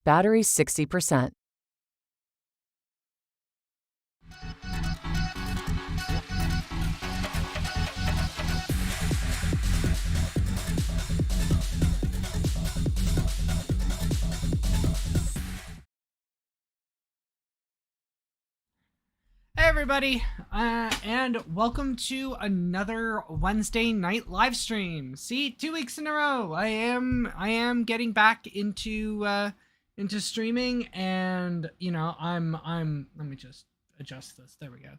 Battery 60%. Hey everybody, and welcome to another Wednesday night live stream. See, 2 weeks in a row. I am getting back into streaming, and let me just adjust this. There we go.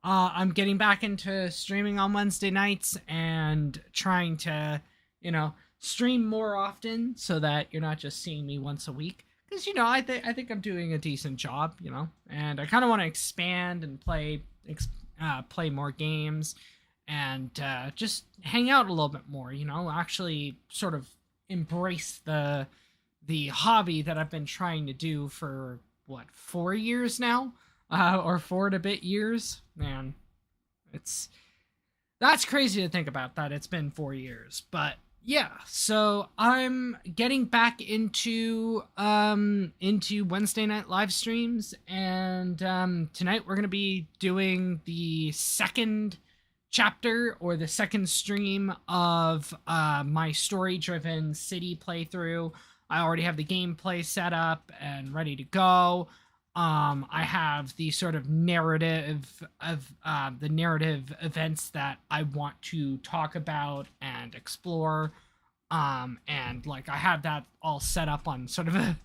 I'm getting back into streaming on Wednesday nights and trying to, stream more often so that you're not just seeing me once a week. Because I think I'm doing a decent job, and I kind of want to expand and play more games, and just hang out a little bit more. Actually sort of embrace the hobby that I've been trying to do for what 4 years now, or 4 and a bit years. Man, that's crazy to think about that it's been 4 years, but yeah, so I'm getting back into Wednesday night live streams, and tonight we're gonna be doing the second chapter or the second stream of my story-driven city playthrough. I already have the gameplay set up and ready to go. I have the sort of narrative of the narrative events that I want to talk about and explore. And like I have that all set up on sort of a,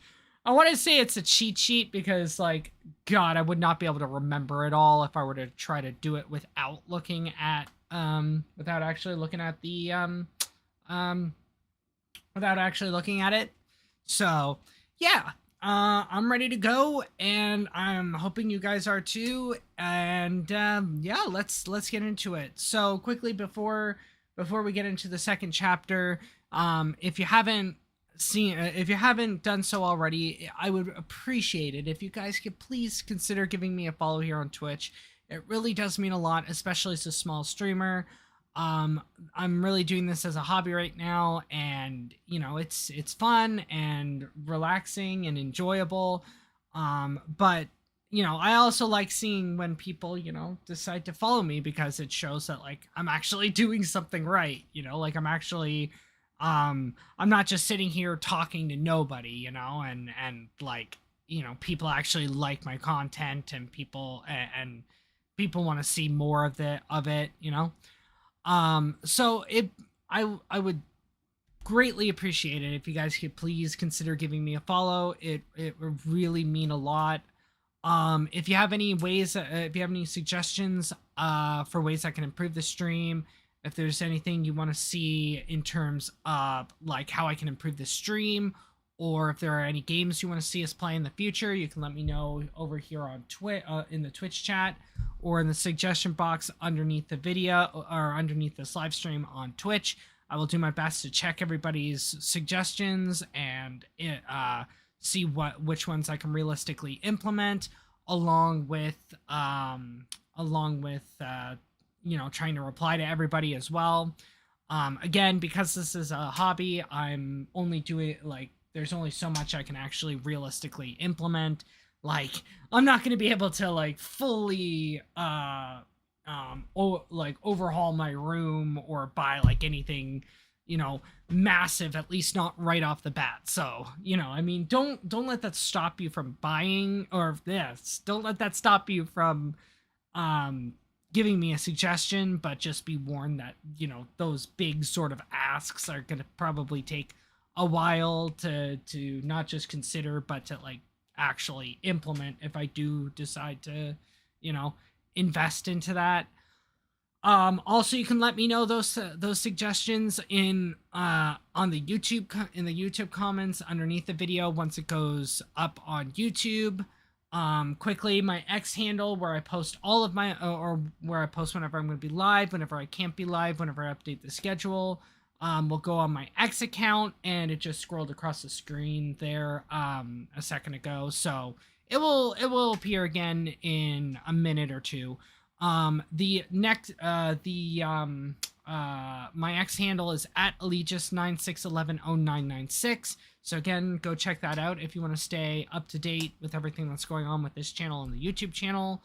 I want to say it's a cheat sheet because like God, I would not be able to remember it all if I were to try to do it without actually looking at the um without actually looking at it. So yeah, I'm ready to go, and I'm hoping you guys are too. And yeah, let's get into it. So quickly before we get into the second chapter, if you haven't done so already, I would appreciate it if you guys could please consider giving me a follow here on Twitch. It really does mean a lot, especially as a small streamer. I'm really doing this as a hobby right now, and it's fun and relaxing and enjoyable. But I also like seeing when people decide to follow me, because it shows that like I'm actually doing something right. Like I'm not just sitting here talking to nobody, and like people actually like my content, and people want to see more of it. So I would greatly appreciate it if you guys could please consider giving me a follow. It would really mean a lot. If you have any ways, if you have any suggestions for ways I can improve the stream, if there's anything you want to see in terms of like how I can improve the stream, or if there are any games you want to see us play in the future, you can let me know over here on in the Twitch chat, or in the suggestion box underneath the video or underneath this live stream on Twitch. I will do my best to check everybody's suggestions and see which ones I can realistically implement, along with trying to reply to everybody as well. Again, because this is a hobby, I'm only doing like there's only so much I can actually realistically implement. Like I'm not going to be able to like fully overhaul my room or buy like anything massive, at least not right off the bat. So I mean, don't let that stop you from buying, or yes, don't let that stop you from giving me a suggestion, but just be warned that those big sort of asks are going to probably take a while to not just consider, but to like actually implement if I do decide to invest into that. Also, you can let me know those suggestions in on the YouTube comments underneath the video once it goes up on YouTube. Quickly, my X handle, where I post all of my or where I post whenever I'm going to be live, whenever I can't be live, whenever I update the schedule, will go on my X account, and it just scrolled across the screen there a second ago, so it will appear again in a minute or two. The next my X handle is at Allegis96110996. So again, go check that out if you want to stay up to date with everything that's going on with this channel and the YouTube channel.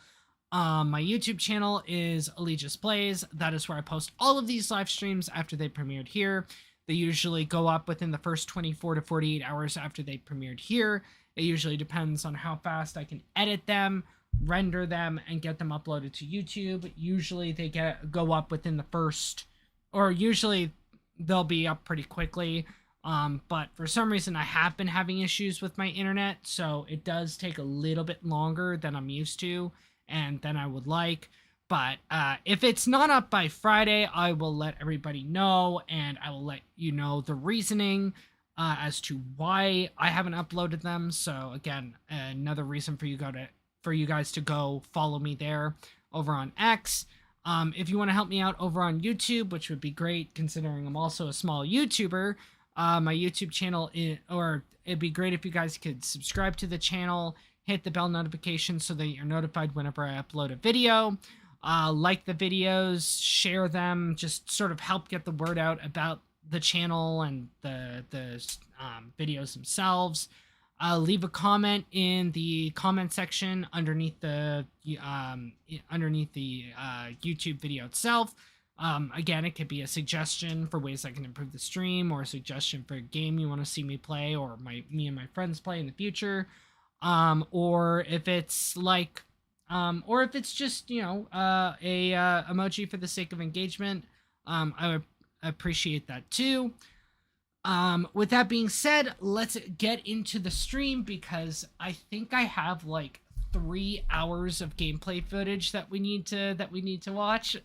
My YouTube channel is Allegis Plays. That is where I post all of these live streams after they premiered here. They usually go up within the first 24 to 48 hours after they premiered here. It usually depends on how fast I can edit them, render them, and get them uploaded to YouTube. Usually they go up within the first, or usually they'll be up pretty quickly. But for some reason I have been having issues with my internet, so it does take a little bit longer than I'm used to and than I would like. But if it's not up by Friday, I will let everybody know, and I will let you know the reasoning as to why I haven't uploaded them. So again, another reason for you guys to go follow me there over on X. If you want to help me out over on YouTube, which would be great considering I'm also a small YouTuber, my YouTube channel it'd be great if you guys could subscribe to the channel, hit the bell notification so that you're notified whenever I upload a video. Like the videos, share them, just sort of help get the word out about the channel and the videos themselves. Leave a comment in the comment section underneath the YouTube video itself. Again, it could be a suggestion for ways I can improve the stream, or a suggestion for a game you want to see me play, or me and my friends play in the future. Or if it's like, or if it's just, a emoji for the sake of engagement, I would appreciate that too. With that being said, let's get into the stream, because I think I have like 3 hours of gameplay footage that we need to watch.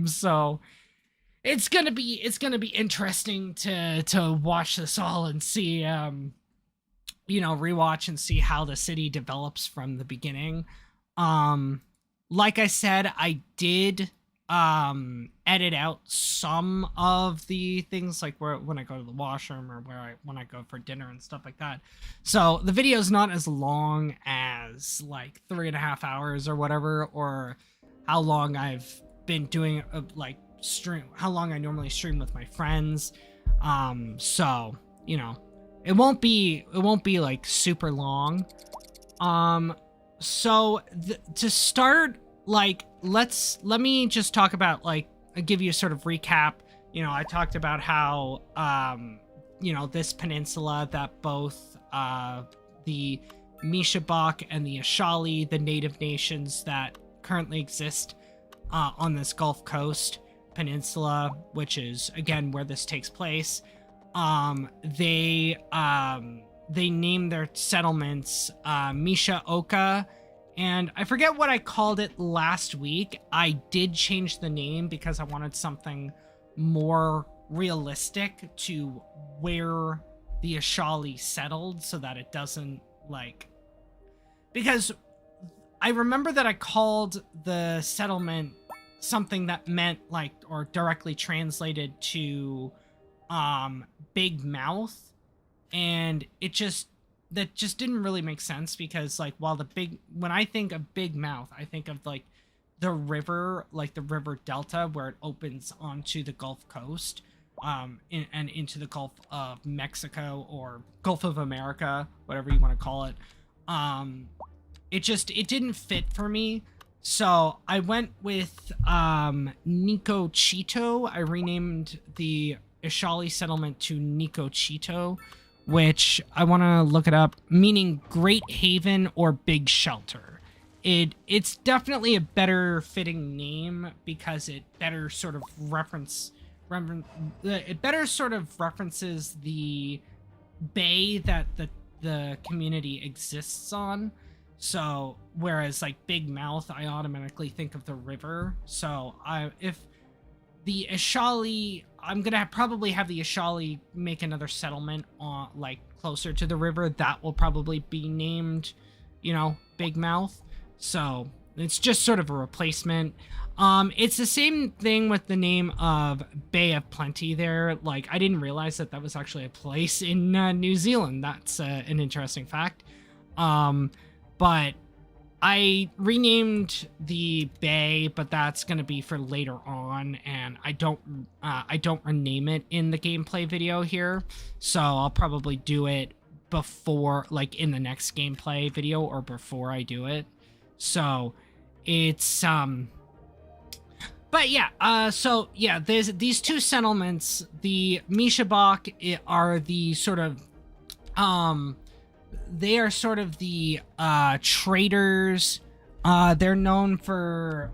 So it's gonna be interesting to watch this all and see, rewatch and see how the city develops from the beginning. Like I said, I did edit out some of the things, like when I go to the washroom, or when I go for dinner and stuff like that. So the video is not as long as like 3.5 hours or whatever, or how long I've been doing how long I normally stream with my friends. So it won't be like super long. So to start, like, let me just talk about, like, I'll give you a sort of recap. I talked about how, this peninsula that both the Mishabak and the Ashali, the native nations that currently exist on this Gulf Coast peninsula, which is, again, where this takes place, they named their settlements Misha Oka, and I forget what I called it last week. I did change the name because I wanted something more realistic to where the Ashali settled, so that it doesn't, like... Because I remember that I called the settlement something that meant, like, or directly translated to Big Mouth, and that just didn't really make sense, because, like, when I think of Big Mouth, I think of, like, the river, like the river Delta, where it opens onto the Gulf Coast, and into the Gulf of Mexico, or Gulf of America, whatever you want to call it. It didn't fit for me, so I went with Nico Chito. I renamed the Ashali settlement to Nico Chito, which I want to look it up, meaning Great Haven or Big Shelter. It's definitely a better fitting name, because it better sort of references the bay that the community exists on. So whereas, like, Big Mouth, I automatically think of the river. So if the Ashali, I'm gonna probably have the Ashali make another settlement on, like, closer to the river. That will probably be named, Big Mouth. So it's just sort of a replacement. It's the same thing with the name of Bay of Plenty there. Like, I didn't realize that was actually a place in New Zealand. That's an interesting fact. But I renamed the bay, but that's gonna be for later on, and I don't rename it in the gameplay video here, so I'll probably do it before, like in the next gameplay video or before I do it. So it's but yeah, so yeah, there's these two settlements. The Mishabak are the sort of they are sort of the traders. They're known for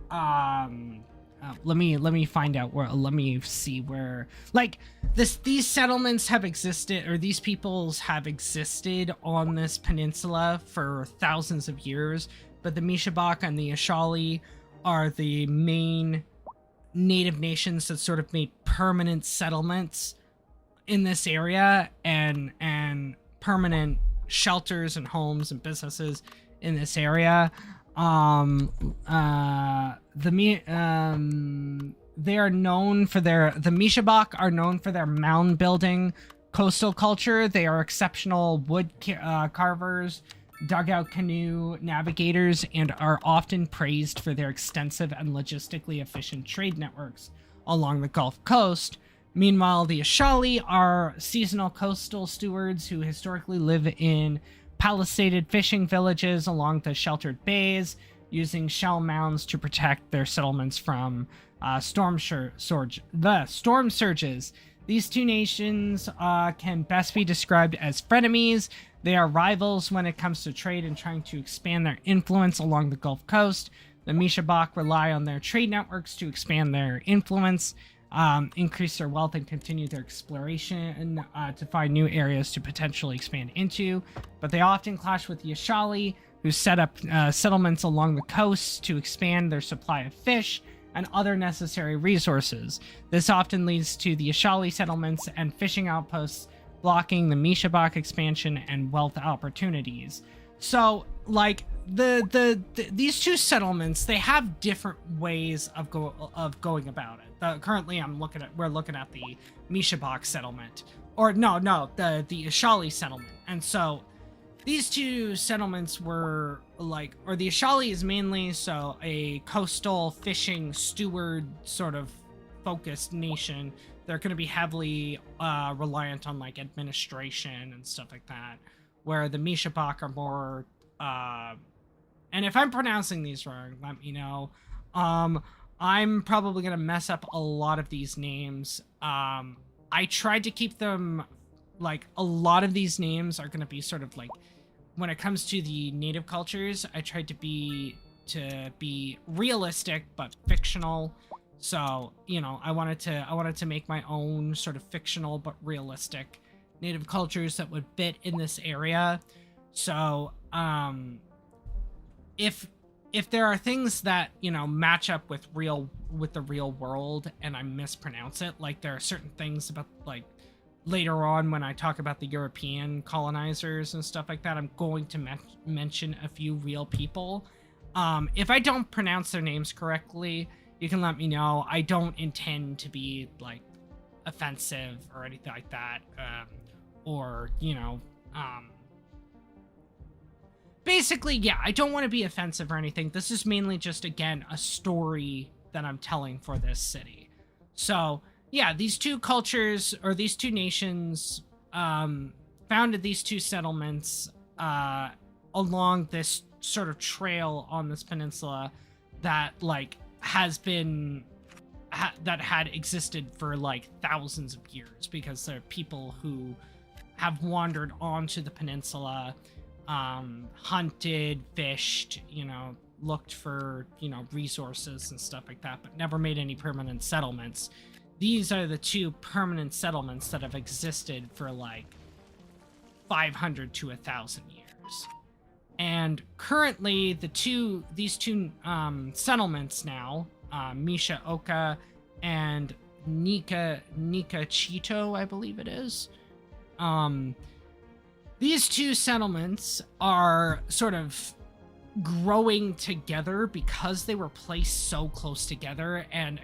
let me find out where, let me see where, like, these settlements have existed, or these peoples have existed on this peninsula for thousands of years, but the Mishabak and the Ashali are the main native nations that sort of made permanent settlements in this area, and permanent shelters and homes and businesses in this area. They are known for the Mishabak are known for their mound building coastal culture. They are exceptional wood carvers, dugout canoe navigators, and are often praised for their extensive and logistically efficient trade networks along the Gulf Coast. Meanwhile, the Ashali are seasonal coastal stewards who historically live in palisaded fishing villages along the sheltered bays, using shell mounds to protect their settlements from storm surges. These two nations can best be described as frenemies. They are rivals when it comes to trade and trying to expand their influence along the Gulf Coast. The Mishabak rely on their trade networks to expand their influence, increase their wealth, and continue their exploration to find new areas to potentially expand into. But they often clash with the Ashali, who set up settlements along the coast to expand their supply of fish and other necessary resources. This often leads to the Ashali settlements and fishing outposts blocking the Mishabak expansion and wealth opportunities. So, like, these two settlements, they have different ways of going about it. Currently, we're looking at the Mishabak settlement, or the Ashali settlement, and so these two settlements were like, or the Ashali is mainly so a coastal fishing steward sort of focused nation. They're going to be heavily reliant on like administration and stuff like that, where the Mishabak are more and if I'm pronouncing these wrong, let me know. I'm probably gonna mess up a lot of these names. I tried to keep them, like, a lot of these names are gonna be sort of like, when it comes to the native cultures, I tried to be realistic but fictional. So, you know, I wanted to make my own sort of fictional but realistic native cultures that would fit in this area. So, if there are things that, you know, match up with the real world and I mispronounce it, like there are certain things about, like, later on when I talk about the European colonizers and stuff like that, I'm going to mention a few real people. If I don't pronounce their names correctly, you can let me know. I don't intend to be, like, offensive or anything like that, or, you know, basically, yeah, I don't want to be offensive or anything. This is mainly just, again, a story that I'm telling for this city. So, yeah, these two cultures, or these two nations, founded these two settlements along this sort of trail on this peninsula that, like, that had existed for, like, thousands of years, because there are people who have wandered onto the peninsula, hunted, fished, you know, looked for, you know, resources and stuff like that, but never made any permanent settlements. These are the two permanent settlements that have existed for like 500 to 1,000 years. And currently, these two settlements now, Misha Oka and Nika Chito, I believe it is. These two settlements are sort of growing together because they were placed so close together. And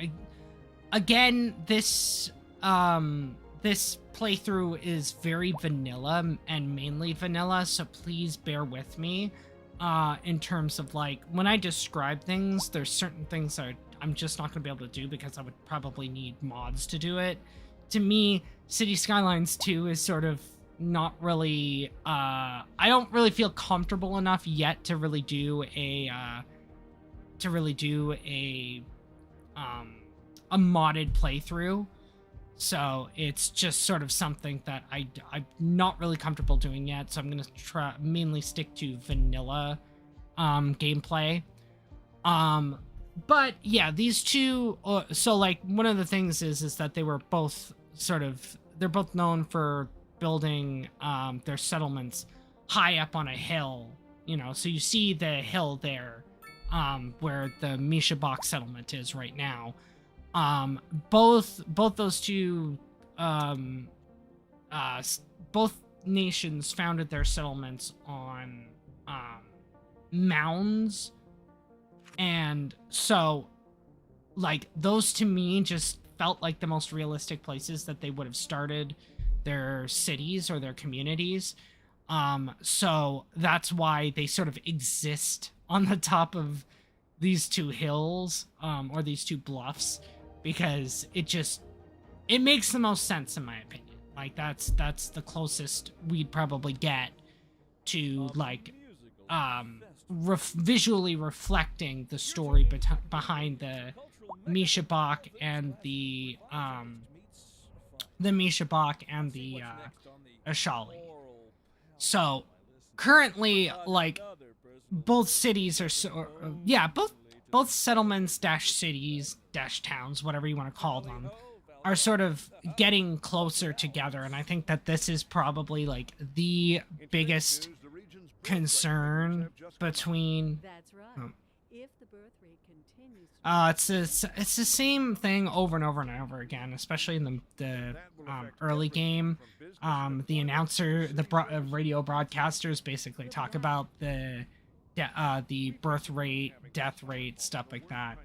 again, this playthrough is very vanilla and mainly vanilla, so please bear with me. in terms of like when I describe things, there's certain things that I'm just not going to be able to do because I would probably need mods to do it. To me, City Skylines 2 is sort of not really I don't really feel comfortable enough yet to really do a modded playthrough. So it's just sort of something that I'm not really comfortable doing yet. So I'm going to try mainly stick to vanilla gameplay. But yeah, these two, so like one of the things is that they were both they're both known for building their settlements high up on a hill, you know, so you see the hill there where the Mishabok settlement is right now. Both those two both nations founded their settlements on mounds, and so like those to me just felt like the most realistic places that they would have started their cities or their communities. So that's why they sort of exist on the top of these two hills or these two bluffs, because it makes the most sense in my opinion. Like that's the closest we'd probably get to like visually reflecting the story behind the Mishabok and the Ashali. So currently, like both cities are both settlements dash cities dash towns, whatever you want to call them, are sort of getting closer together, and I think that this is probably like the biggest concern between. That's right. If the birth rate continues It's the same thing over and over and over again, especially in the early game. The announcer, the radio broadcasters basically talk about the birth rate, death rate, stuff like that.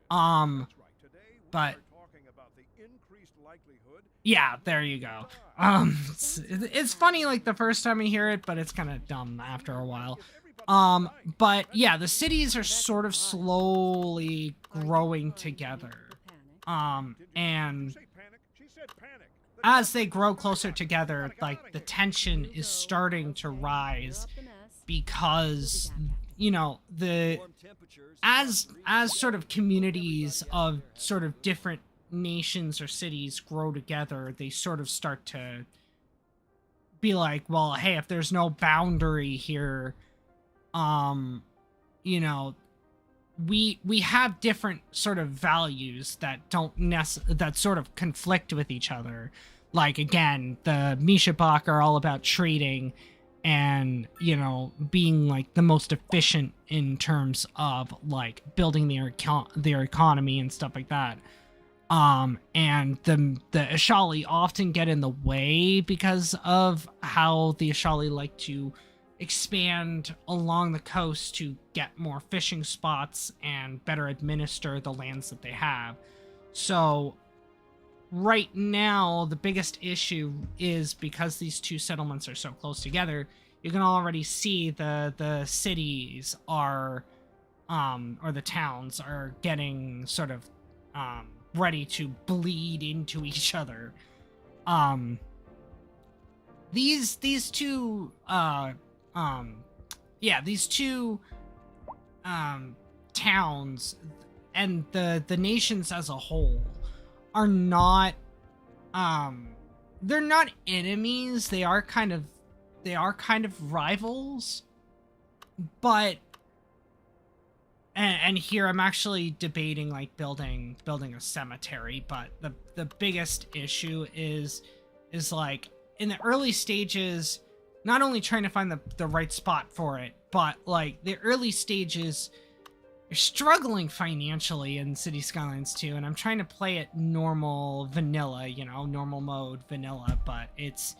But yeah, there you go. It's funny like the first time you hear it, but it's kind of dumb after a while. But yeah, the cities are sort of slowly growing together. And as they grow closer together, like the tension is starting to rise because, you know, as sort of communities of sort of different nations or cities grow together, they sort of start to be like, well, hey, if there's no boundary here, you know, we have different sort of values that that sort of conflict with each other. Like again, the Mishabok are all about trading and, you know, being like the most efficient in terms of like building their economy and stuff like that. And the Ashali often get in the way because of how the Ashali like to expand along the coast to get more fishing spots and better administer the lands that they have. So right now, the biggest issue is because these two settlements are so close together, you can already see the cities are, or the towns are getting sort of, ready to bleed into each other. These two towns and the nations as a whole are not they're not enemies. They are kind of rivals, but and here I'm actually debating like building a cemetery, but the biggest issue is like in the early stages, not only trying to find the right spot for it, but like the early stages, you're struggling financially in Cities Skylines 2, and I'm trying to play it normal vanilla, you know, normal mode vanilla, but it's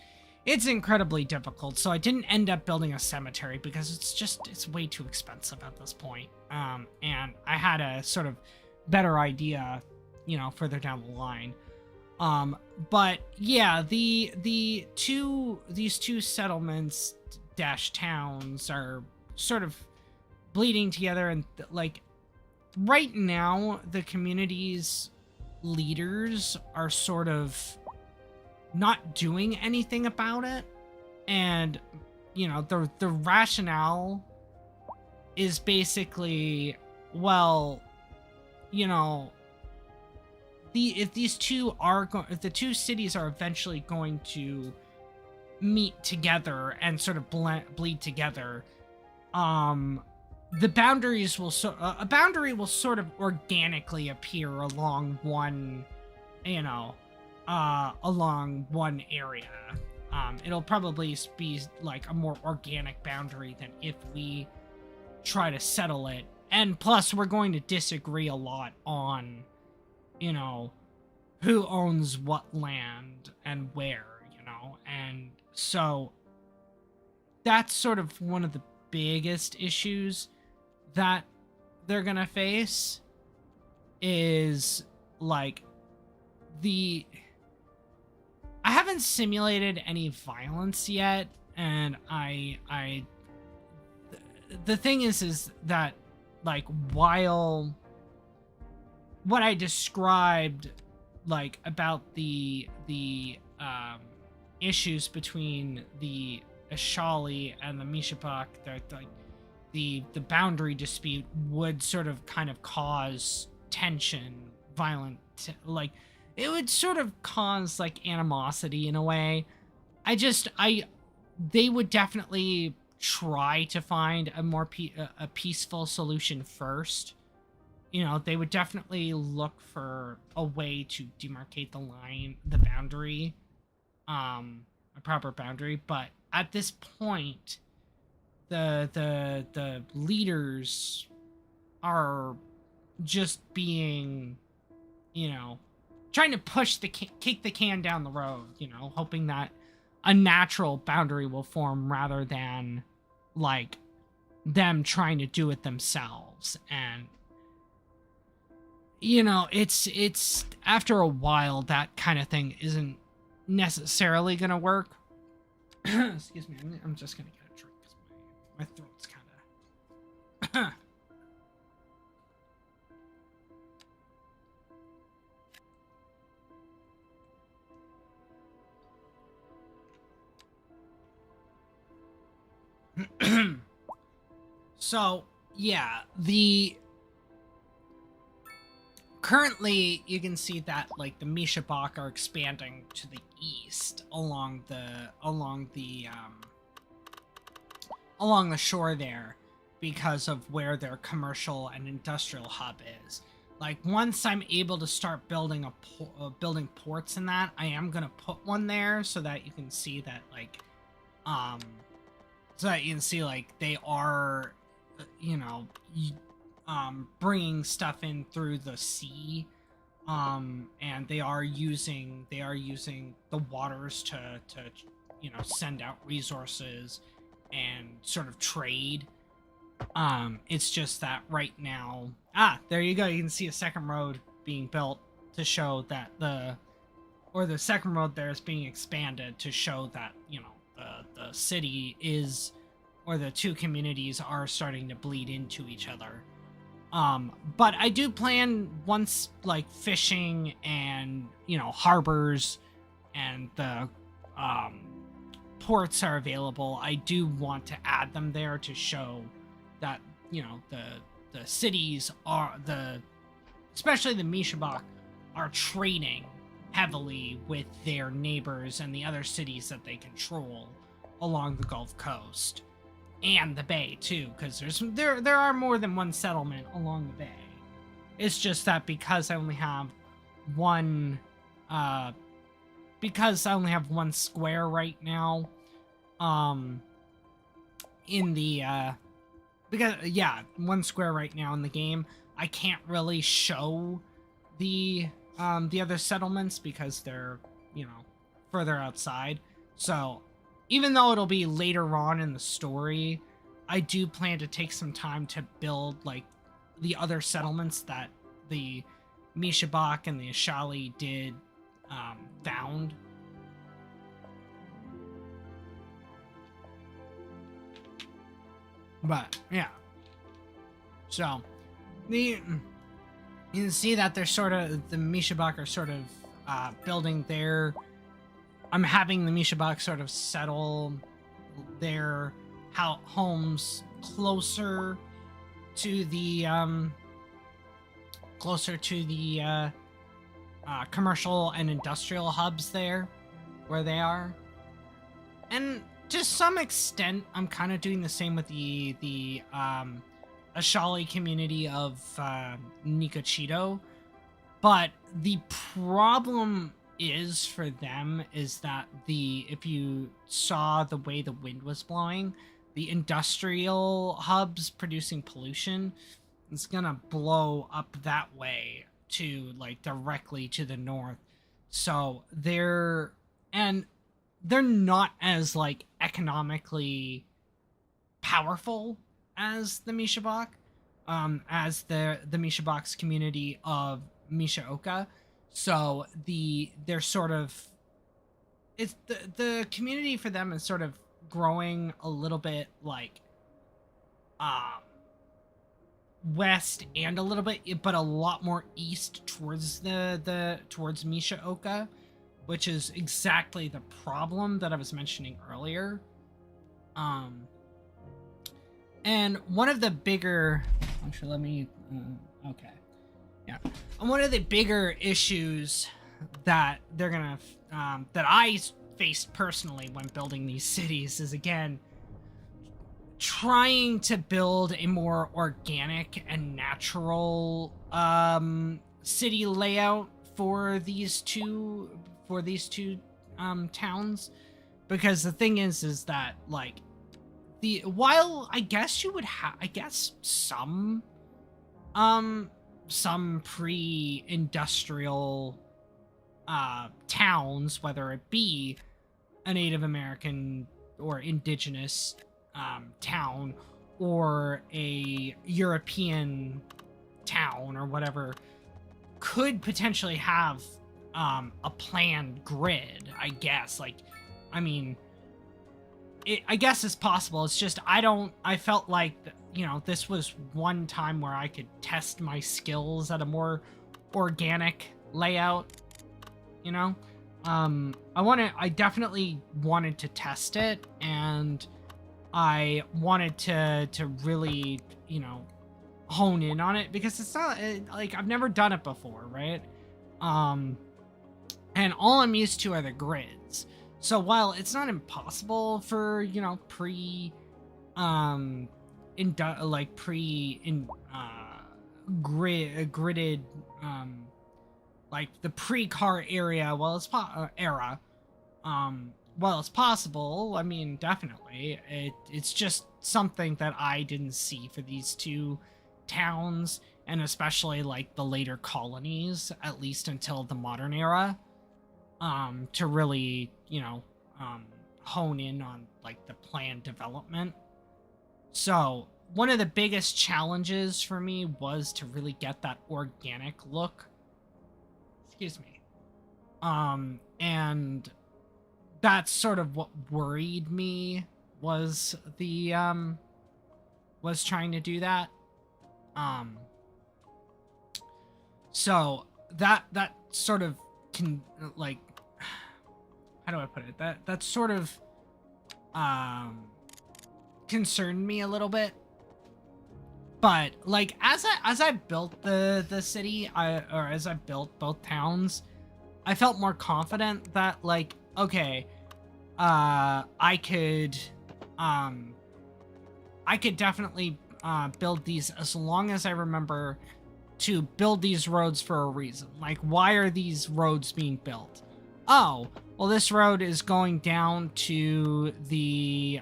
incredibly difficult. So I didn't end up building a cemetery because it's way too expensive at this point. And I had a sort of better idea, you know, further down the line. But yeah, these two settlements dash towns are sort of bleeding together, and like right now the community's leaders are sort of not doing anything about it. And the rationale is basically, well, if the two cities are eventually going to meet together and sort of bleed together, the boundaries will a boundary will sort of organically appear along one area. It'll probably be like a more organic boundary than if we try to settle it. And plus, we're going to disagree a lot on, who owns what land and where, and so that's sort of one of the biggest issues that they're gonna face, is like I haven't simulated any violence yet, and the thing is that, like, while what I described, like, about the issues between the Ashali and the Mishabak, that the boundary dispute would sort of kind of cause tension, like, it would sort of cause like animosity in a way. They would definitely try to find a more peaceful solution first. They would definitely look for a way to demarcate the boundary, a proper boundary. But at this point, the leaders are just being, trying to kick the can down the road, hoping that a natural boundary will form rather than like them trying to do it themselves. And it's after a while that kind of thing isn't necessarily gonna work. Excuse me, I'm just gonna get a drink because my throat's kind of So, yeah, currently you can see that like the Mishabak are expanding to the east along the shore there, because of where their commercial and industrial hub is. Like, once I'm able to start building building ports in that, I am gonna put one there so that you can see that they are, bringing stuff in through the sea, and they are using the waters to send out resources and sort of trade. It's just that right now, there you go, you can see a second road being built to show that the second road there is being expanded to show that the city is, or the two communities are starting to bleed into each other. But I do plan, once like fishing and harbors and the ports are available, I do want to add them there to show that the cities are especially the Mishabak are trading heavily with their neighbors and the other cities that they control along the Gulf Coast and the bay too, because there are more than one settlement along the bay. It's just that because I only have one square right now, one square right now in the game, I can't really show the other settlements because they're further outside. So even though it'll be later on in the story, I do plan to take some time to build like the other settlements that the Mishabak and the Ashali did found. But yeah, so the you can see that they're sort of the Mishabak are sort of building their. I'm having the Mishabak sort of settle their homes to the closer to the commercial and industrial hubs there, where they are, and to some extent, I'm kind of doing the same with the Ashali community of Nikochito, but the problem is for them is that if you saw the way the wind was blowing, the industrial hubs producing pollution is gonna blow up that way to like directly to the north. So they're not as like economically powerful as the Mishabak, as the Mishabak's community of Mishaoka. So they're sort of it's the community for them is sort of growing a little bit like west and a little bit but a lot more east towards towards Mishaoka, which is exactly the problem that I was mentioning earlier. And one of the bigger actually let me okay. Yeah. And one of the bigger issues that they're gonna that I faced personally when building these cities is again trying to build a more organic and natural city layout for these two towns, because the thing is that like while I guess you would have some pre-industrial towns, whether it be a Native American or indigenous town or a European town or whatever, could potentially have a planned grid, I guess. Like, I mean, I guess it's possible. It's just I felt like, you know, this was one time where I could test my skills at a more organic layout, you know? I definitely wanted to test it, and I wanted to really, you know, hone in on it, because it's not like I've never done it before, right? And all I'm used to are the grids. So while it's not impossible for, you know, gridded like the pre-car area, well it's well it's possible, I mean definitely it's just something that I didn't see for these two towns, and especially like the later colonies, at least until the modern era, to really, you know, hone in on like the planned development. So one of the biggest challenges for me was to really get that organic look. Excuse me. And that's sort of what worried me, was was trying to do that. So that sort of can, like, how do I put it? That sort of concerned me a little bit. But like as I built the city, as I built both towns, I felt more confident that like, okay, I could definitely build these, as long as I remember to build these roads for a reason. Like, why are these roads being built? Oh, well, this road is going down to the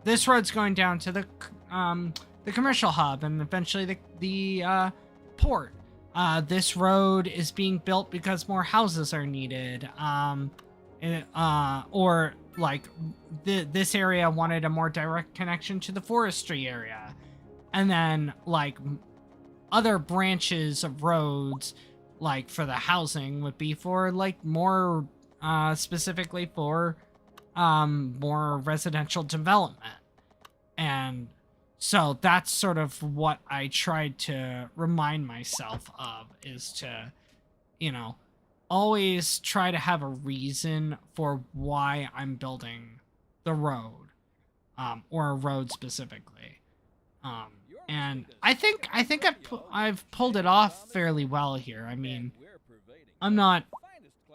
this road's going down to the commercial hub and eventually the port. This road is being built because more houses are needed. Or like this area wanted a more direct connection to the forestry area, and then like other branches of roads, like for the housing, would be for like more specifically for more residential development. And so that's sort of what I tried to remind myself of, is to, you know, always try to have a reason for why I'm building the road, or a road specifically. And I think I've pulled it off fairly well here. I mean, I'm not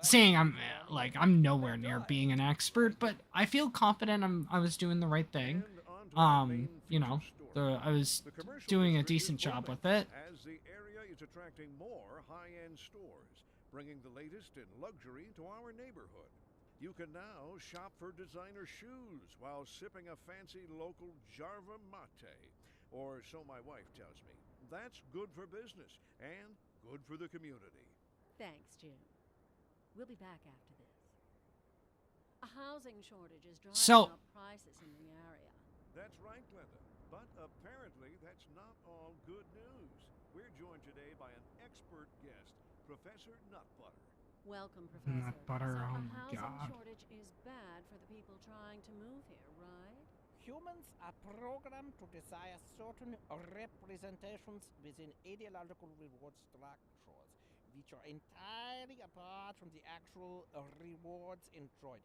saying I'm nowhere near being an expert, but I feel confident I was doing the right thing. You know, I was doing a decent job with it. As the area is attracting more high-end stores, bringing the latest in luxury to our neighborhood. You can now shop for designer shoes while sipping a fancy local Jarva mate, or so my wife tells me. That's good for business and good for the community. Thanks, Jim. We'll be back after this. A housing shortage is driving So- up prices in the area. That's right, Glenda. But apparently that's not all good news. We're joined today by an expert guest, Professor Nutbutter. Welcome, Professor. Nut butter, So oh a my housing God. shortage is bad for the people trying to move here, right? Humans are programmed to desire certain representations within ideological reward structures, which are entirely apart from the actual rewards enjoyed.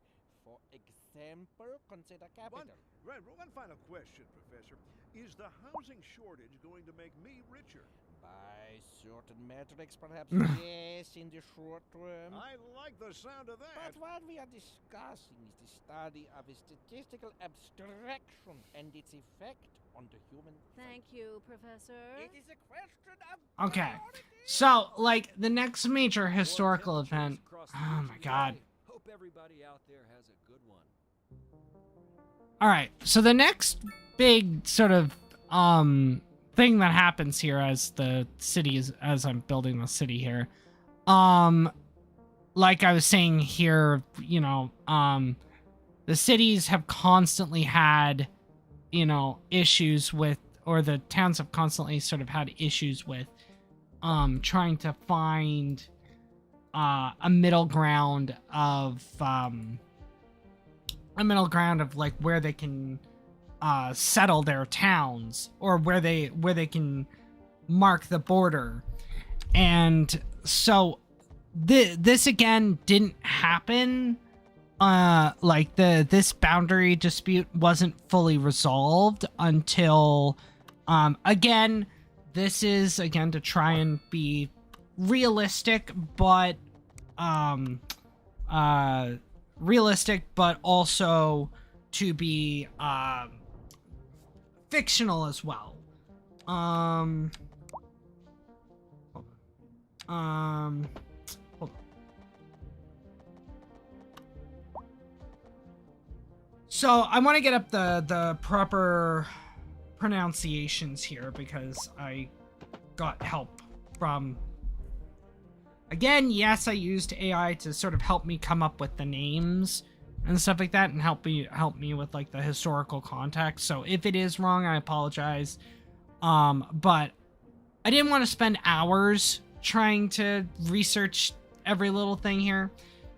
For example, consider capital. One final question, Professor. Is the housing shortage going to make me richer? By certain metrics, perhaps yes, in the short term. I like the sound of that. But what we are discussing is the study of a statistical abstraction and its effect on the human Thank you, Professor. It is a question of Okay. priority. So, like, the next major historical event. Oh my God. Hope everybody out there has a good one. All right. So the next big sort of thing that happens here as the city is, as I'm building the city here, like I was saying here, you know, the cities have constantly had, you know, issues with, or the towns have constantly sort of had issues with trying to find a middle ground of like where they can settle their towns, or where they can mark the border. And so this again didn't happen. Like this boundary dispute wasn't fully resolved until again, this is again to try and be realistic, but also to be fictional as well. Hold on. So I want to get up the proper pronunciations here, because I got help from, again, yes, I used AI to sort of help me come up with the names and stuff like that, and help me with like the historical context. So if it is wrong, I apologize. But I didn't want to spend hours trying to research every little thing here.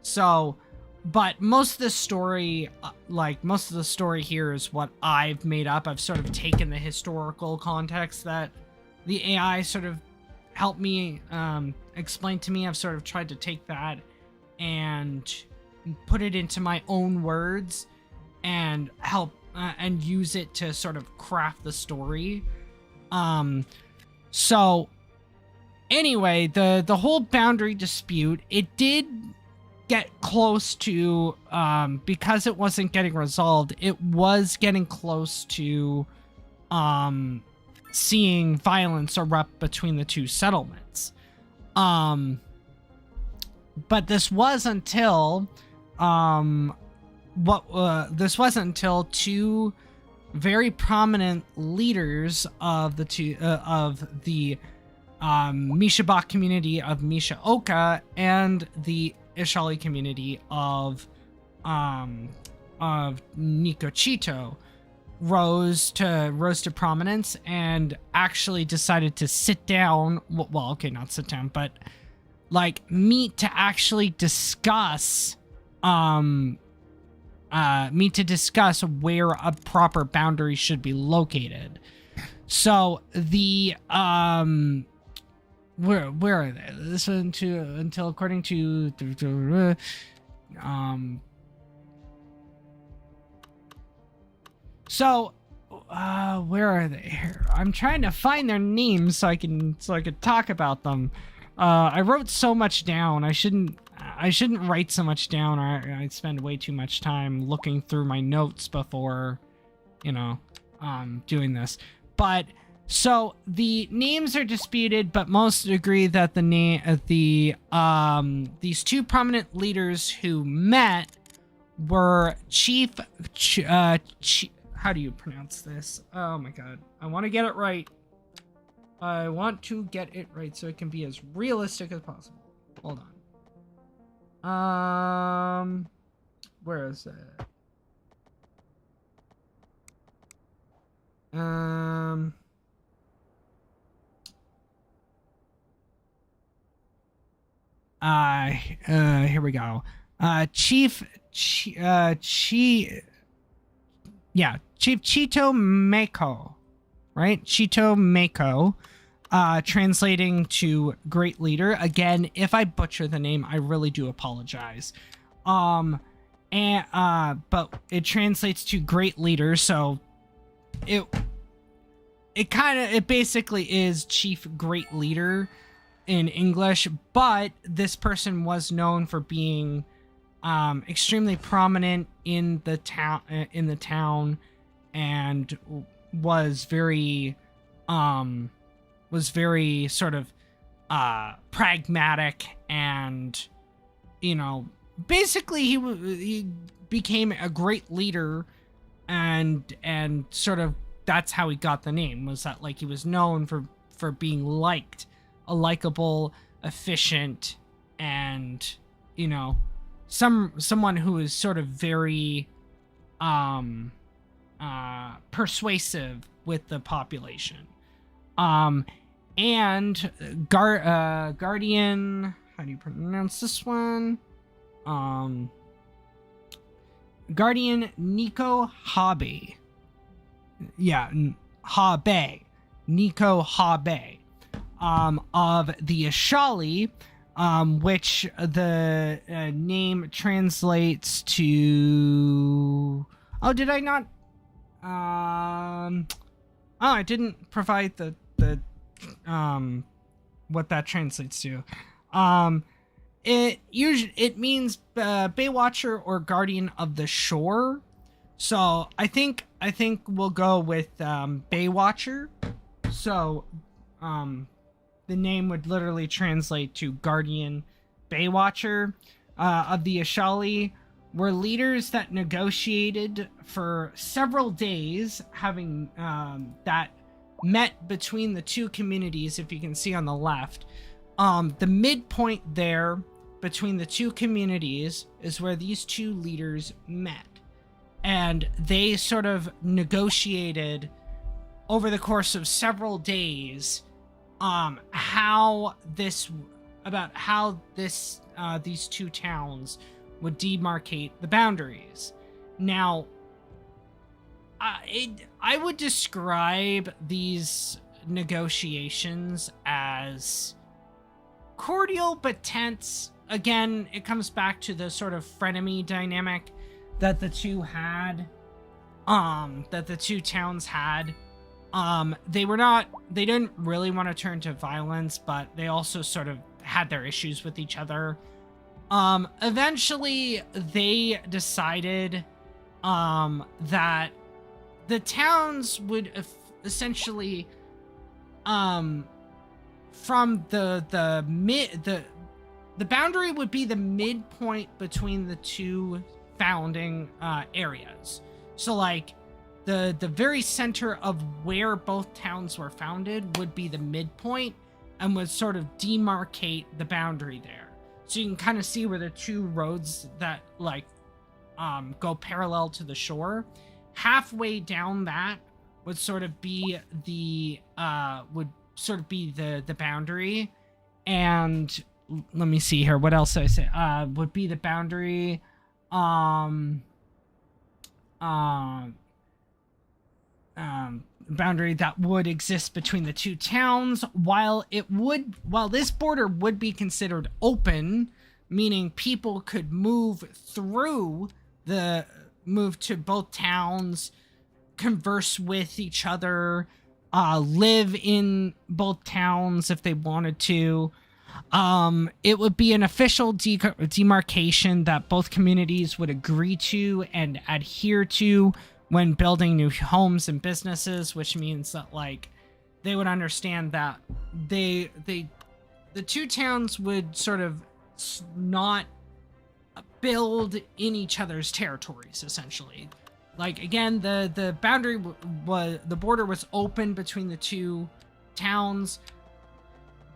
So, but most of the story, here is what I've made up. I've sort of taken the historical context that the AI sort of helped me explain to me. I've sort of tried to take that and put it into my own words and help and use it to sort of craft the story. So anyway, the whole boundary dispute, it did get close to, because it wasn't getting resolved, it was getting close to seeing violence erupt between the two settlements. But this was until this wasn't until two very prominent leaders of the Mishabak community of Mishaoka and the Ishali community of Nikochito rose to prominence and actually decided to sit down. Well, okay, not sit down, but like meet to actually discuss meet to discuss where a proper boundary should be located. So the where are they? This one until according to So where are they here? I'm trying to find their names so I could talk about them. I wrote so much down. I shouldn't write so much down, or I'd spend way too much time looking through my notes before, doing this. But so the names are disputed, but most agree that these two prominent leaders who met were how do you pronounce this? Oh my god. I want to get it right. I want to get it right so it can be as realistic as possible. Hold on. Where is it? Here we go. Chief Chito Mako, right? Chito Mako, translating to Great Leader. Again, if I butcher the name, I really do apologize. But it translates to Great Leader, so it basically is Chief Great Leader in English, but this person was known for being extremely prominent in the town and was very sort of pragmatic, and basically he became a great leader, and sort of that's how he got the name, was that like he was known for being a likable, efficient, and someone who is sort of very persuasive with the population. And Guardian, how do you pronounce this one? Guardian Nico Habe. Yeah, Habe. Nico Habe. Of the Ashali, which the name translates to... Oh, did I not? I didn't provide the what that translates to. It means Baywatcher or Guardian of the Shore. So I think we'll go with Baywatcher. So the name would literally translate to Guardian Baywatcher. Of the Ashali were leaders that negotiated for several days, having that met between the two communities, if you can see on the left. The midpoint there between the two communities is where these two leaders met. And they sort of negotiated over the course of several days how these two towns would demarcate the boundaries. Now, I would describe these negotiations as cordial but tense. Again, it comes back to the sort of frenemy dynamic that the two towns had. They didn't really want to turn to violence, but they also sort of had their issues with each other. Eventually they decided that the towns would essentially from the boundary would be the midpoint between the two founding areas. So like the very center of where both towns were founded would be the midpoint and would sort of demarcate the boundary there. So you can kind of see where the two roads that like go parallel to the shore. Halfway down that would sort of be the boundary. And let me see here. What else did I say? Would be the boundary. boundary that would exist between the two towns. While this border would be considered open, meaning people could move to both towns, converse with each other, live in both towns if they wanted to. It would be an official demarcation that both communities would agree to and adhere to when building new homes and businesses, which means that, like, they would understand that the two towns would sort of not build in each other's territories, essentially. Like, again, the boundary the border was open between the two towns,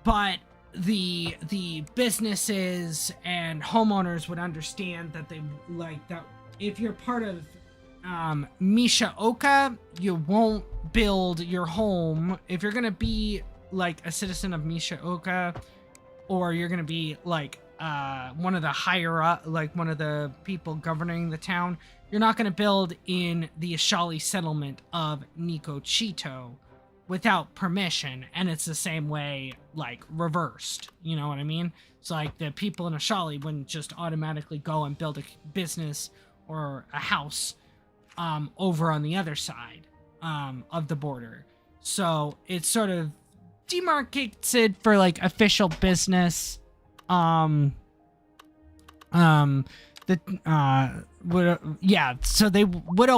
but the businesses and homeowners would understand that that if you're part of Mishaoka, you won't build your home. If you're gonna be like a citizen of Mishaoka, or you're gonna be like one of the higher up, like one of the people governing the town, you're not gonna build in the Ashali settlement of Nikochito without permission. And it's the same way, like, reversed, you know what I mean? So like the people in Ashali wouldn't just automatically go and build a business or a house over on the other side of the border. So it sort of demarcates it for like official business. So they would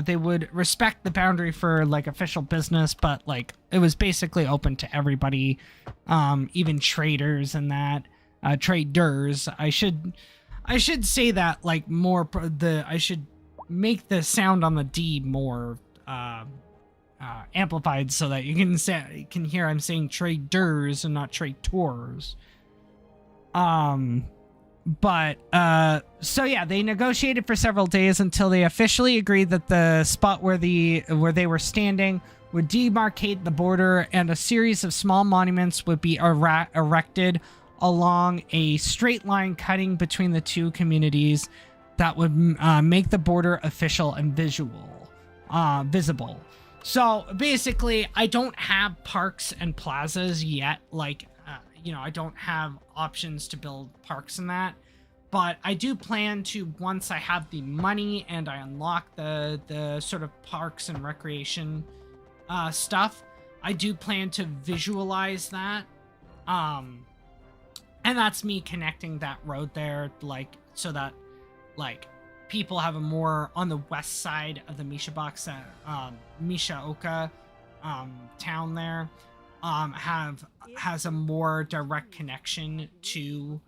they would respect the boundary for like official business, but like it was basically open to everybody, even traders and that, traders. I should say that like more I should make the sound on the D more amplified so that you can hear I'm saying traders and not traders. So yeah, they negotiated for several days until they officially agreed that the spot where they were standing would demarcate the border, and a series of small monuments would be erected along a straight line cutting between the two communities that would make the border official and visible. So basically, I don't have parks and plazas yet. Like, I don't have options to build parks and that. But I do plan to, once I have the money and I unlock the sort of parks and recreation stuff, I do plan to visualize that. And that's me connecting that road there, like, so that, like, people have a more on the west side of the Mishaoka town there, has a more direct connection to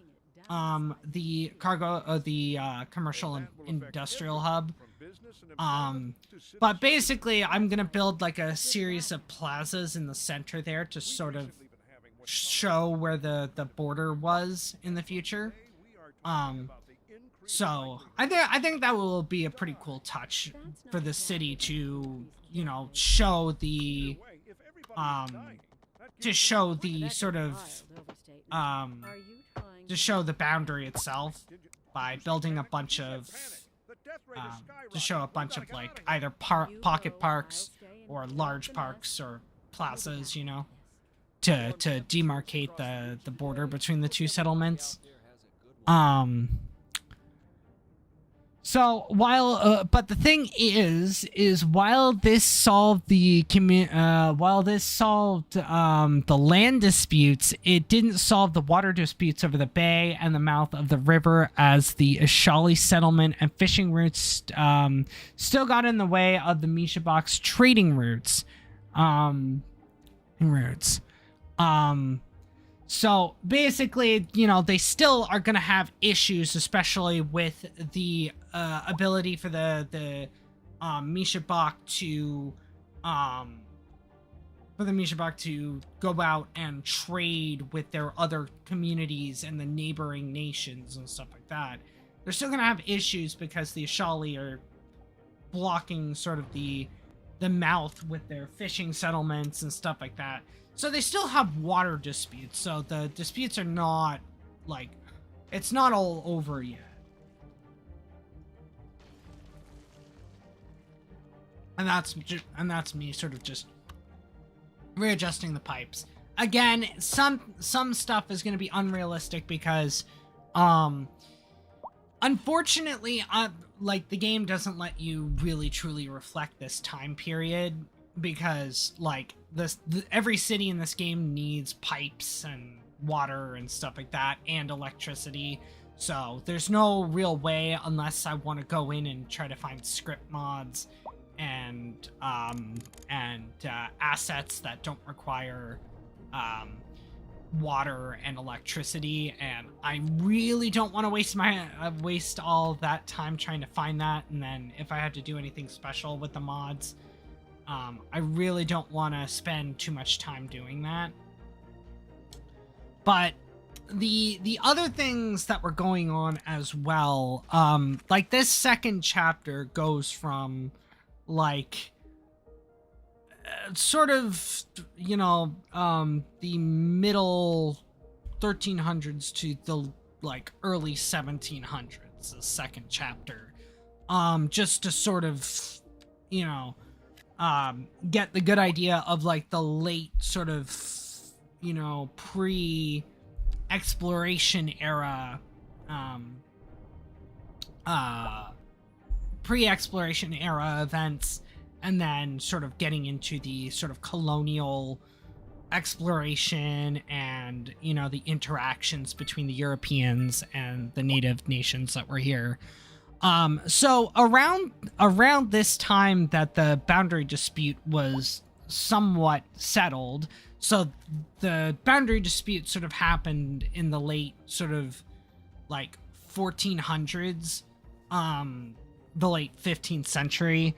the commercial and industrial hub. But basically I'm gonna build like a series of plazas in the center there to sort of show where the border was in the future. So I think that will be a pretty cool touch for the city to, show the sort of to show the boundary itself by building a bunch of to show a bunch of like either pocket parks or large parks or plazas, to demarcate the border between the two settlements. So but the thing is while this solved the land disputes, it didn't solve the water disputes over the bay and the mouth of the river, as the Ashali settlement and fishing routes still got in the way of the Mishabok's trading routes. So basically, they still are going to have issues, especially with the ability for the Mishabok to go out and trade with their other communities and the neighboring nations and stuff like that. They're still going to have issues because the Ashali are blocking sort of the mouth with their fishing settlements and stuff like that. So they still have water disputes. So the disputes are not, like, it's not all over yet. And that's me sort of just readjusting the pipes. Again, some stuff is going to be unrealistic because, unfortunately, like, the game doesn't let you really truly reflect this time period because, like, every city in this game needs pipes and water and stuff like that and electricity. So there's no real way, unless I want to go in and try to find script mods and assets that don't require water and electricity, and I really don't want to waste all that time trying to find that. And then if I have to do anything special with the mods, I really don't want to spend too much time doing that. But the other things that were going on as well, like this second chapter goes from like sort of, you know, the middle 1300s to the like early 1700s, the second chapter, just to sort of, you know, get the good idea of like the late sort of, you know, pre-exploration era, events, and then sort of getting into the sort of colonial exploration and, you know, the interactions between the Europeans and the native nations that were here. So around this time that the boundary dispute was somewhat settled, so the boundary dispute sort of happened in the late sort of like 1400s, the late 15th century.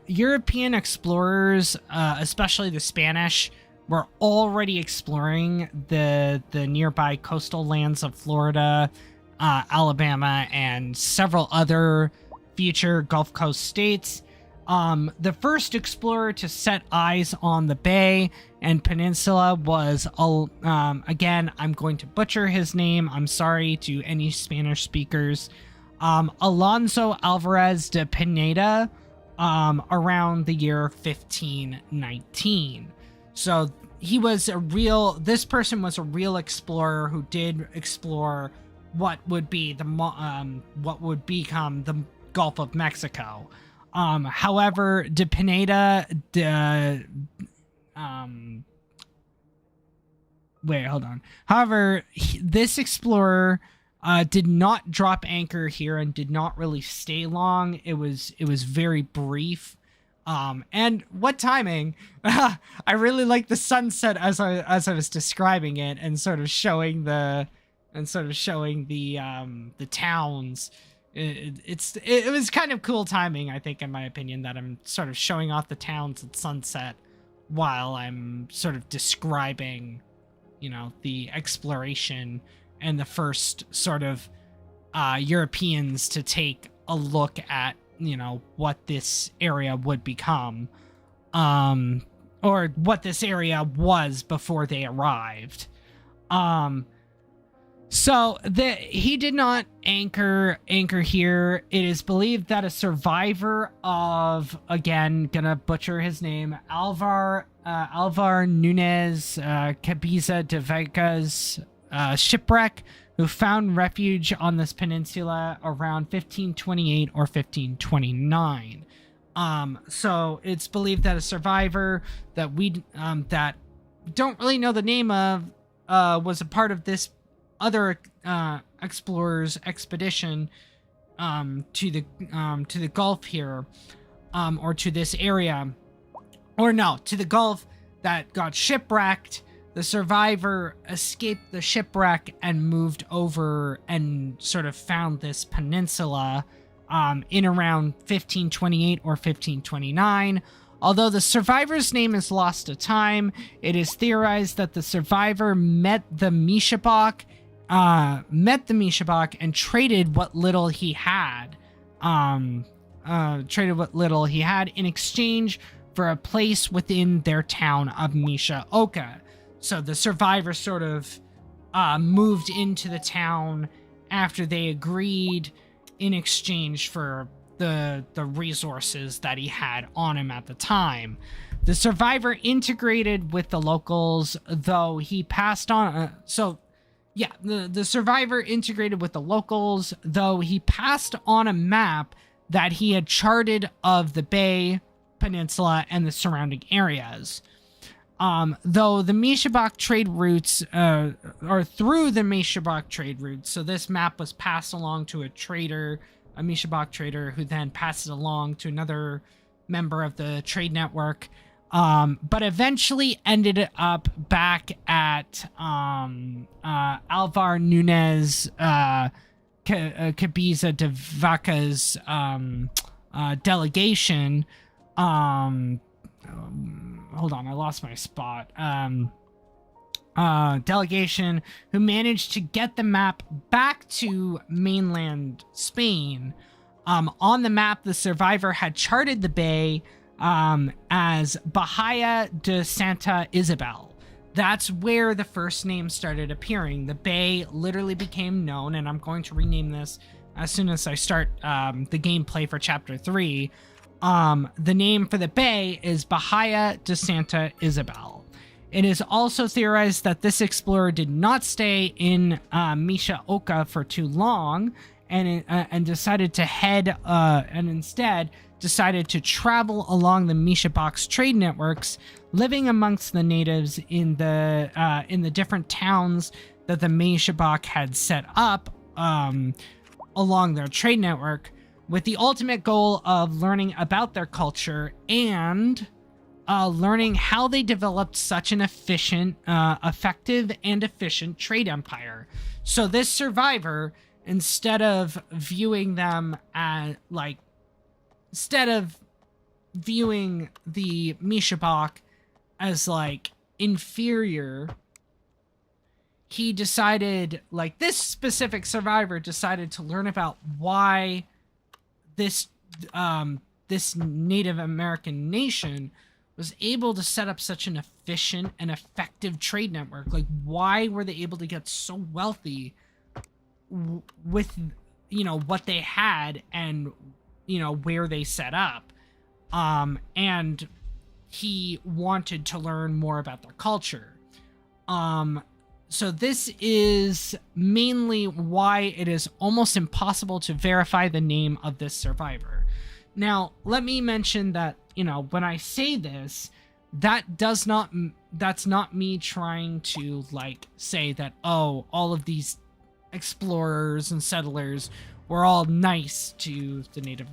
European explorers, especially the Spanish, were already exploring the nearby coastal lands of Florida, Alabama, and several other future Gulf Coast states. The first explorer to set eyes on the bay and peninsula was, again, I'm going to butcher his name, I'm sorry to any Spanish speakers, Alonso Alvarez de Pineda, around the year 1519. So this person was a real explorer who did explore what would become the Gulf of Mexico. However, de Pineda, However, this explorer did not drop anchor here and did not really stay long. It was very brief. And what timing? I really like the sunset as I was describing it and sort of showing the towns. It was kind of cool timing, I think, in my opinion, that I'm sort of showing off the towns at sunset while I'm sort of describing, you know, the exploration and the first sort of Europeans to take a look at, you know, what this area would become, or what this area was before they arrived. So he did not anchor here. It is believed that a survivor of, again, gonna butcher his name, Alvar Nunez Cabiza de Vega's shipwreck, who found refuge on this peninsula around 1528 or 1529. So it's believed that a survivor that we that don't really know the name of was a part of this other explorers expedition to the Gulf here, or to this area, or no, to the Gulf, that got shipwrecked. The survivor escaped the shipwreck and moved over and sort of found this peninsula in around 1528 or 1529. Although the survivor's name is lost to time, it is theorized that the survivor met the Mishabak and traded what little he had. In exchange for a place within their town of Misha Oka. So the survivor sort of moved into the town after they agreed in exchange for the resources that he had on him at the time. The survivor integrated with the locals, though he passed on. The survivor integrated with the locals, though he passed on a map that he had charted of the bay, peninsula, and the surrounding areas. Though the Mishabak trade routes, or through the Mishabak trade routes, so this map was passed along to a trader, a Mishabak trader, who then passed it along to another member of the trade network, but eventually ended up back at Alvar Nunez Cabiza de Vaca's delegation. Hold on, I lost my spot. Delegation who managed to get the map back to mainland Spain. On the map, the survivor had charted the bay as Bahia de Santa Isabel. That's where the first name started appearing. The bay literally became known, and I'm going to rename this as soon as I start the gameplay for Chapter 3. The name for the bay is Bahia de Santa Isabel. It is also theorized that this explorer did not stay in Misha Oka for too long, and decided to and instead decided to travel along the Mishabak's trade networks, living amongst the natives in the different towns that the Mishabak had set up along their trade network, with the ultimate goal of learning about their culture and learning how they developed such an effective and efficient trade empire. So this survivor, instead of viewing them as instead of viewing the Mishabak as inferior, he decided, this specific survivor decided to learn about why this Native American nation was able to set up such an efficient and effective trade network. Why were they able to get so wealthy with, what they had and, where they set up? And he wanted to learn more about their culture. So this is mainly why it is almost impossible to verify the name of this survivor. Now, let me mention that, when I say this, that's not me trying to say that, oh, all of these explorers and settlers were all nice to the Native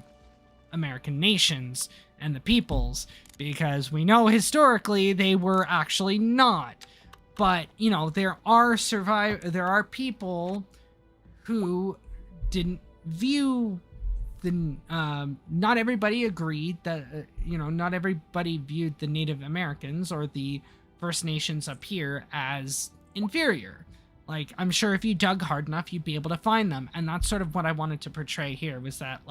American nations and the peoples, because we know historically they were actually not. But, there are people who didn't view not everybody agreed that, not everybody viewed the Native Americans or the First Nations up here as inferior. I'm sure if you dug hard enough, you'd be able to find them. And that's sort of what I wanted to portray here, was that,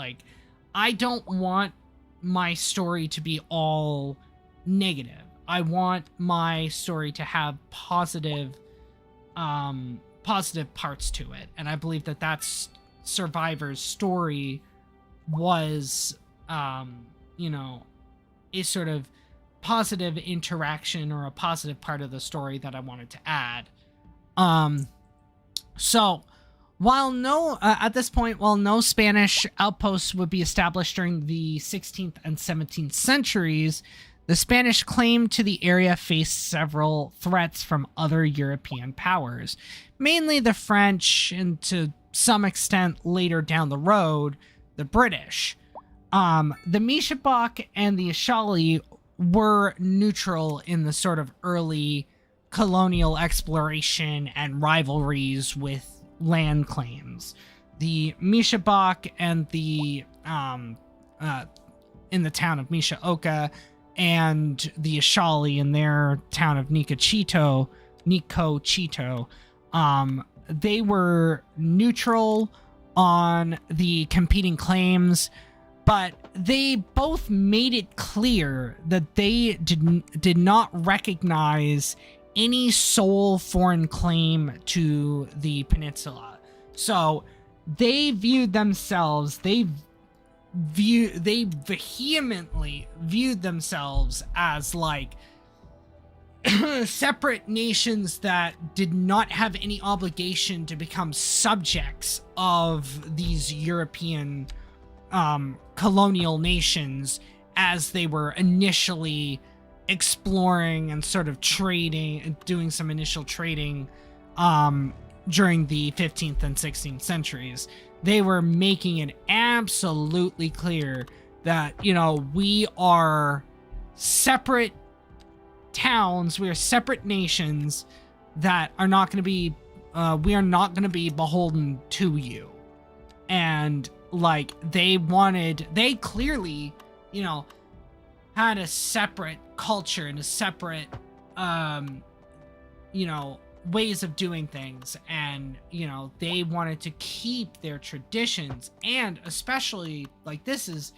I don't want my story to be all negative. I want my story to have positive parts to it. And I believe that that's Survivor's story was, a sort of positive interaction or a positive part of the story that I wanted to add. So while at this point, no Spanish outposts would be established during the 16th and 17th centuries, the Spanish claim to the area faced several threats from other European powers, mainly the French, and to some extent later down the road, the British. The Mishabak and the Ashali were neutral in the sort of early colonial exploration and rivalries with land claims. The Mishabak and the in the town of Misha Oka, and the Ashali in their town of Nicochito, they were neutral on the competing claims, but they both made it clear that they did not recognize any sole foreign claim to the peninsula. So they viewed themselves, vehemently viewed themselves as like separate nations that did not have any obligation to become subjects of these European colonial nations as they were initially exploring and sort of trading and doing some initial trading during the 15th and 16th centuries. They were making it absolutely clear that, you know, we are separate towns, we are separate nations that are not going to be, we are not going to be beholden to you. And, like, they clearly, you know, had a separate culture and a separate, you know, ways of doing things, and, you know, they wanted to keep their traditions, and especially, like, this is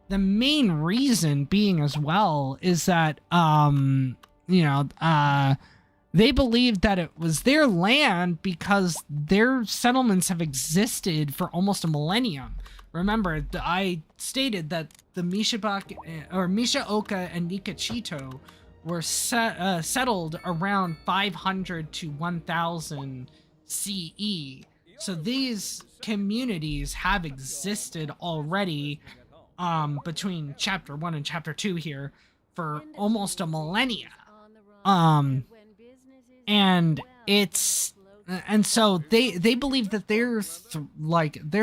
the main reason being as well, is that, you know, they believed that it was their land because their settlements have existed for almost a millennium. Remember, I stated that the Mishabak, or Mishaoka and Nikachito were settled around 500 to 1000 CE. So these communities have existed already between Chapter 1 and Chapter 2 here for almost a millennia. And it's... And so they believe that their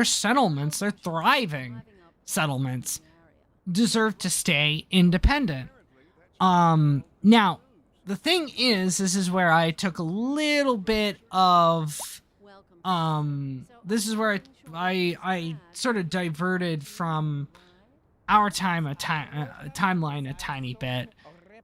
settlements, their thriving settlements, deserve to stay independent. Now, the thing is, this is where I took a little bit of, this is where I sort of diverted from our timeline a tiny bit.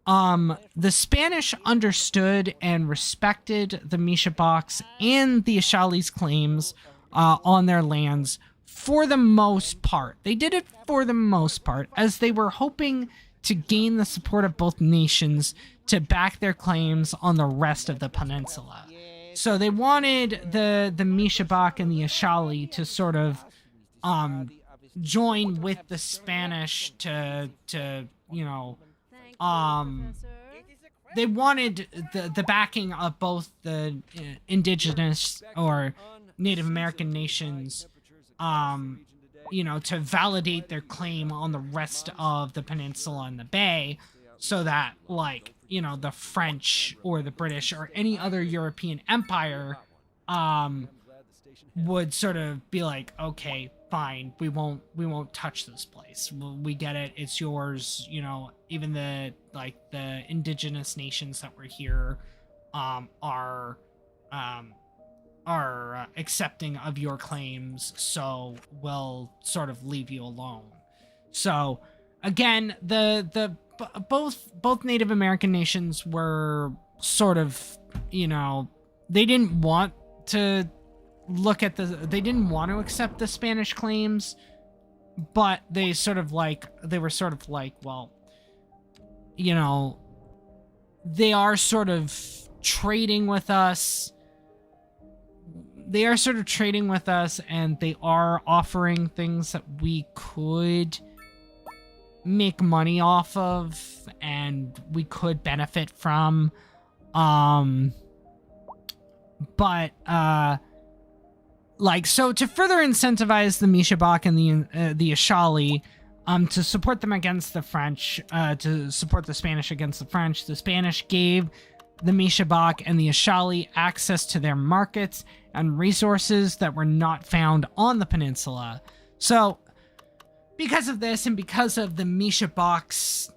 The Spanish understood and respected the Mishabaks and the Ashali's claims on their lands for the most part. They did it for the most part, as they were hoping to gain the support of both nations to back their claims on the rest of the peninsula. So they wanted the Mishabak and the Ashali to sort of join with the Spanish to you know, they wanted the backing of both the indigenous or Native American nations, you know, to validate their claim on the rest of the peninsula and the bay, so that, like, you know, the French or the British or any other European empire would sort of be like, okay, fine, we won't touch this place. We get it, it's yours. You know, even the indigenous nations that were here are accepting of your claims, so we'll sort of leave you alone. So again, both Native American nations were sort of, you know, they didn't want to accept the Spanish claims, but they were sort of like, well, you know, they are sort of trading with us. They are sort of trading with us, and they are offering things that we could make money off of and we could benefit from. But like, so to further incentivize the Mishabak and the Ashali, to support them against the French, to support the Spanish against the French, the Spanish gave the Mishabak and the Ashali access to their markets and resources that were not found on the peninsula. So, because of this, and because of the Mishabak's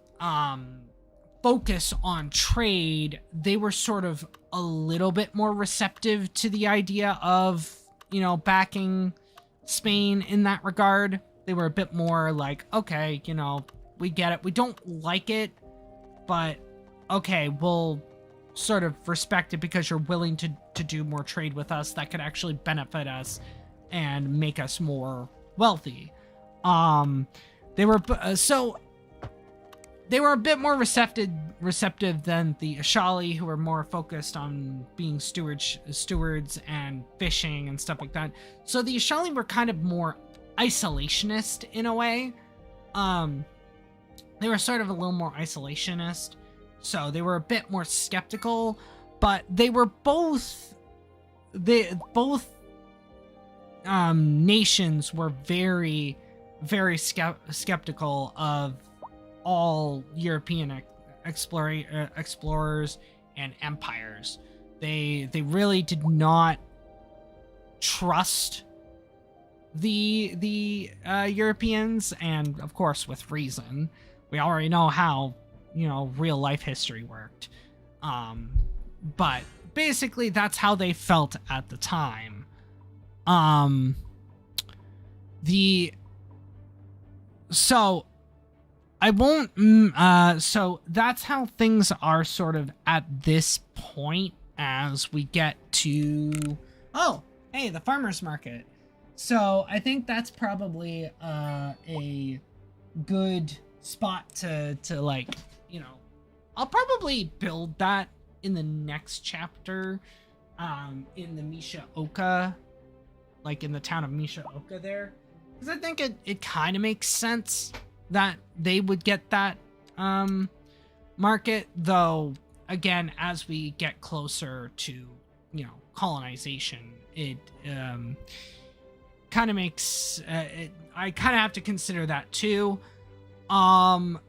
focus on trade, they were sort of a little bit more receptive to the idea of, you know, backing Spain in that regard. They were a bit more like, okay, you know, we get it. We don't like it, but okay, we'll sort of respect it because you're willing to do more trade with us that could actually benefit us and make us more wealthy. They were a bit more receptive than the Ashali, who were more focused on being stewards and fishing and stuff like that. So the Ashali were kind of more isolationist in a way. They were sort of a little more isolationist, so they were a bit more skeptical, but they were both nations were very, very skeptical of all European explorers and empires. They really did not trust the Europeans, and of course with reason. We already know how, real life history worked. But basically that's how they felt at the time. So that's how things are sort of at this point as we get to, oh, hey, the farmer's market. So I think that's probably a good spot to like, I'll probably build that in the next chapter, in the Mishaoka, like in the town of Mishaoka there, because I think it kind of makes sense that they would get that market, though again, as we get closer to, colonization, it kind of makes I kind of have to consider that too. Off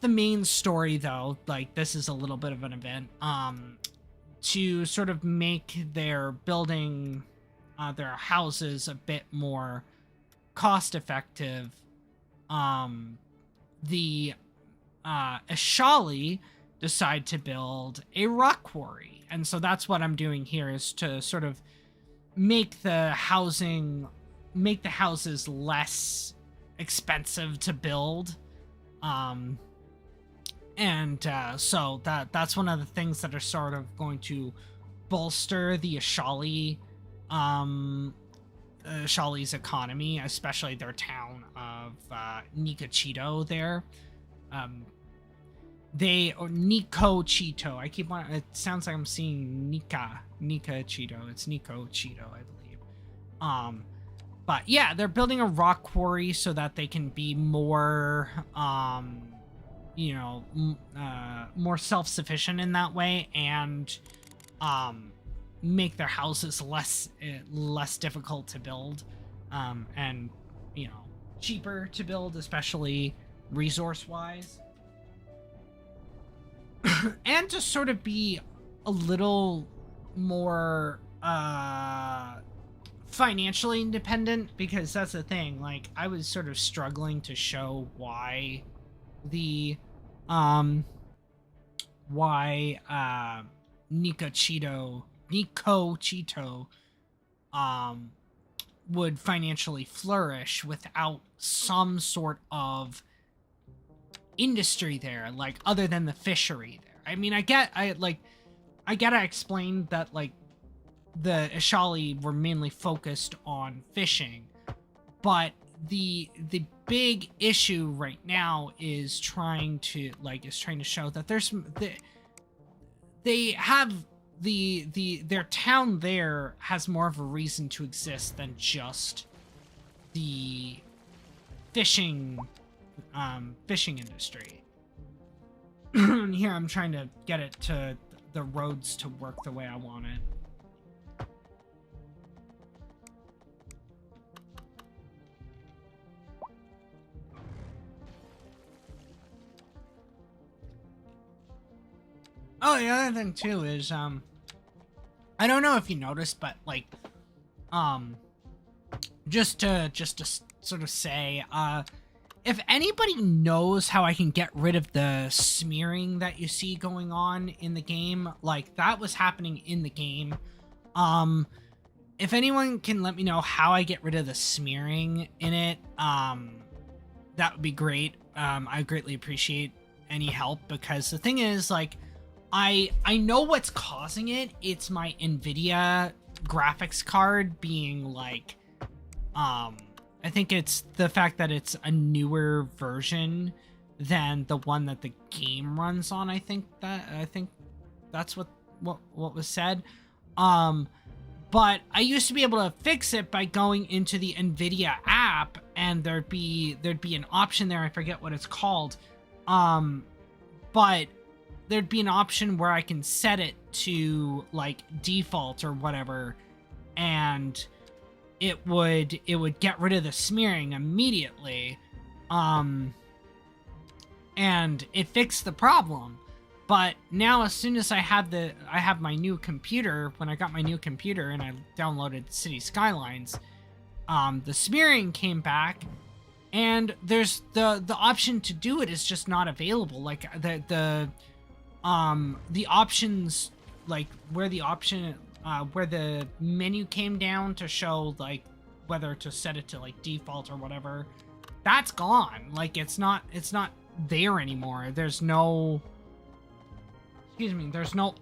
the main story though, like this is a little bit of an event, to sort of make their building their houses a bit more cost effective, the Ashali decide to build a rock quarry, and so that's what I'm doing here, is to sort of make the houses less expensive to build, so that's one of the things that are sort of going to bolster the Ashali's economy, especially their town of Nikachito there. Nikochito. It sounds like I'm seeing Nikachito. It's Nikochito, I believe. But yeah, they're building a rock quarry so that they can be more, more self-sufficient in that way, and make their houses less difficult to build, and cheaper to build, especially resource-wise. And to sort of be a little more financially independent, because that's the thing, like I was sort of struggling to show why the Nikochito would financially flourish without some sort of industry there, like other than the fishery there. I mean, I gotta explain that, like, the Ashali were mainly focused on fishing, but the big issue right now is trying to show that their town there has more of a reason to exist than just the fishing industry. Here I'm trying to get it to the roads to work the way I want it. Oh, the other thing too is, I don't know if you noticed, but like, just to sort of say, if anybody knows how I can get rid of the smearing that you see going on in the game, like that was happening in the game. If anyone can let me know how I get rid of the smearing in it, that would be great. I greatly appreciate any help, because the thing is, like, I know what's causing it. It's my NVIDIA graphics card being like, I think it's the fact that it's a newer version than the one that the game runs on. I think that's what was said. But I used to be able to fix it by going into the NVIDIA app, and there'd be an option there. I forget what it's called. But there'd be an option where I can set it to like default or whatever, and it would get rid of the smearing immediately. And it fixed the problem. But now, as soon as I have my new computer, when I got my new computer and I downloaded Cities Skylines, the smearing came back, and there's the option to do it is just not available. Like the options, like where the menu came down to show like whether to set it to like default or whatever, that's gone. Like it's not there anymore. There's no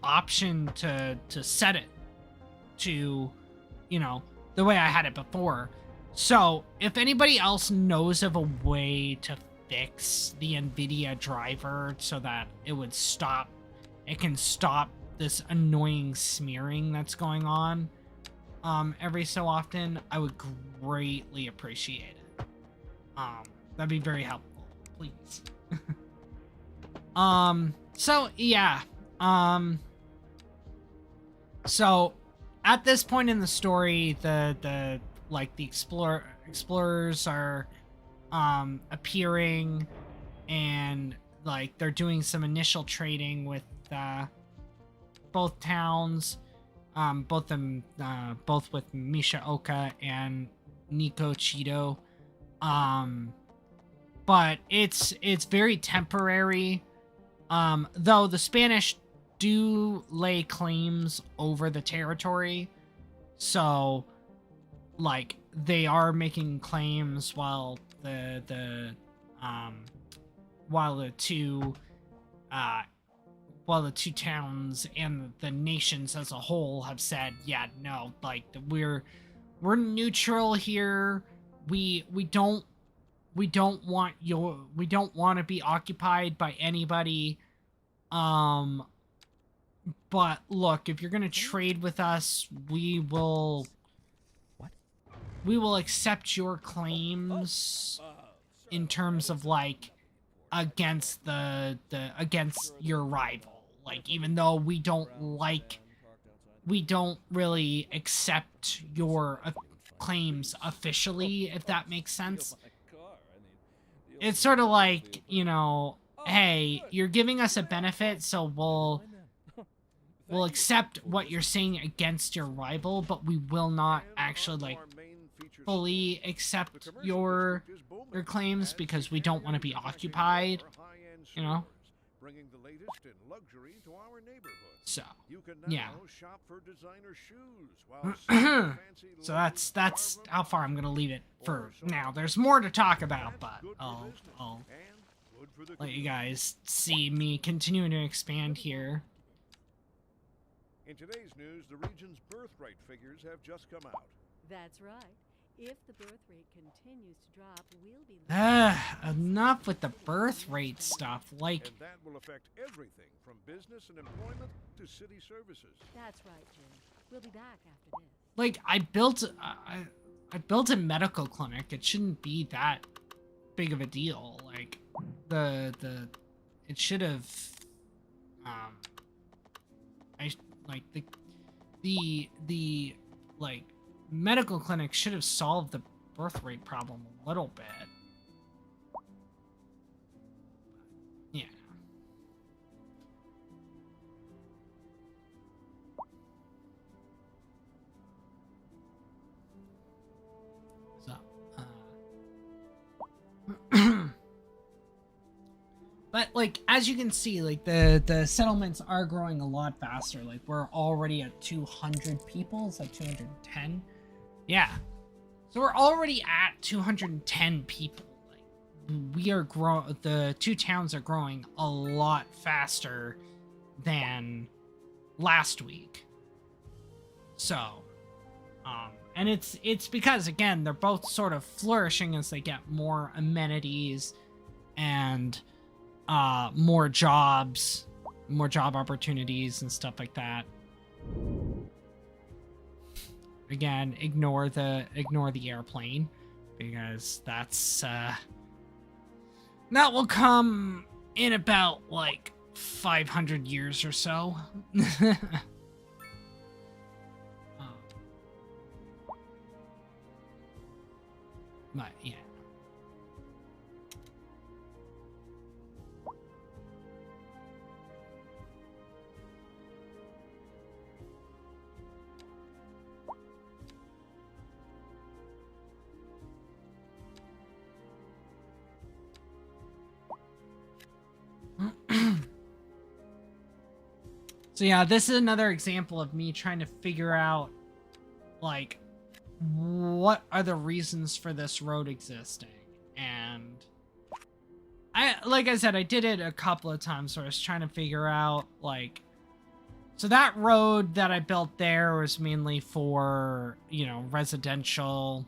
option to set it to, you know, the way I had it before. So if anybody else knows of a way to fix the NVIDIA driver so that it can stop this annoying smearing that's going on every so often, I would greatly appreciate it. That'd be very helpful, please. So yeah. So at this point in the story, the explorers are appearing, and like they're doing some initial trading with both towns, both with Mishaoka and Nico Cheeto. But it's very temporary. Though the Spanish do lay claims over the territory, so like they are making claims while the two towns and the nations as a whole have said, yeah, no, like we're neutral here. We don't want to be occupied by anybody. But look, if you're gonna trade with us, we will accept your claims in terms of like against against your rival. Like, even though we don't really accept your claims officially, if that makes sense. It's sort of like, you know, hey, you're giving us a benefit, so we'll accept what you're saying against your rival, but we will not actually like fully accept your claims because we don't want to be occupied, you know. So yeah. So that's how far I'm gonna leave it for now. There's more to talk about, but I'll let you guys see me continuing to expand here. In today's news, the region's birth rate figures have just come out. That's right. If the birth rate continues to drop, we'll be... Enough with the birth rate stuff. Like... And that will affect everything from business and employment to city services. That's right, Jim. We'll be back after this. Like, I built a medical clinic. It shouldn't be that big of a deal. Like, it should have... the medical clinic should have solved the birth rate problem a little bit. Yeah. So, but like, as you can see, like the settlements are growing a lot faster. Like, we're already at 200 people. It's like 210. Yeah. So we're already at 210 people. Like, we are the two towns are growing a lot faster than last week. So, and it's because, again, they're both sort of flourishing as they get more amenities and more job opportunities and stuff like that. again, ignore the airplane, because that's that will come in about like 500 years or so. But yeah. So yeah, this is another example of me trying to figure out, like, what are the reasons for this road existing. And like I said, I did it a couple of times where I was trying to figure out, like, so that road that I built there was mainly for, you know, residential,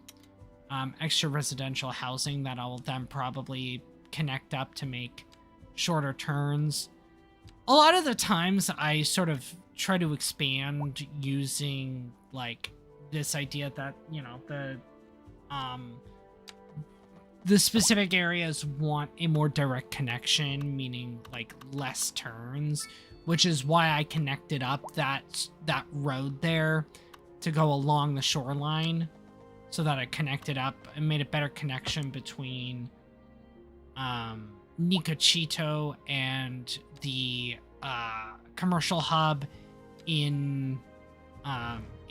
extra residential housing that I'll then probably connect up to make shorter turns. A lot of the times I sort of try to expand using, like, this idea that, you know, the specific areas want a more direct connection, meaning like less turns, which is why I connected up that road there to go along the shoreline, so that I connected up and made a better connection between Nicochito and the commercial hub in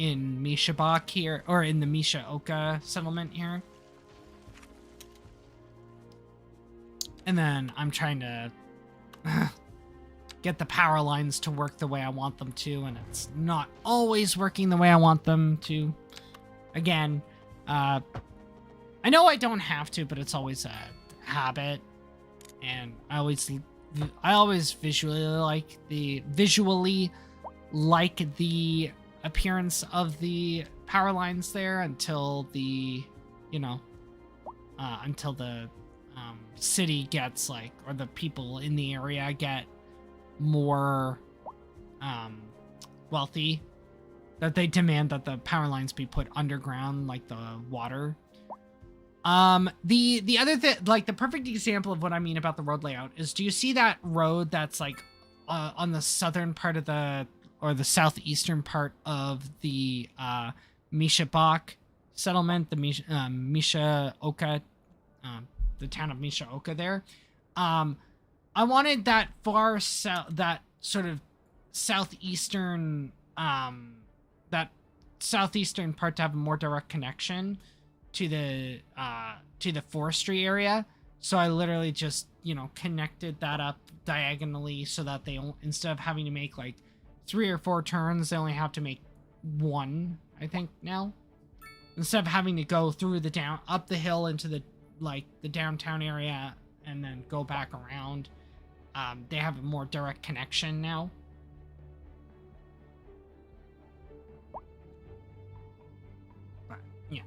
Mishabak here, or in the Mishaoka settlement here. And then I'm trying to get the power lines to work the way I want them to, and it's not always working the way I want them to. Again, I know I don't have to, but it's always a habit, and I always visually like the appearance of the power lines there until the, you know, until the city gets, like, or the people in the area get more wealthy, that they demand that the power lines be put underground, like the water. The other thing, like, the perfect example of what I mean about the road layout is, do you see that road that's like on the southern part of or the southeastern part of the Mishabak settlement, the Mishaoka, the town of Mishaoka there? I wanted that far south, that sort of southeastern, that southeastern part to have a more direct connection to the forestry area. So I literally just, you know, connected that up diagonally so that they, instead of having to make like 3 or 4 turns, they only have to make 1, I think now. Instead of having to go through up the hill into the downtown area and then go back around, they have a more direct connection now. But yeah.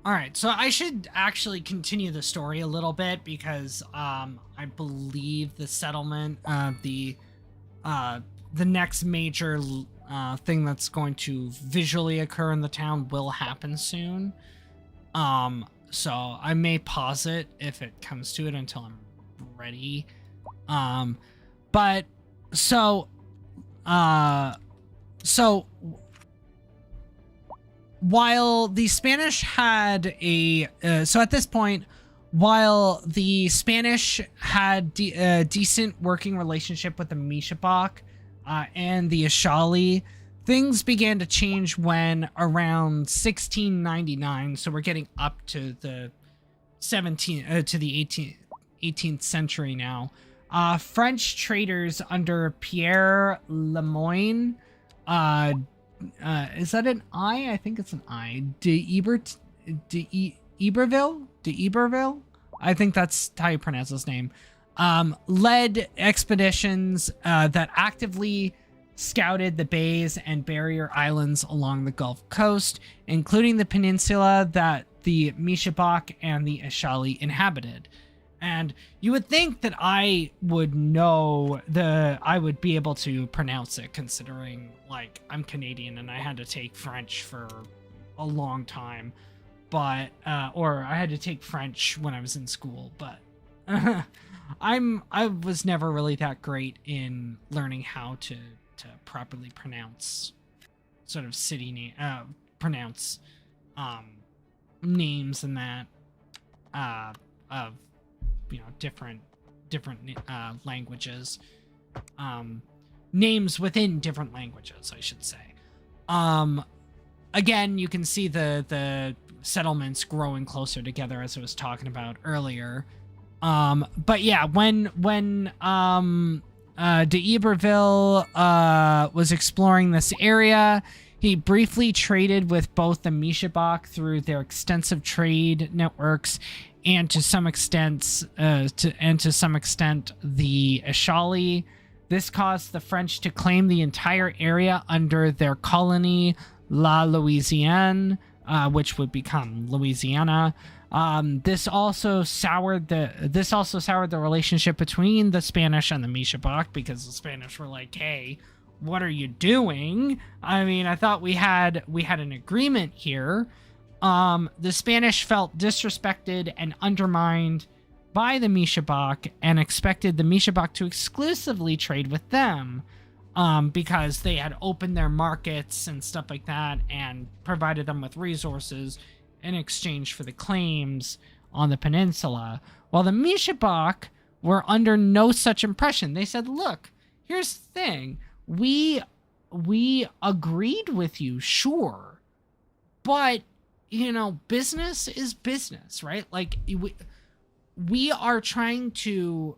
All right, so I should actually continue the story a little bit, because I believe the settlement, the next major thing that's going to visually occur in the town will happen soon. So I may pause it if it comes to it until I'm ready. But so while the Spanish had so at this point, while the Spanish had a decent working relationship with the Mishabak and the Ashali, things began to change when around 1699, so we're getting up to the 18th century now. French traders under Pierre Lemoyne, is that an I? I think it's an I. D'Iberville? I think that's how you pronounce his name. Led expeditions that actively scouted the bays and barrier islands along the Gulf Coast, including the peninsula that the Mishabak and the Ashali inhabited. And you would think that I would be able to pronounce it, considering, like, I'm Canadian and I had to take French for a long time, but, or I had to take French when I was in school, but I was never really that great in learning how to properly pronounce sort of city name, pronounce, names and that, of, you know, different languages, names within different languages, I should say. Again, you can see the settlements growing closer together, as I was talking about earlier. But yeah, when de Iberville was exploring this area, he briefly traded with both the Mishabak through their extensive trade networks, and to some extent the Ashali. This caused the French to claim the entire area under their colony La Louisiane, which would become Louisiana. This also soured the relationship between the Spanish and the Mishabak, because the Spanish were like, "Hey, what are you doing? I mean, I thought we had an agreement here." The Spanish felt disrespected and undermined by the Mishabak and expected the Mishabak to exclusively trade with them, because they had opened their markets and stuff like that and provided them with resources in exchange for the claims on the peninsula. While the Mishabak were under no such impression. They said, "Look, here's the thing. We agreed with you, sure, but, you know, business is business, right? Like, we are trying to,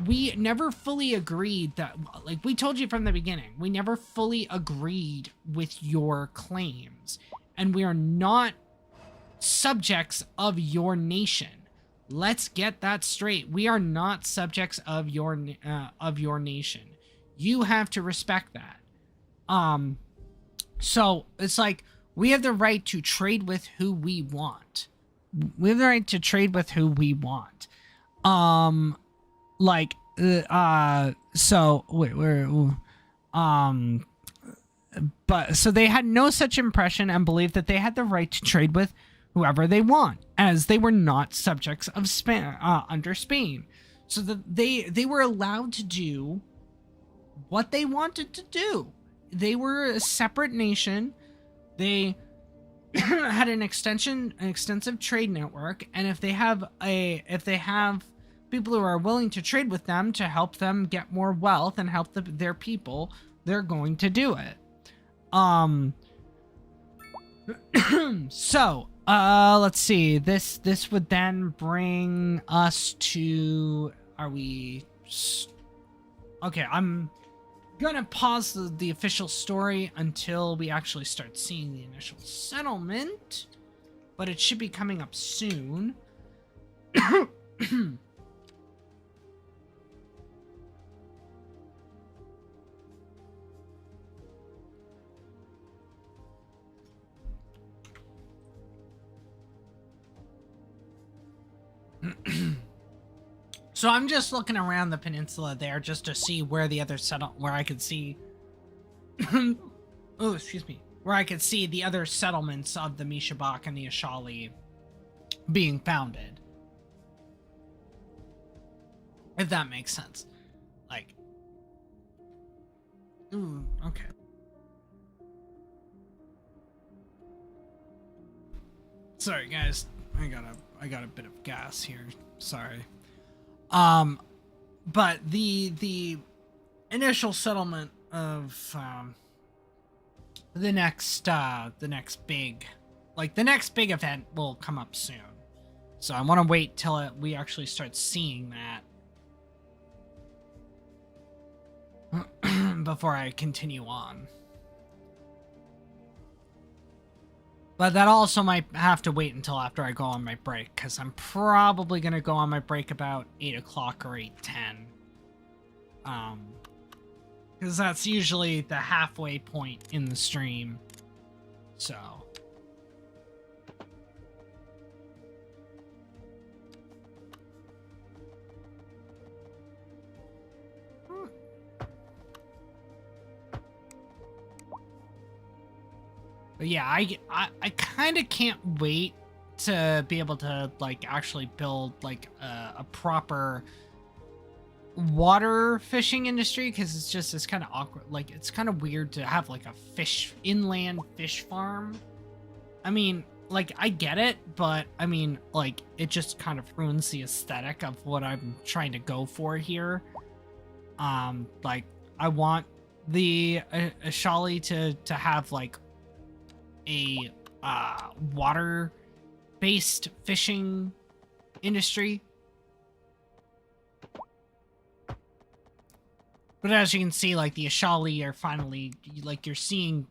we never fully agreed that, like, we told you from the beginning, we never fully agreed with your claims, and we are not subjects of your nation. Let's get that straight. We are not subjects of your nation. You have to respect that." So it's like, we have the right to trade with who we want. We have the right to trade with who we want. So they had no such impression and believed that they had the right to trade with whoever they want, as they were not subjects of under Spain. So they were allowed to do what they wanted to do. They were a separate nation. They had an extensive trade network, and if they have people who are willing to trade with them to help them get more wealth and help their people, they're going to do it. So, let's see. This would then bring us to, okay, I'm gonna pause the official story until we actually start seeing the initial settlement, but it should be coming up soon. So I'm just looking around the peninsula there just to see where the other where I could see oh, excuse me, where I could see the other settlements of the Mishabak and the Ashali being founded. If that makes sense. Like, ooh, okay. Sorry guys, I got a bit of gas here. Sorry. But the initial settlement of the next big event will come up soon. So I want to wait till we actually start seeing that before I continue on. But that also might have to wait until after I go on my break, because I'm probably going to go on my break about 8 o'clock or 8:10. Because that's usually the halfway point in the stream. So. But yeah, I kind of can't wait to be able to like actually build like a proper water fishing industry, because it's kind of awkward. Like, it's kind of weird to have like a inland fish farm. I mean, like, I get it, but I mean, like, it just kind of ruins the aesthetic of what I'm trying to go for here. Like, I want the Ashali to have like a water based fishing industry. But as you can see, like, the Ashali are finally, like, you're seeing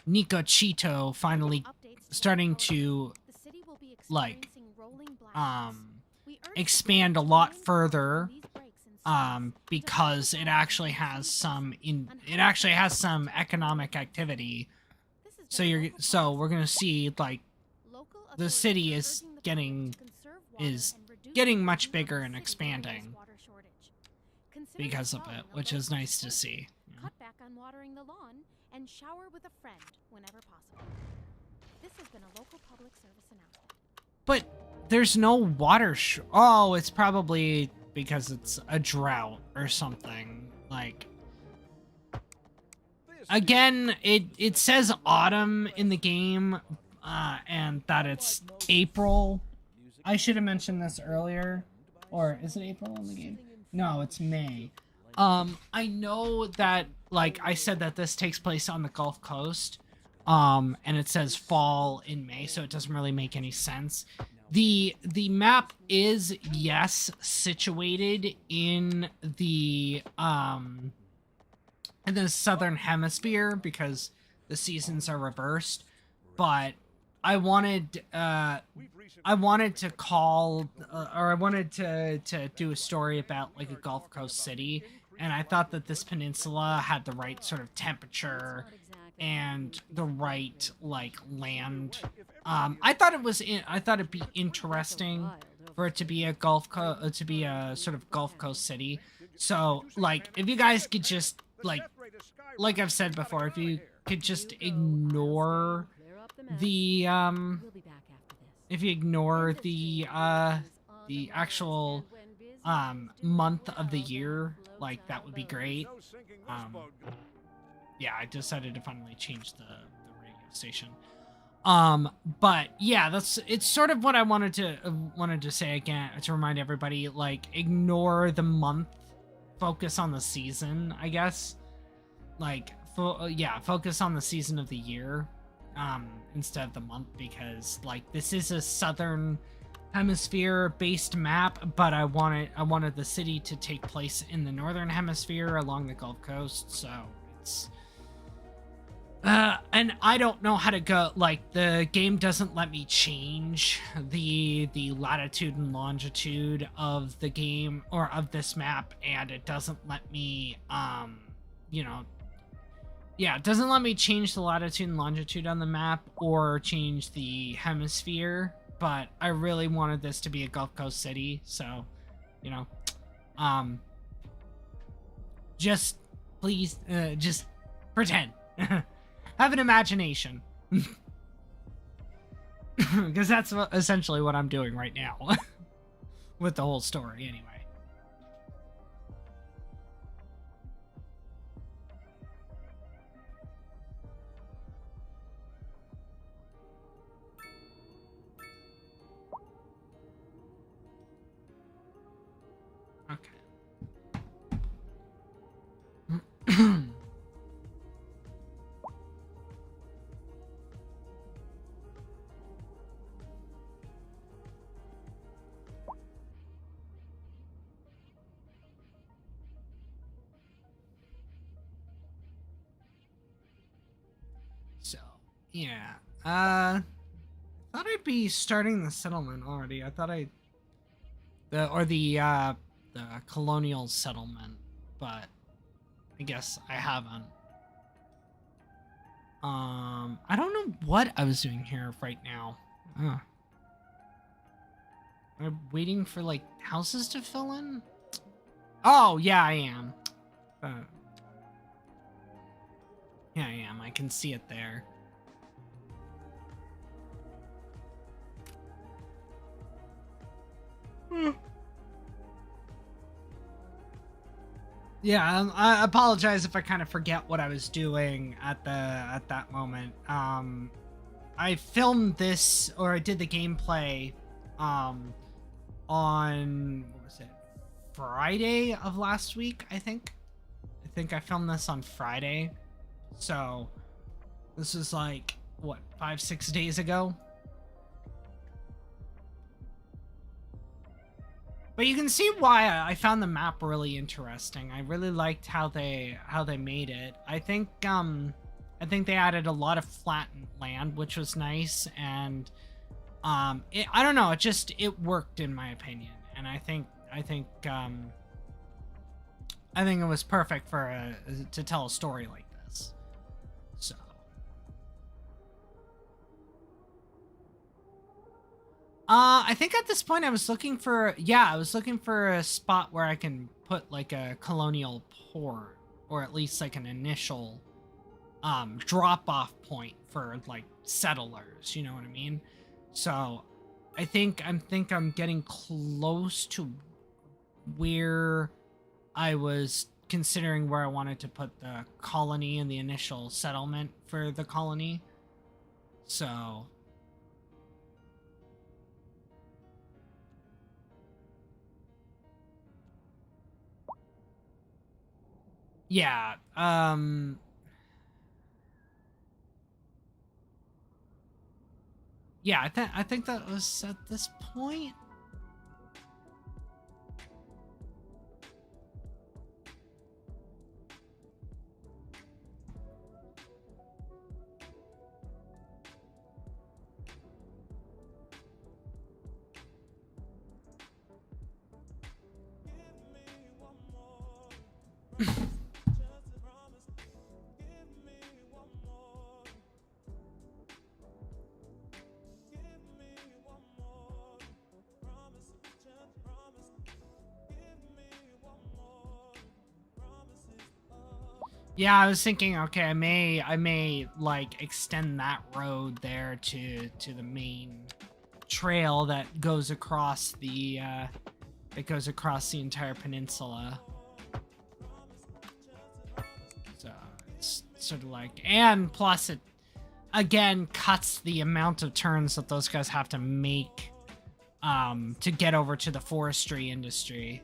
Nico Chito finally starting to like expand a lot further, because it actually has some economic activity. So we're gonna see like the city is getting much bigger and expanding because of it, which is nice to see. Cut back on watering the lawn and shower with a friend whenever possible. This has been a local public service announcement. But there's no water. Oh, it's probably because it's a drought or something. Like, again, it says autumn in the game, and that it's April. I should have mentioned this earlier. Or is it April in the game? No, it's May. I know that, like, I said that this takes place on the Gulf Coast, and it says fall in May, so it doesn't really make any sense. The map is, yes, situated in the southern hemisphere because the seasons are reversed, but I wanted to call, or I wanted to do a story about like a Gulf Coast city, and I thought that this peninsula had the right sort of temperature and the right like land. I thought it'd be interesting for it to be a sort of Gulf Coast city. So like, if you guys could just like I've said before, if you could just ignore the actual month of the year, like, that would be great. Yeah, I decided to finally change the radio station. But yeah, it's sort of what I wanted to say again, to remind everybody, like, ignore the month, focus on the season, I guess. Like, focus on the season of the year, instead of the month, because like, this is a southern hemisphere based map, but I wanted the city to take place in the northern hemisphere along the Gulf Coast, so it's and I don't know how to go, like, the game doesn't let me change the latitude and longitude of the game, or of this map, and it doesn't let me it doesn't let me change the latitude and longitude on the map or change the hemisphere, but I really wanted this to be a Gulf Coast city, so, just please, just pretend. Have an imagination. Because that's essentially what I'm doing right now. With the whole story, anyway. Okay. So, yeah. Thought I'd be starting the settlement already. I thought the colonial settlement, but I guess I haven't. I don't know what I was doing here right now. I'm waiting for, like, houses to fill in? Oh, yeah, I am. Yeah, I am. I can see it there. Yeah, I apologize if I kind of forget what I was doing at that moment. I filmed this, or I did the gameplay on, what was it, Friday of last week, I think I filmed this on Friday, so this is like what, 5-6 days ago. But you can see why I found the map really interesting. I really liked how they made it. I think they added a lot of flattened land, which was nice, and I don't know, it worked in my opinion, and I think it was perfect for to tell a story like this. So I think at this point I was looking for a spot where I can put like a colonial port, or at least like an initial drop off point for like settlers, you know what I mean? So I think I'm getting close to where I was considering where I wanted to put the colony and the initial settlement for the colony. So yeah, yeah, I think that was at this point. Yeah, I was thinking, okay, I may like extend that road there to the main trail that goes across the entire peninsula. So it's sort of like, and plus it again cuts the amount of turns that those guys have to make to get over to the forestry industry.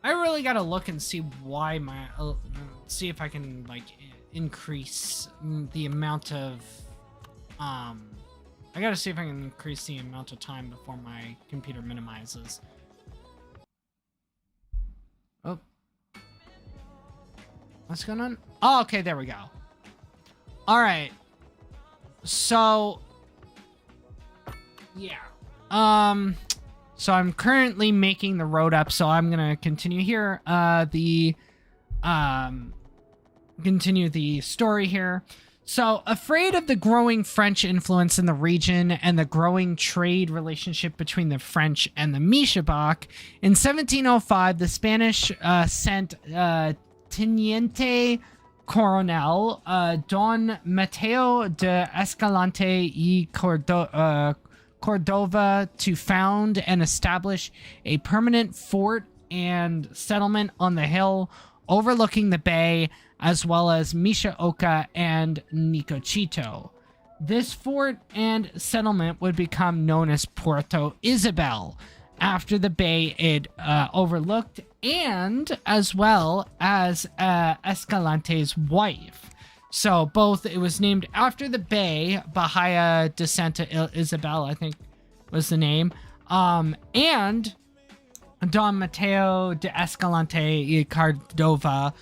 I really gotta look and see why see if I can like increase the amount of I gotta see if I can increase the amount of time before my computer minimizes. Oh, what's going on? Oh, okay, there we go. All right, so yeah, so I'm currently making the road up, so I'm gonna continue here. Continue the story here. So, afraid of the growing French influence in the region and the growing trade relationship between the French and the Mishabak, in 1705, the Spanish sent Teniente Coronel Don Mateo de Escalante y Cordova to found and establish a permanent fort and settlement on the hill overlooking the bay, as well as Mishaoka and Nicochito. This fort and settlement would become known as Puerto Isabel after the bay it overlooked, and as well as Escalante's wife. So both, it was named after the bay, Bahia de Santa Isabel, I think was the name, and Don Mateo de Escalante y Cordova's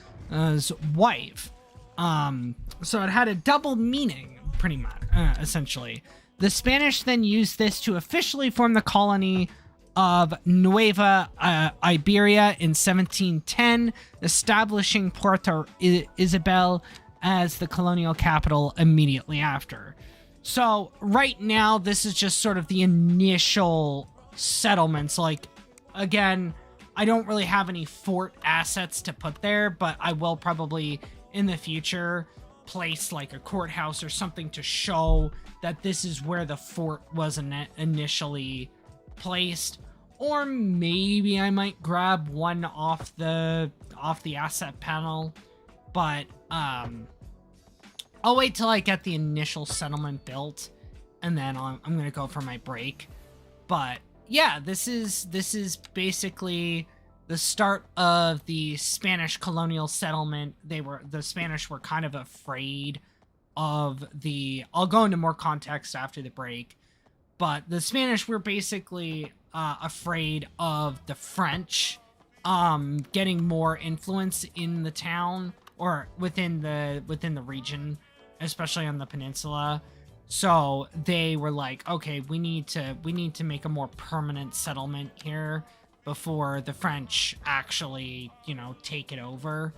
wife. So it had a double meaning, pretty much, essentially. The Spanish then used this to officially form the colony of Nueva Iberia in 1710, establishing Puerto Isabel as the colonial capital immediately after. So right now, this is just sort of the initial settlements. Like, again, I don't really have any fort assets to put there, but I will probably in the future place like a courthouse or something to show that this is where the fort was initially placed. Or maybe I might grab one off the asset panel, but I'll wait till I get the initial settlement built, and then I'm gonna go for my break. But yeah, this is basically the start of the Spanish colonial settlement. The Spanish were kind of afraid of the. I'll go into more context after the break, but the Spanish were basically afraid of the French getting more influence in the town or within the region, especially on the peninsula. So they were like, okay, we need to make a more permanent settlement here before the French actually, take it over.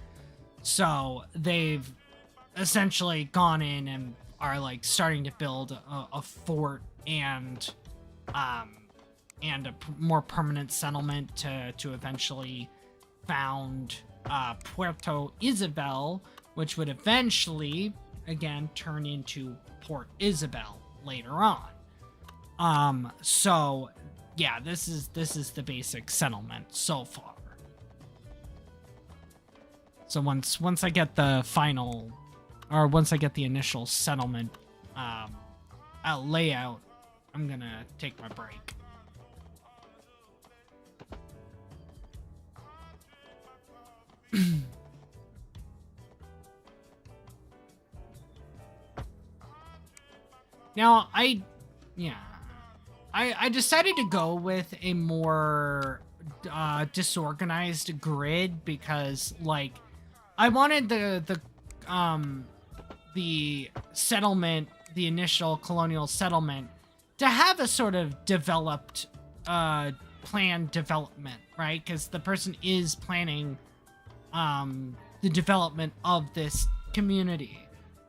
So they've essentially gone in and are like starting to build a fort and a more permanent settlement to eventually found Puerto Isabel, which would eventually again turn into Port Isabel later on. So yeah, this is the basic settlement so far. So once I get the final, or once I get the initial settlement layout, I'm gonna take my break. Now, I decided to go with a more disorganized grid because, like, I wanted the settlement, the initial colonial settlement, to have a sort of developed planned development, right? Because the person is planning the development of this community.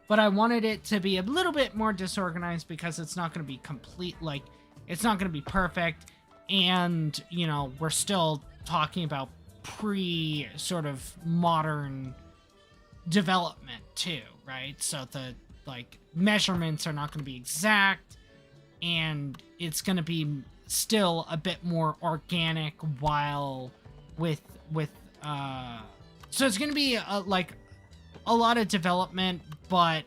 But I wanted it to be a little bit more disorganized because it's not going to be complete, like, it's not going to be perfect. And, we're still talking about sort of modern development too, right? So the, like, measurements are not going to be exact, and it's going to be still a bit more organic while so it's going to be a lot of development, but,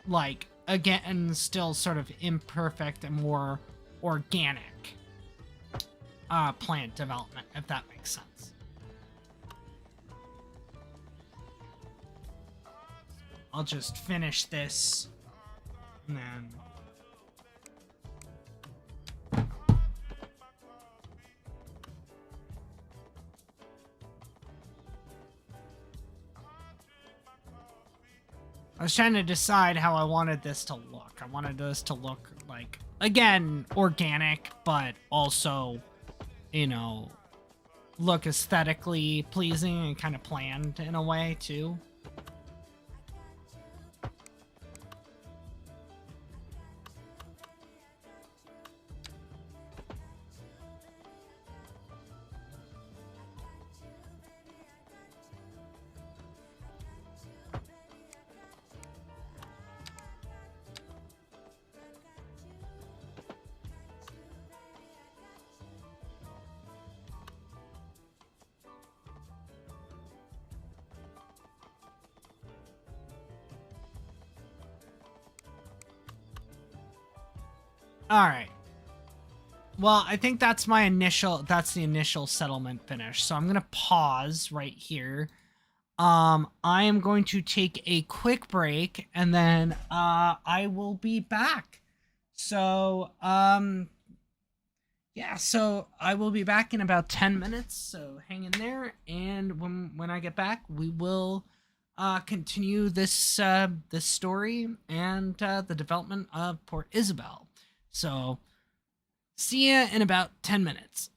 like, again, still sort of imperfect and more organic plant development, if that makes sense. I'll just finish this, and then... I was trying to decide how I wanted this to look. I wanted this to look like, again, organic, but also, look aesthetically pleasing and kind of planned in a way, too. Alright. Well, I think that's the initial settlement finish. So I'm going to pause right here. I am going to take a quick break, and then I will be back. So, yeah, so I will be back in about 10 minutes, so hang in there, and when I get back, we will continue this this story and the development of Port Isabel. So, see ya in about 10 minutes.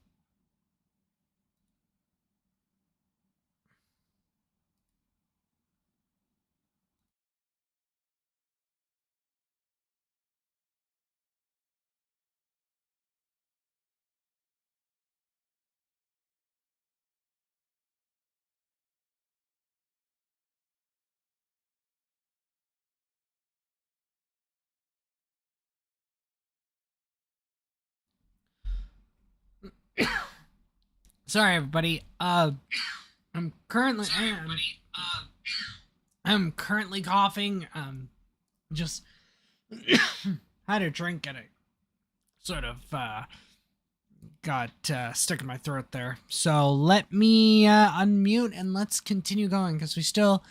Sorry, everybody. I'm currently I'm currently coughing. Just had a drink and it sort of got stuck in my throat there. So let me unmute and let's continue going because we still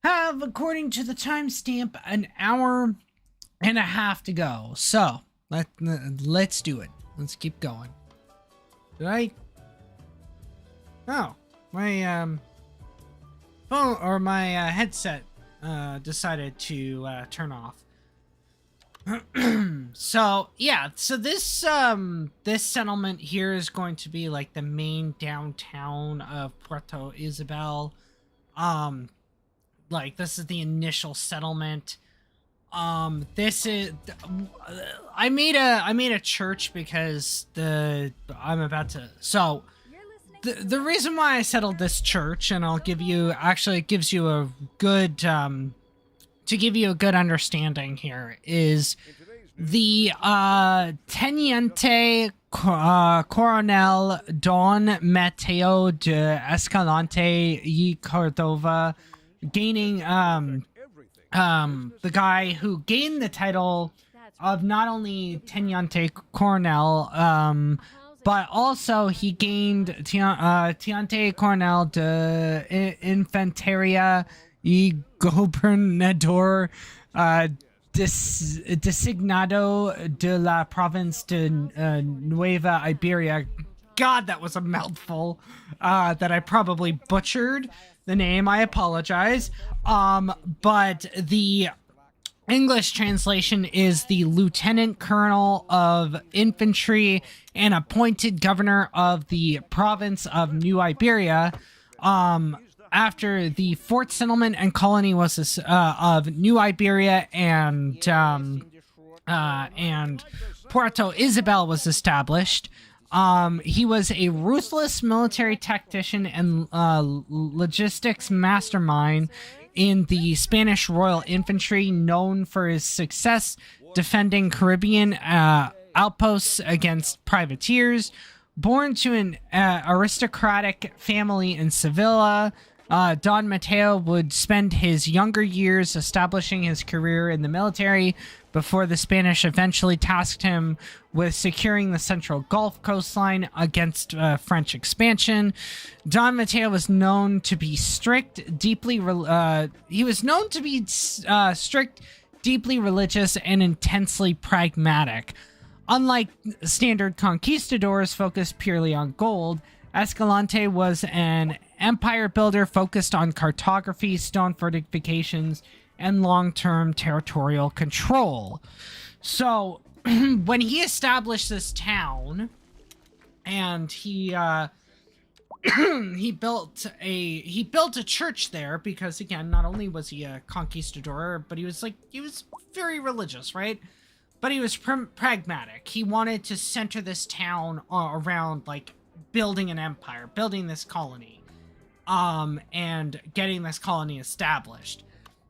have, according to the timestamp, an hour and a half to go. So let's do it. Let's keep going. Did I? Oh, my phone or my headset decided to turn off. So yeah, so this this settlement here is going to be like the main downtown of Port Isabel. Like this is the initial settlement. This is I made a church because I'm about to the reason why I settled this church, and I'll give you, actually it gives you a good to give you a good understanding here, is the Teniente Coronel Don Mateo de Escalante y Cordova, gaining the guy who gained the title of not only Teniente Coronel, but also he gained Teniente Coronel de Infanteria y Gobernador designado de la province de Nueva Iberia. God, that was a mouthful that I probably butchered the name. I apologize. But the English translation is the Lieutenant Colonel of Infantry and appointed governor of the province of New Iberia. After the fort settlement and colony was of New Iberia and Puerto Isabel was established. He was a ruthless military tactician and logistics mastermind in the Spanish Royal Infantry, known for his success defending Caribbean outposts against privateers. Born to an aristocratic family in Sevilla, Don Mateo would spend his younger years establishing his career in the military before the Spanish eventually tasked him with securing the central Gulf coastline against French expansion. Don Mateo was known to be strict, deeply religious, and intensely pragmatic. Unlike standard conquistadors focused purely on gold, Escalante was an empire builder focused on cartography, stone fortifications, and long-term territorial control. So, when he established this town, and he built a church there, because again, not only was he a conquistador, but he was very religious, right? But he was pragmatic. He wanted to center this town around like building an empire, building this colony, and getting this colony established.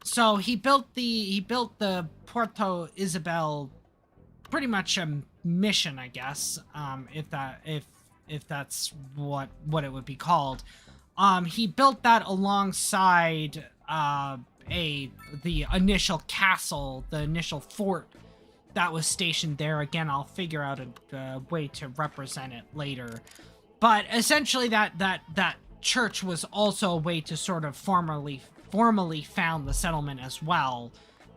So he built the Puerto Isabel, pretty much a mission, I guess, if that's what it would be called. He built that alongside the initial castle, the initial fort that was stationed there. Again, I'll figure out a way to represent it later. But essentially, that church was also a way to sort of formally found the settlement as well,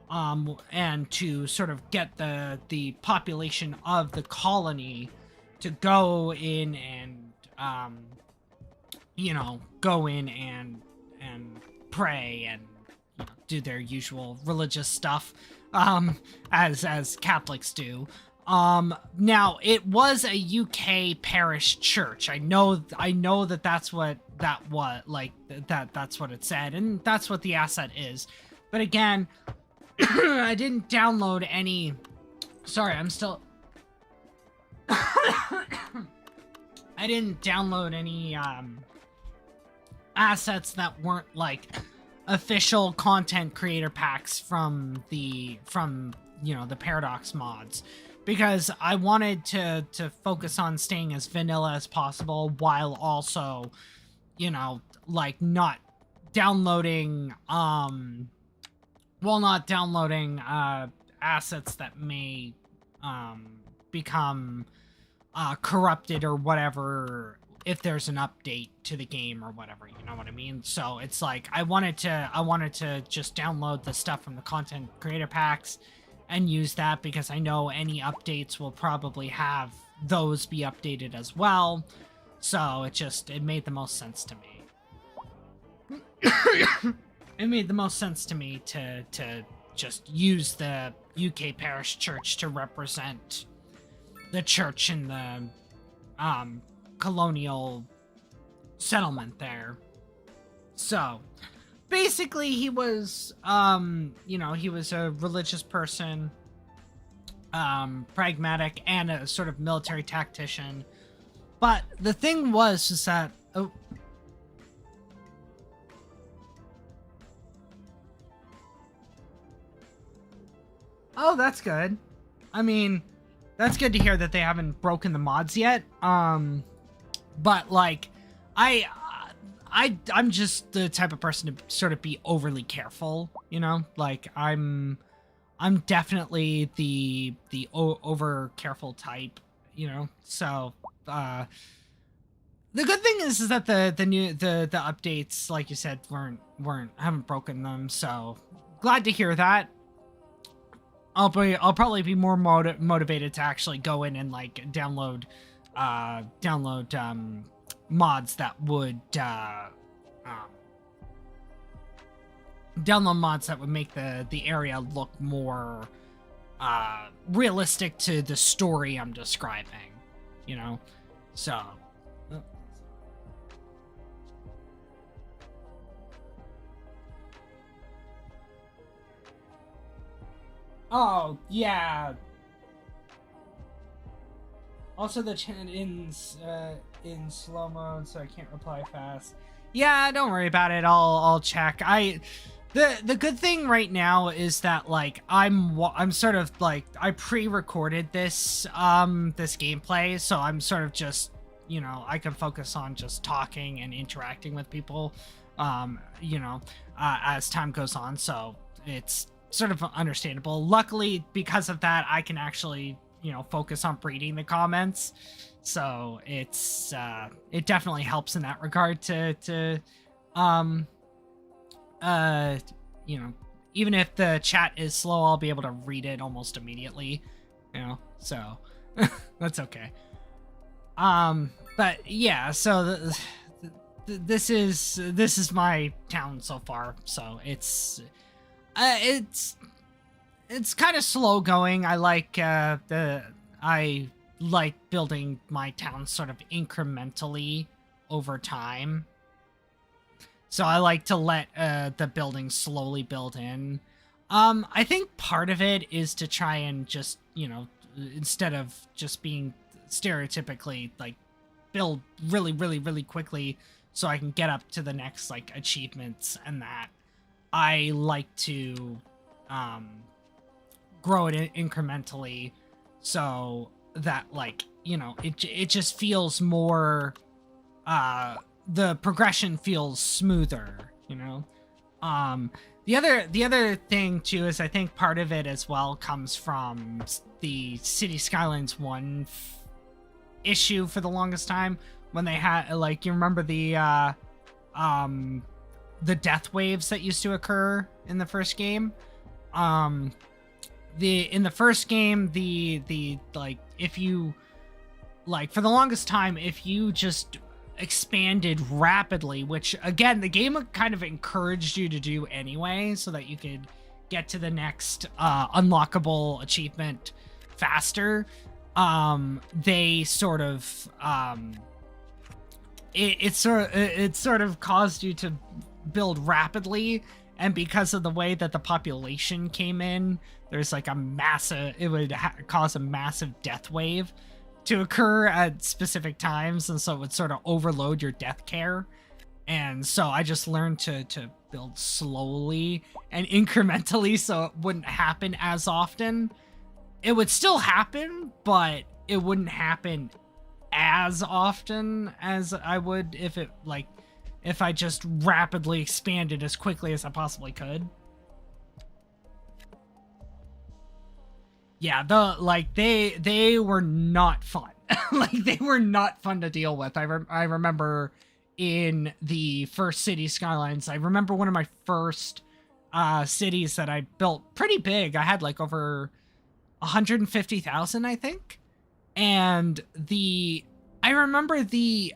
and to sort of get the population of the colony to go in and pray and do their usual religious stuff, as Catholics do. Now it was a UK parish church. I know that's what that was, like that's what it said, and that's what the asset is. But again, I didn't download any. Sorry, I'm still. I didn't download any assets that weren't like official content creator packs from the Paradox mods. because I wanted to focus on staying as vanilla as possible while also, you know, like not downloading not downloading assets that may become corrupted or whatever if there's an update to the game or whatever, you know what I mean? So it's like I wanted to just download the stuff from the content creator packs and use that, because I know any updates will probably have those be updated as well. So it made the most sense to me. It made the most sense to me to just use the UK parish church to represent the church in the colonial settlement there. So basically he was you know, he was a religious person, pragmatic, and a sort of military tactician. But the thing was is that oh, that's good. I mean, that's good to hear that they haven't broken the mods yet. But like, I'm just the type of person to sort of be overly careful, you know? Like, I'm definitely the over careful type, you know? So, the good thing is that the new updates, like you said, haven't broken them. So glad to hear that. I'll probably be more motivated to actually go in and like download mods that would make the area look more realistic to the story I'm describing, you know? So oh, yeah. Also, the chat ends in slow mode, so I can't reply fast. Yeah, don't worry about it. I'll check. The good thing right now is that like I'm sort of like I pre-recorded this this gameplay, so I'm sort of just, you know, I can focus on just talking and interacting with people, you know, as time goes on. So it's sort of understandable. Luckily, because of that, I can actually, you know, focus on reading the comments. So it's it definitely helps in that regard to you know, even if the chat is slow, I'll be able to read it almost immediately, you know, so that's okay. But yeah, so this is my town so far. So it's kind of slow going. I like I like building my town sort of incrementally over time. So I like to let the buildings slowly build in. I think part of it is to try and just, you know, instead of just being stereotypically like build really, really, really quickly so I can get up to the next like achievements and that, I like to grow it incrementally so that, like, you know, it just feels more the progression feels smoother, you know. The other thing too is I think part of it as well comes from the Cities Skylines 1 issue for the longest time, when they had, like, you remember the death waves that used to occur in the first game. In the first game, the like, if you, like, for the longest time, if you just expanded rapidly, which again the game kind of encouraged you to do anyway, so that you could get to the next unlockable achievement faster, they sort of it sort of caused you to build rapidly, and because of the way that the population came in, there's like a massive, it would cause a massive death wave to occur at specific times, and so it would sort of overload your death care. And so I just learned to build slowly and incrementally so it wouldn't happen as often. it would still happen, but it wouldn't happen as often as I would if I just rapidly expanded as quickly as I possibly could. Yeah, they were not fun. Like, they were not fun to deal with. I remember in the first Cities Skylines, I remember one of my first cities that I built pretty big. I had like over 150,000, I think. And I remember the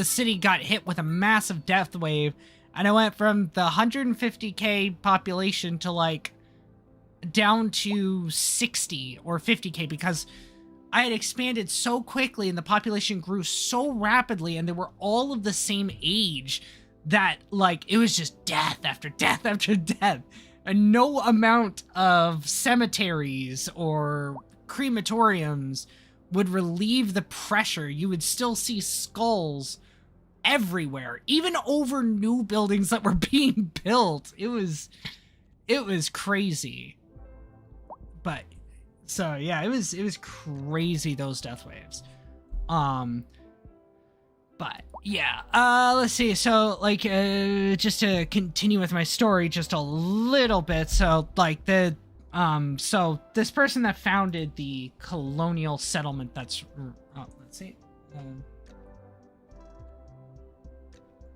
city got hit with a massive death wave, and I went from the 150k population to like down to 60 or 50k because I had expanded so quickly and the population grew so rapidly, and they were all of the same age that like it was just death after death after death, and no amount of cemeteries or crematoriums would relieve the pressure. You would still see skulls everywhere, even over new buildings that were being built. It was crazy. But so yeah, it was crazy, those death waves. But yeah, let's see. So like just to continue with my story just a little bit. So like so this person that founded the colonial settlement that's let's see.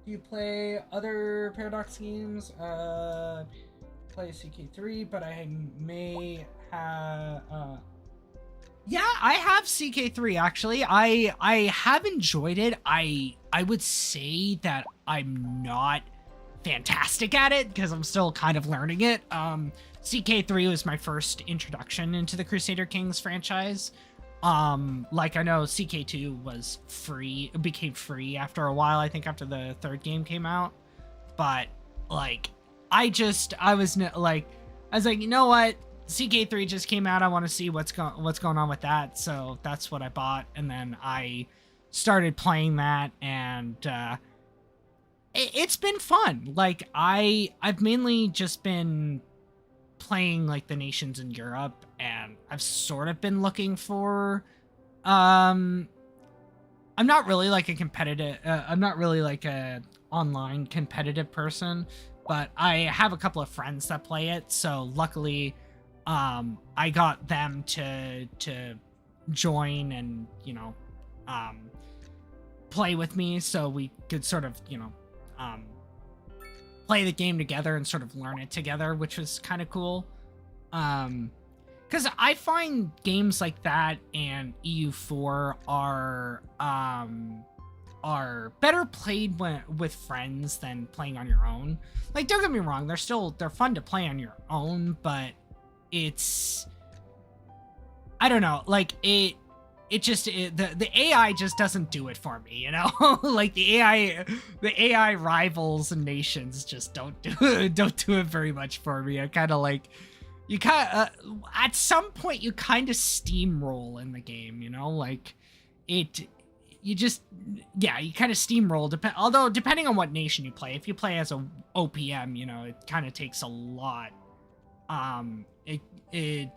Do you play other Paradox games? Play CK3, but I may have yeah, I have CK3 actually. I have enjoyed it. I would say that I'm not fantastic at it because I'm still kind of learning it. CK3 was my first introduction into the Crusader Kings franchise. Like I know CK2 was free, it became free after a while, I think after the third game came out. But like I was like, you know what? CK3 just came out. I want to see what's going on with that. So that's what I bought, and then I started playing that, and it's been fun. Like I've mainly just been playing like the nations in Europe, and I've sort of been looking for I'm not really like a competitive I'm not really like a online competitive person, but I have a couple of friends that play it, so luckily I got them to join and, you know, play with me, so we could sort of, you know, play the game together and sort of learn it together, which was kind of cool. Because I find games like that and EU4 are better played with friends than playing on your own. Like, don't get me wrong, they're fun to play on your own, but it's, I don't know, like the AI just doesn't do it for me, you know? Like the AI rivals and nations just don't do it very much for me. I kind of like, at some point you kind of steamroll in the game, you know? Like you kind of steamroll, although depending on what nation you play. If you play as a OPM, you know, it kind of takes a lot. It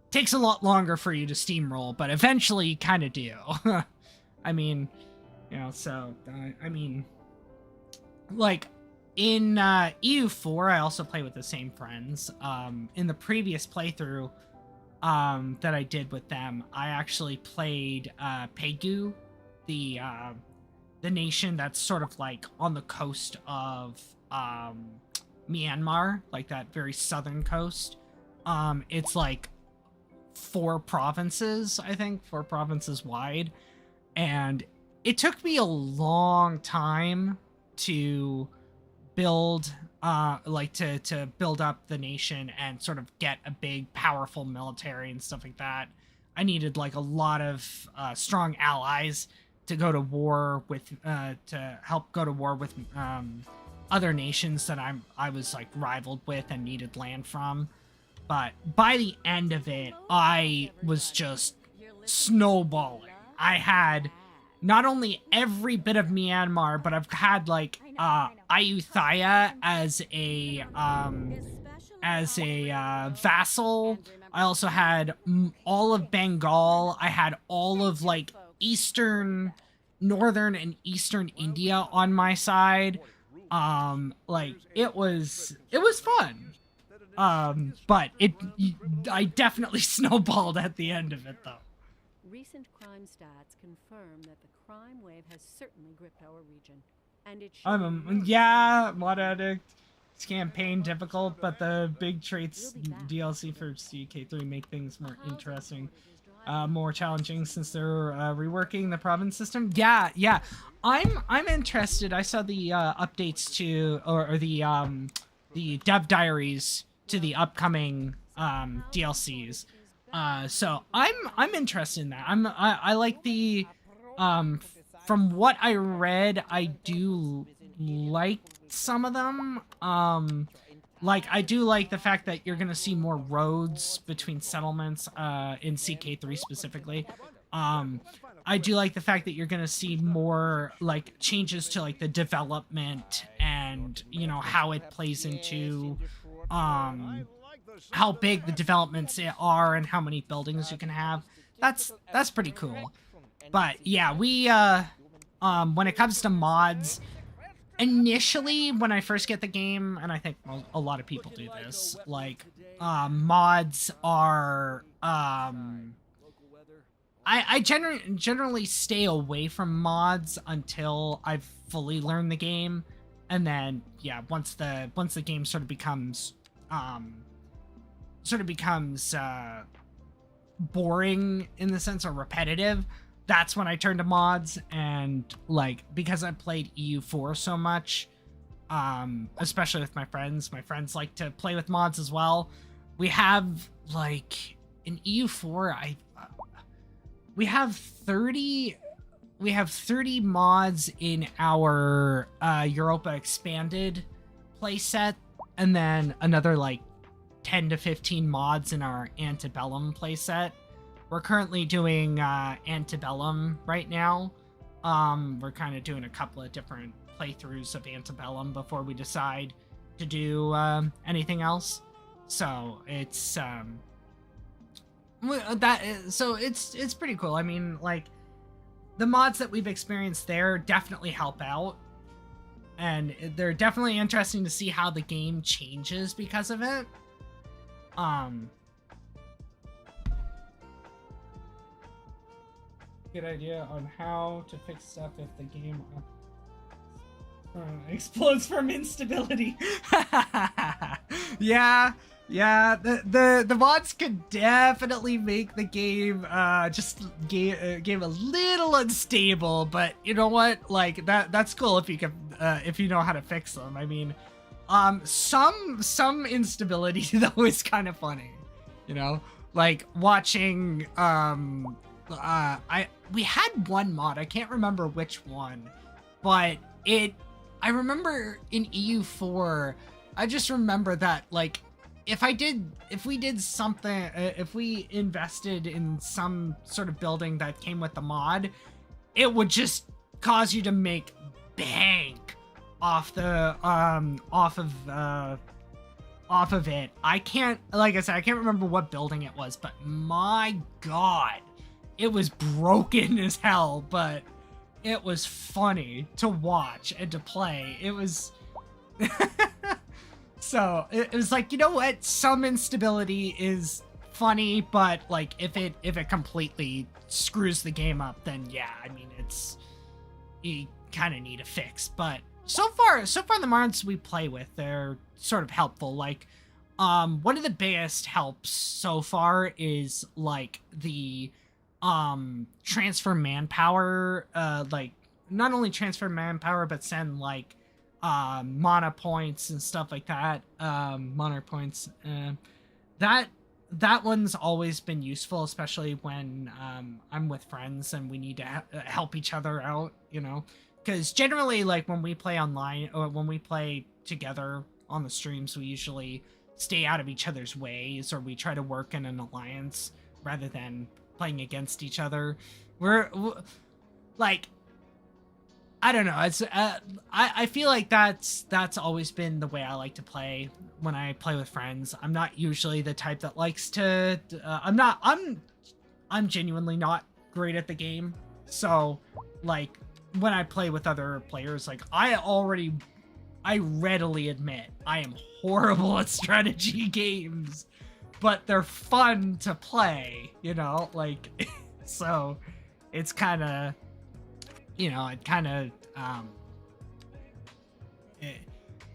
takes a lot longer for you to steamroll, but eventually you kind of do. I mean, you know, so, I mean, like, in EU4, I also play with the same friends. In the previous playthrough that I did with them, I actually played Pegu, the nation that's sort of like on the coast of Myanmar, like that very southern coast. It's like 4 provinces, I think, 4 provinces wide, and it took me a long time to build to build up the nation and sort of get a big powerful military and stuff like that. I needed like a lot of strong allies to go to war with to help go to war with other nations that I was like rivaled with and needed land from. But by the end of it, I was just snowballing. I had not only every bit of Myanmar, but I've had like Ayutthaya as a as a vassal. I also had all of Bengal. I had all of like northern and eastern India on my side. Like it was fun. But I definitely snowballed at the end of it though. Recent crime stats confirm that the crime wave has certainly gripped our region, and it should Yeah, mod addict. It's campaign difficult, but the big traits DLC for CK3 make things more interesting, more challenging since they're reworking the province system. Yeah. I'm interested. I saw the updates to or the dev diaries to the upcoming DLCs. So I'm interested in that. I like the from what I read, I do like some of them. Like I do like the fact that you're gonna see more roads between settlements in CK3 specifically. I do like the fact that you're gonna see more like changes to like the development and you know how it plays into how big the developments are and how many buildings you can have. That's pretty cool. But yeah, we when it comes to mods, initially when I first get the game, and I think a lot of people do this, like mods are I generally stay away from mods until I've fully learned the game, and then yeah, once the game sort of becomes boring in the sense or repetitive, that's when I turn to mods. And like because I played EU4 so much, especially with my friends like to play with mods as well. We have like in EU4 we have 30 mods in our Europa expanded playset, and then another like 10 to 15 mods in our Antebellum playset. We're currently doing Antebellum right now. We're kind of doing a couple of different playthroughs of Antebellum before we decide to do anything else. So it's so it's pretty cool. I mean, like the mods that we've experienced there definitely help out, and they're definitely interesting to see how the game changes because of it. Good idea on how to fix stuff if the game explodes from instability. Yeah, the mods could definitely make the game game a little unstable, but you know what? Like that's cool if you can if you know how to fix them. I mean, some instability though is kind of funny, you know, like watching we had one mod, I can't remember which one, but I remember in EU4, I just remember that like if we invested in some sort of building that came with the mod, it would just cause you to make bank off of it. I can't, like I said, I can't remember what building it was, but my god, it was broken as hell, but it was funny to watch and to play. It was so it was like, you know what, some instability is funny, but like if it completely screws the game up, then yeah, I mean, you kind of need a fix. But so far the mods we play with, they're sort of helpful. Like one of the biggest helps so far is like the transfer manpower, like not only transfer manpower but send like mana points and stuff like that, mana points. That one's always been useful, especially when I'm with friends and we need to help each other out, you know, because generally like when we play online or when we play together on the streams, we usually stay out of each other's ways, or we try to work in an alliance rather than playing against each other. We're like, I don't know. It's I feel like that's always been the way I like to play when I play with friends. I'm not usually the type that likes to. I'm genuinely not great at the game. So, like, when I play with other players, like, I readily admit I am horrible at strategy games, but they're fun to play, you know? Like, so it's kind of,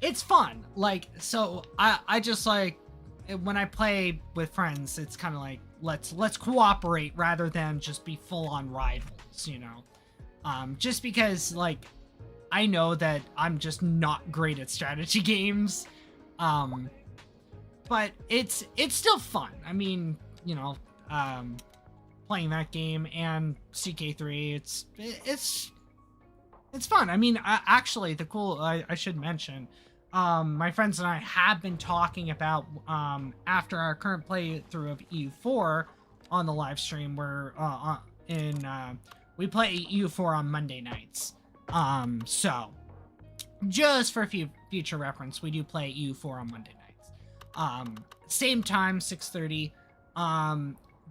it's fun. Like, so I just like, when I play with friends, it's kind of like, let's cooperate rather than just be full on rivals, you know? Just because, like, I know that I'm just not great at strategy games. But it's still fun. I mean, playing that game and CK3, it's fun. I mean, actually, I should mention, my friends and I have been talking about, after our current playthrough of EU4 on the live stream, we play EU4 on Monday nights. So just for future reference, we do play EU4 on Monday nights. Same time, 6:30.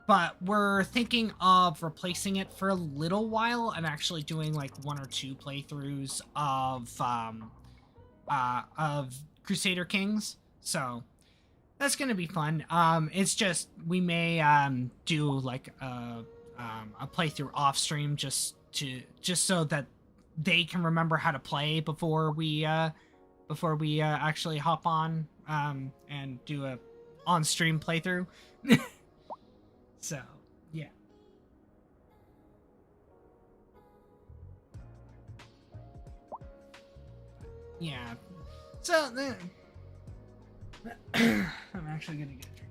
But we're thinking of replacing it for a little while and actually doing like 1 or 2 playthroughs of Crusader Kings. So that's gonna be fun. It's just we may do like a playthrough off stream just so that they can remember how to play before we actually hop on and do a on stream playthrough. So, yeah. Yeah. So, I'm actually gonna get a drink.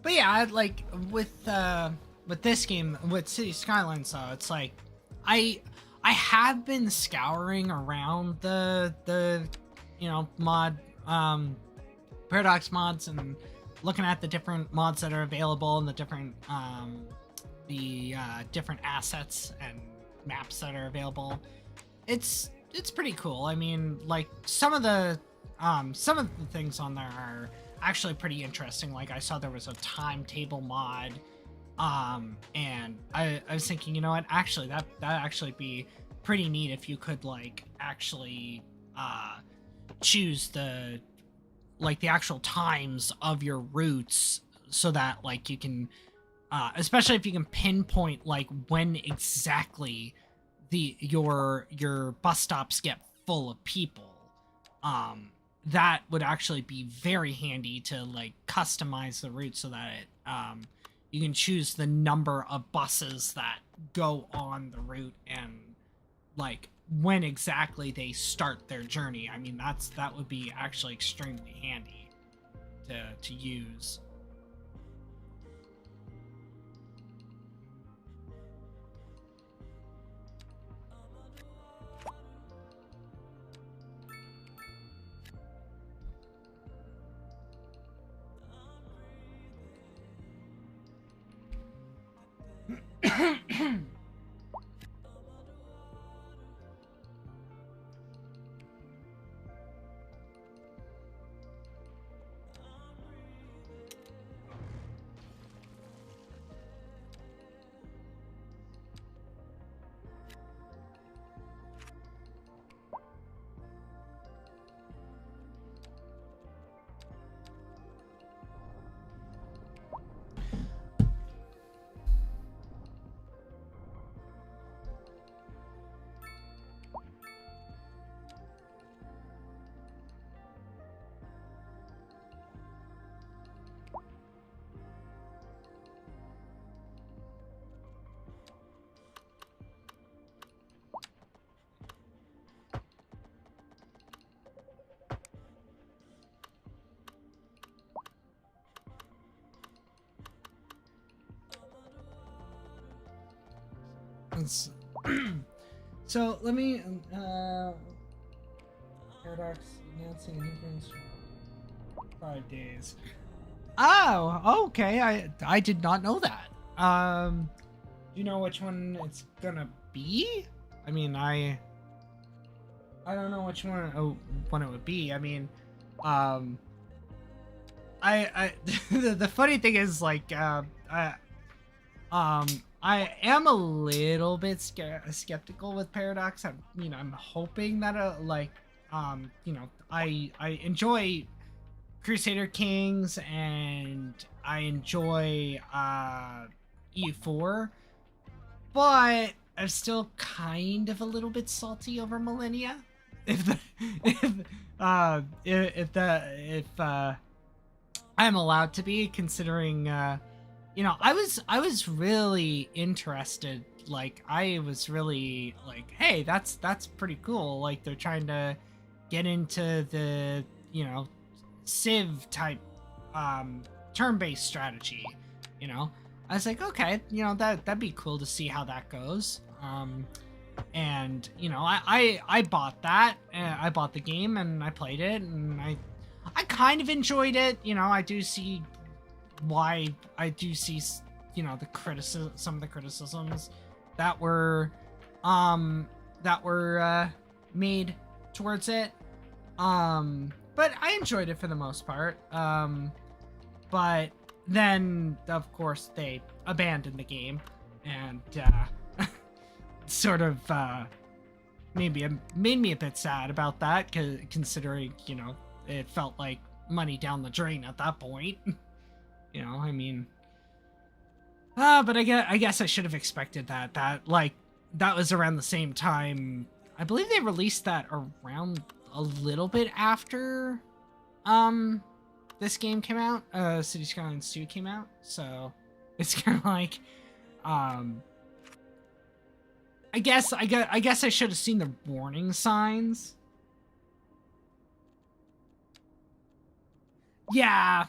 But yeah, like with this game, with Cities Skylines, though, it's like I have been scouring around the mod Paradox mods and looking at the different mods that are available and the different different assets and maps that are available. It's pretty cool. I mean, like some of the things on there are actually pretty interesting. Like I saw there was a timetable mod, and I was thinking, you know what, actually that actually be pretty neat if you could like actually choose the actual times of your routes so that like you can especially if you can pinpoint like when exactly your bus stops get full of people. That would actually be very handy to like customize the route so that it you can choose the number of buses that go on the route and like when exactly they start their journey. I mean, that would be actually extremely handy to use. So let me Paradox announcing increments 5 days. Oh, okay. I did not know that. Do you know which one it's gonna be? I mean, I don't know which one it would be. I mean, I the funny thing is, like, I am a little bit skeptical with Paradox. I'm hoping that I enjoy Crusader Kings and I enjoy E4, but I'm still kind of a little bit salty over Millennia. If I'm allowed to be, considering I was really interested. Like, I was really like, hey, that's pretty cool. Like, they're trying to get into the Civ type turn-based strategy. I was like, okay, that'd be cool to see how that goes. And I bought that. I bought the game and I played it, and I kind of enjoyed it. I do see why. I do see some of the criticisms that were made towards it. But I enjoyed it for the most part. But then, of course, they abandoned the game, and sort of maybe it made me a bit sad about that, considering it felt like money down the drain at that point. I mean, but I guess I should have expected that. That was around the same time. I believe they released that around a little bit after this game came out. Cities Skylines 2 came out, so it's kind of like I guess I should have seen the warning signs. Yeah.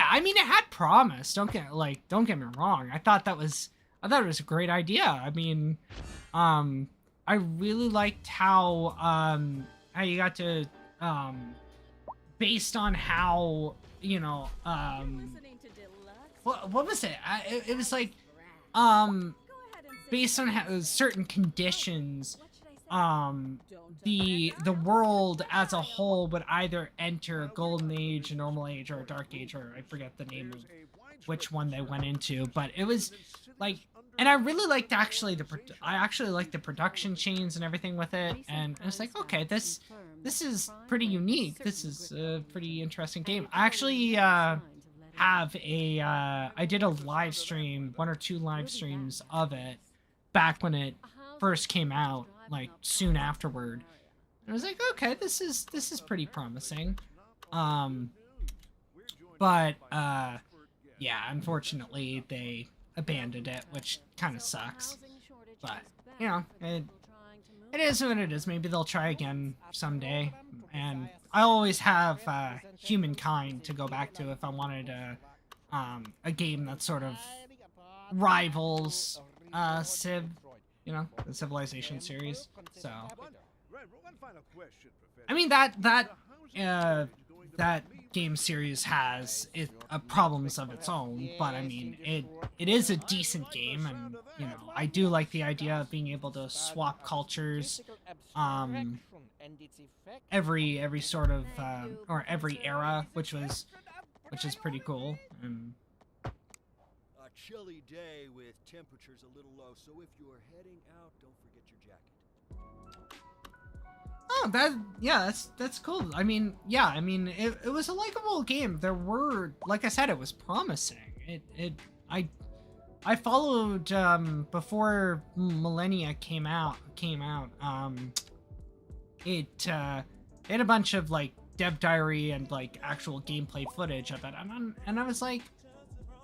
I mean, it had promise. Don't get me wrong. I thought it was a great idea. I mean, I really liked how you got to based on how what was it? It was like based on how certain conditions, the world as a whole would either enter a golden age, a normal age, or a dark age, or I forget the name of which one they went into. But it was like, and I really liked I actually liked the production chains and everything with it, and I was like, okay, this is pretty unique. This is a pretty interesting game. I actually have I did a live stream, 1 or 2 live streams of it back when it first came out, like soon afterward. And I was like, okay, this is pretty promising. But yeah, unfortunately they abandoned it, which kind of sucks. But it is what it is. Maybe they'll try again someday. And I always have Humankind to go back to if I wanted a game that sort of rivals Civ, the Civilization series. So I mean, that game series has problems of its own, but I mean, it is a decent game, and I do like the idea of being able to swap cultures every sort of or every era, which is pretty cool. And A chilly day with temperatures a little low, so if you are heading out, don't forget your jacket. That's cool. I mean, it was a likable game. There were, like I said, it was promising. I followed before Millennia came out. It had a bunch of like dev diary and like actual gameplay footage of it, and I was like,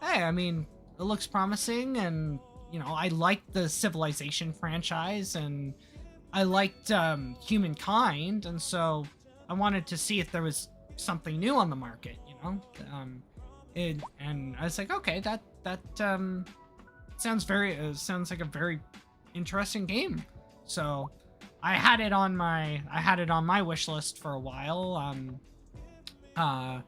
hey, I mean, it looks promising, and I liked the Civilization franchise, and I liked Humankind, and so I wanted to see if there was something new on the market, and I was like, okay, that sounds like a very interesting game. So I had it on my wish list for a while. My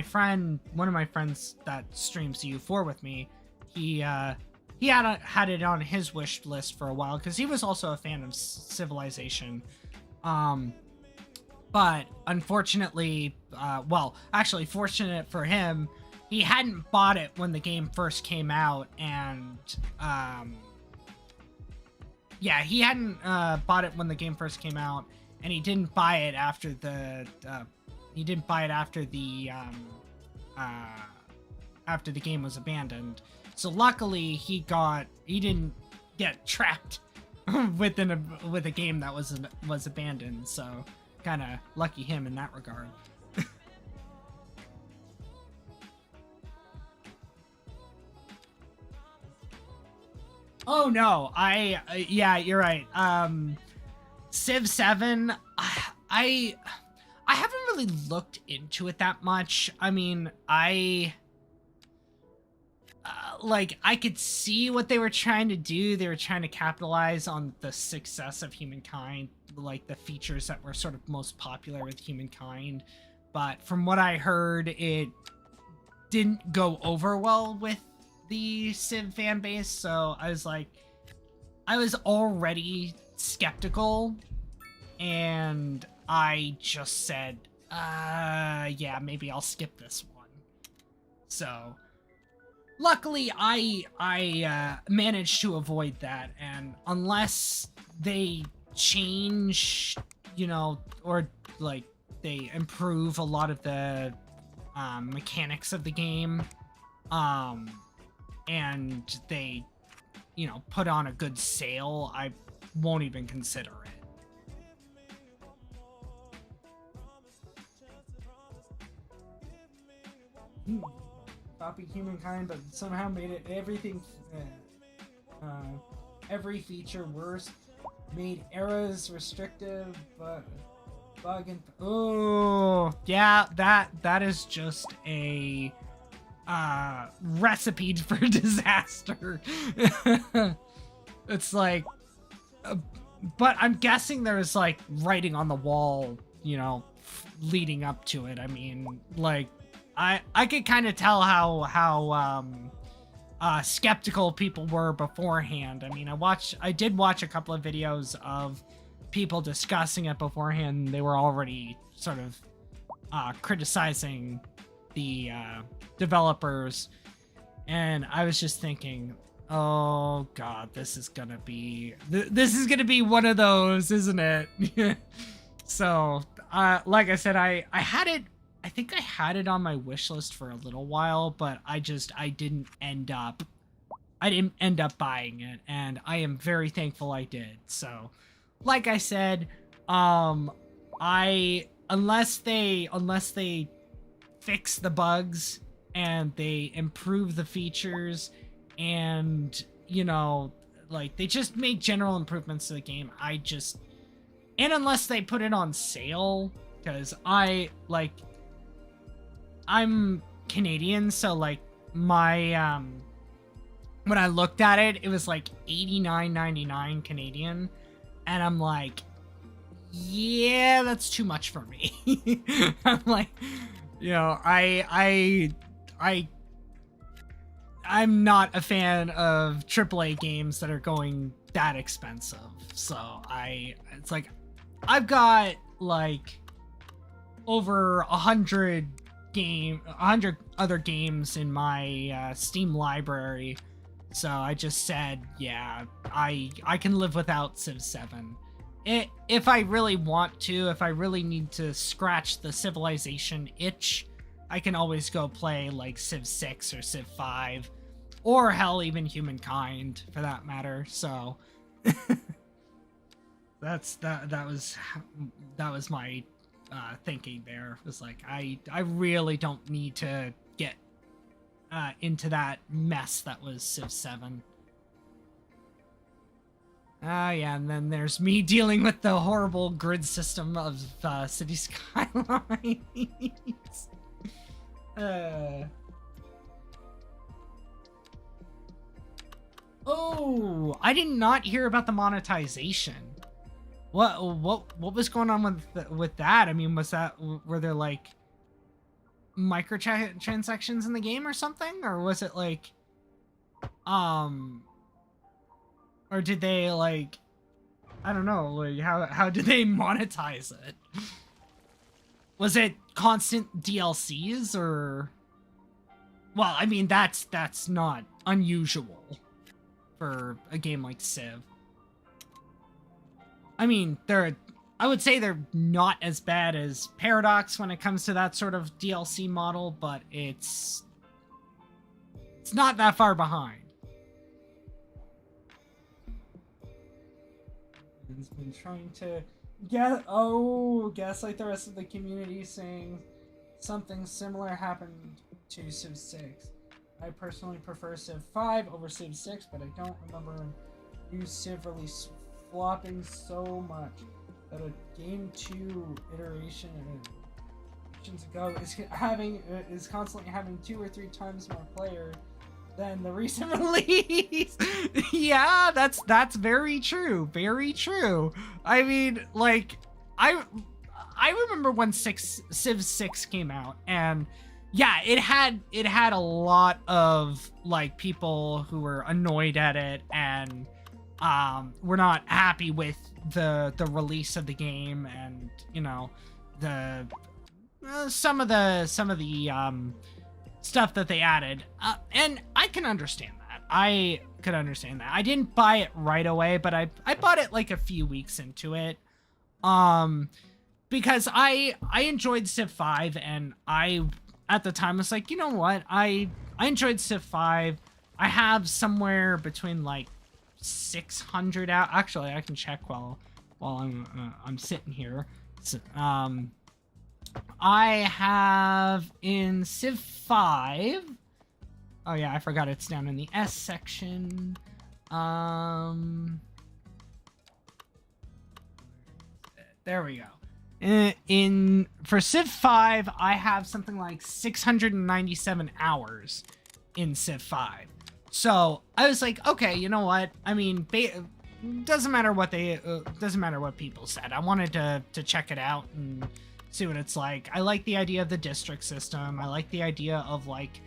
friend, one of my friends that streams EU4 with me, he had it on his wish list for a while because he was also a fan of Civilization. But unfortunately, actually fortunate for him, he hadn't bought it when the game first came out, and he hadn't bought it when the game first came out, and he didn't buy it after the game was abandoned. So luckily he didn't get trapped with a game that was abandoned. So kind of lucky him in that regard. Oh no, yeah, you're right. Civ 7, I haven't really looked into it that much. I mean, I could see what they were trying to do. They were trying to capitalize on the success of Humankind, like the features that were sort of most popular with Humankind. But from what I heard, it didn't go over well with the Civ fan base. So I was already skeptical, and I just said, yeah, maybe I'll skip this one. So luckily I managed to avoid that, and unless they change, or like they improve a lot of the mechanics of the game, and they, put on a good sale, I won't even consider it. Copied Humankind, but somehow made it every feature worse. Made eras restrictive, but bug and yeah, that is just a recipe for disaster. It's like, but I'm guessing there's like writing on the wall, leading up to it. I mean, like, I could kind of tell how skeptical people were beforehand. I mean, I did watch a couple of videos of people discussing it beforehand. They were already sort of criticizing the developers, and I was just thinking, oh god, this is gonna be one of those, isn't it? So like I said, I think I had it on my wish list for a little while, but I didn't end up buying it, and I am very thankful I did. So like I said, unless they fix the bugs and they improve the features, and like they just make general improvements to the game, and unless they put it on sale, because I'm Canadian, so like my when I looked at it, it was like $89.99 Canadian, and I'm like, yeah, that's too much for me. I'm like, I'm not a fan of AAA games that are going that expensive. So it's like, I've got like over 100 other games in my Steam library. So I just said, yeah, I can live without Civ 7. If I really want to, if I really need to scratch the Civilization itch, I can always go play like Civ 6 or Civ 5, or hell, even Humankind for that matter. So that was my thinking there. It was like, I really don't need to get into that mess that was Civ 7. Yeah, and then there's me dealing with the horrible grid system of Cities Skylines. Oh, I did not hear about the monetization. What was going on with that? I mean, were there like microtransactions in the game or something, or was it like or did they like, I don't know, like how did they monetize it? Was it constant DLCs or? Well, I mean, that's not unusual for a game like Civ. I mean, I would say they're not as bad as Paradox when it comes to that sort of DLC model, but it's not that far behind. It's been trying to guess like the rest of the community, saying something similar happened to Civ 6. I personally prefer Civ 5 over Civ 6, but I don't remember new Civ release flopping so much that a game 2 iterations ago is constantly having 2 or 3 times more players than the recent release. Yeah, that's very true. Very true. I mean, like, I remember when Civ 6 came out, and yeah, it had a lot of like people who were annoyed at it and were not happy with the release of the game, and you know, the some of the stuff that they added, and I can understand that. I could understand that. I didn't buy it right away, but I bought it like a few weeks into it, because I enjoyed Civ 5, and I at the time was like, you know what, I enjoyed Civ 5. I have somewhere between like 600 out. Actually, I can check while I'm sitting here. So, I have in Civ 5. Oh yeah, I forgot it's down in the S section. There we go. For Civ 5, I have something like 697 hours in Civ 5. So I was like, okay, you know what? I mean, doesn't matter what people said. I wanted to check it out and see what it's like. I like the idea of the district system. I like the idea of like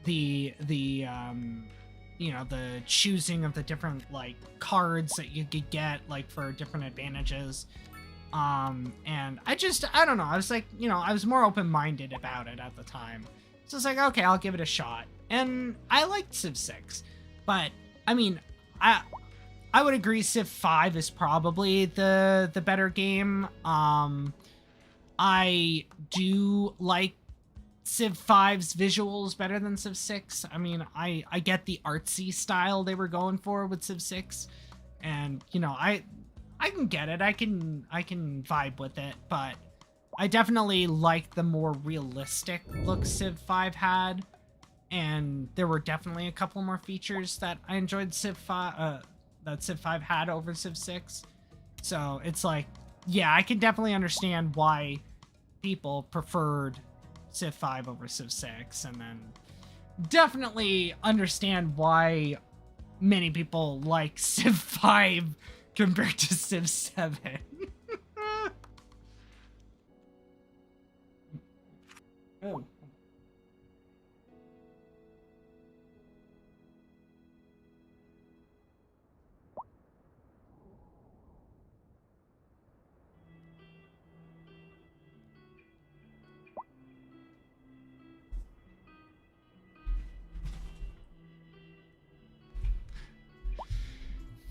the you know, the choosing of the different like cards that you could get like for different advantages. And I don't know. I was like, you know, I was more open-minded about it at the time. So it's like, okay, I'll give it a shot. And I liked Civ 6, but I mean, I would agree Civ 5 is probably the better game. I do like Civ 5's visuals better than Civ 6. I mean, I get the artsy style they were going for with Civ 6, and you know, I can get it. I can vibe with it, but I definitely like the more realistic look Civ 5 had, and there were definitely a couple more features that I enjoyed that Civ 5 had over Civ 6. So it's like, yeah, I can definitely understand why people preferred Civ 5 over Civ 6, and then definitely understand why many people like Civ 5 compared to Civ 7. Oh.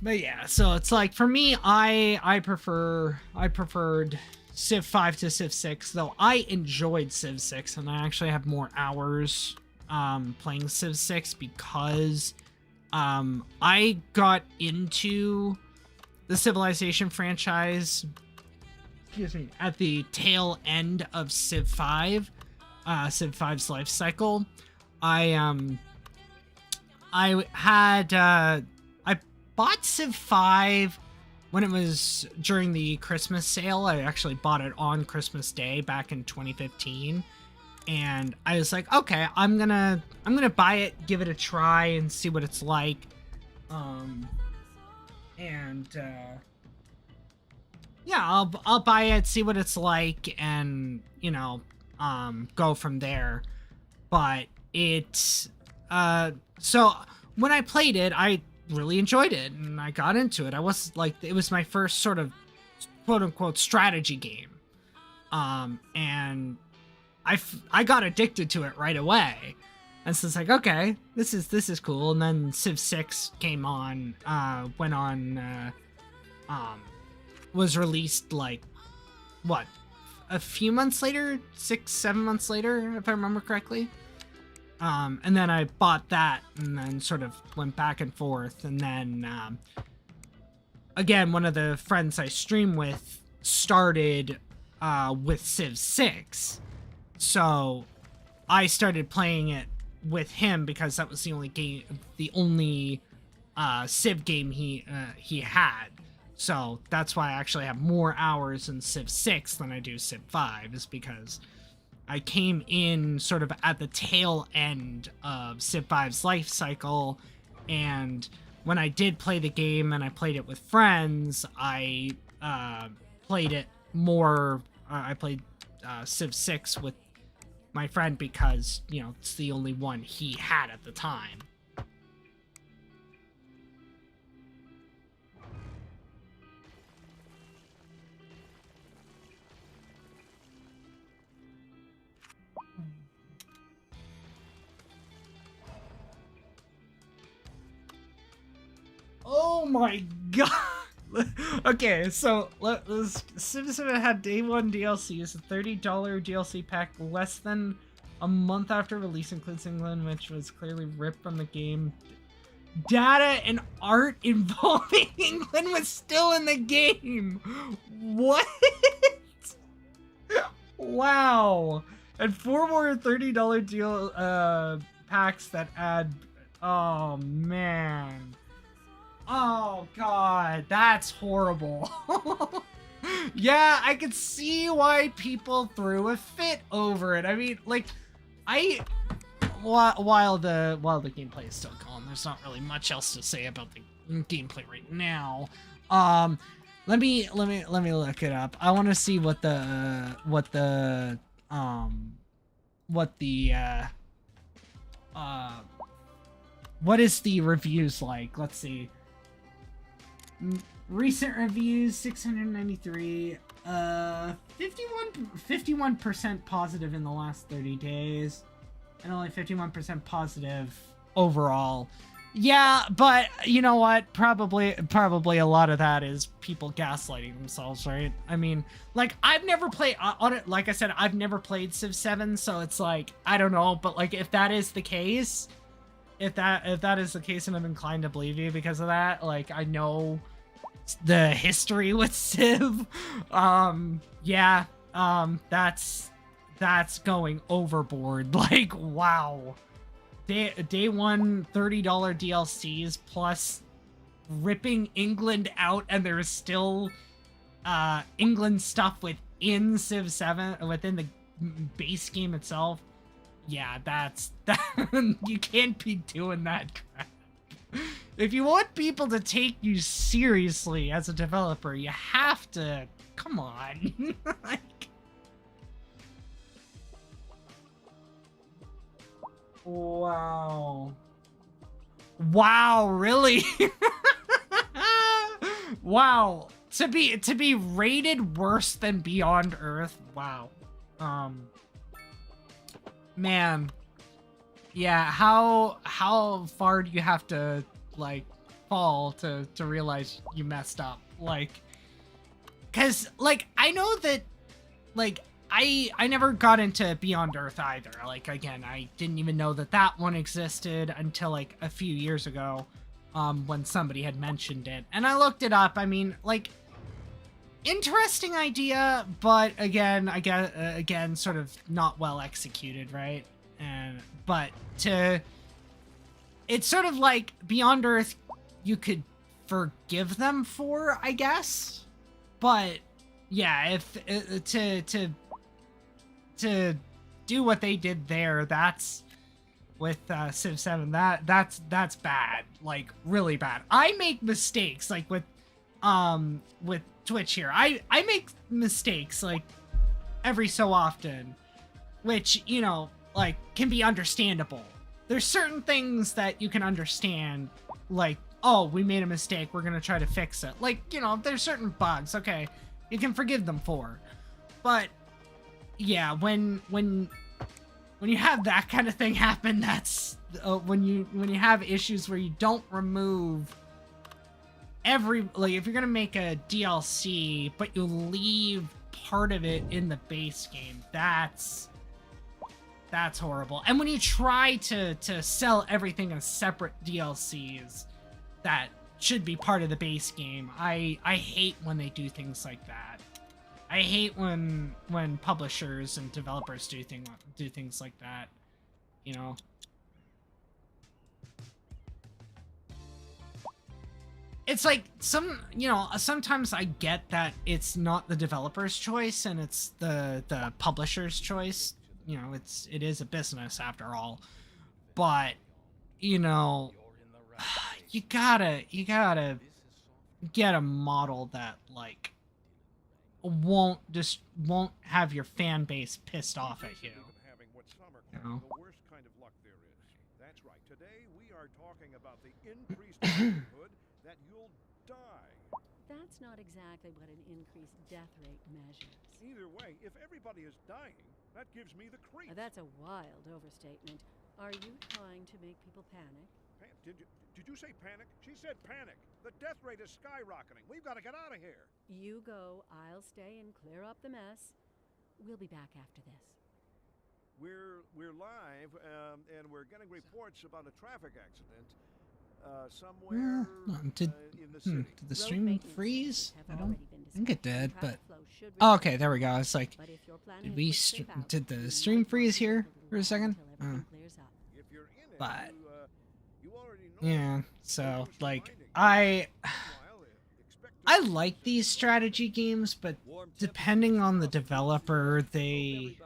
But yeah, so it's like, for me, I preferred Civ 5 to Civ 6, though I enjoyed Civ 6, and I actually have more hours playing Civ 6 because I got into the Civilization franchise, excuse me, at the tail end of Civ 5, Civ 5's life cycle. I bought Civ 5 when it was during the Christmas sale. I actually bought it on Christmas Day back in 2015, and I was like, okay, I'm gonna buy it, give it a try, and see what it's like. And yeah, I'll buy it, see what it's like, and go from there. But it's so when I played it, I really enjoyed it and I got into it. It was my first sort of quote unquote strategy game. And I got addicted to it right away. And so it's like, okay, this is cool. And then Civ 6 came on, was released like, what, a few months later, 6-7 months later, if I remember correctly. And then I bought that and then sort of went back and forth. And then, again, one of the friends I stream with started with Civ 6. So I started playing it with him because that was the only Civ game he had. So that's why I actually have more hours in Civ 6 than I do Civ 5, is because I came in sort of at the tail end of Civ 5's life cycle, and when I did play the game and I played it with friends, I played it more. I played Civ 6 with my friend because, it's the only one he had at the time. Oh my god! Okay, so Civ 7 had day 1 DLC. It's a $30 DLC pack less than a month after release, includes England, which was clearly ripped from the game. Data and art involving England was still in the game! What? Wow! And 4 more $30 deal packs that add... Oh, man. Oh god, that's horrible. Yeah, I could see why people threw a fit over it. I mean, like, while the gameplay is still going, there's not really much else to say about the gameplay right now. Let me look it up. I want to see what is the reviews like. Let's see. Recent reviews, 693, 51% positive in the last 30 days, and only 51% positive overall. Yeah, but you know what? Probably a lot of that is people gaslighting themselves, right? I mean, like, I've never played, like I said, I've never played Civ 7, so it's like, I don't know, but like, if that is the case, if that is the case, and I'm inclined to believe you because of that, like, I know the history with Civ. Yeah, that's going overboard. Like, wow. Day 1 $30 DLCs plus ripping England out, and there's still England stuff within Civ 7, within the base game itself. Yeah, that you can't be doing that crap. If you want people to take you seriously as a developer, you have to, come on. Like, wow. Wow, really? Wow. To be rated worse than Beyond Earth. Wow. Man. Yeah, how far do you have to, like, fall to realize you messed up? Like, cause, like, I know that, like, I never got into Beyond Earth either. Like, again, I didn't even know that one existed until, like, a few years ago, when somebody had mentioned it. And I looked it up. I mean, like, interesting idea, but again, I guess, again, sort of not well executed, right? But it's sort of like Beyond Earth, you could forgive them for, I guess. But yeah, if to do what they did there, that's with Civ 7. That's bad, like really bad. I make mistakes like with Twitch here. I make mistakes like every so often, which, you know, like can be understandable. There's certain things that you can understand, like, oh, we made a mistake, we're gonna try to fix it. Like, you know, there's certain bugs, okay, you can forgive them for. But yeah, when you have that kind of thing happen, that's when you have issues where you don't remove every, like, if you're gonna make a DLC but you leave part of it in the base game, that's horrible. And when you try to sell everything as separate DLCs that should be part of the base game, I hate when they do things like that. I hate when publishers and developers do things like that, you know. It's like sometimes I get that it's not the developer's choice and it's the publisher's choice. You know, it is a business after all. But, you know, you gotta get a model that, like, won't have your fan base pissed off at you. You know? The worst kind of luck there is. That's right. Today we are talking about the increased likelihood that you'll die. That's not exactly what an increased death rate measures. Either way, if everybody is dying, that gives me the creeps. That's a wild overstatement. Are you trying to make people panic? Did you say panic? She said panic. The death rate is skyrocketing. We've got to get out of here. You go, I'll stay and clear up the mess. We'll be back after this. We're live, and we're getting reports about a traffic accident somewhere in the city. Did the stream freeze? Have I already been think it did, discussed. but Traffic flow should oh, return. okay, there we go. It's like, But if you're planning did a we quick trip out, did the you stream might freeze want here to wait for a second? until everything clears up. If you're in it, But you already know. yeah, so like I like these strategy games, but depending on the developer, they,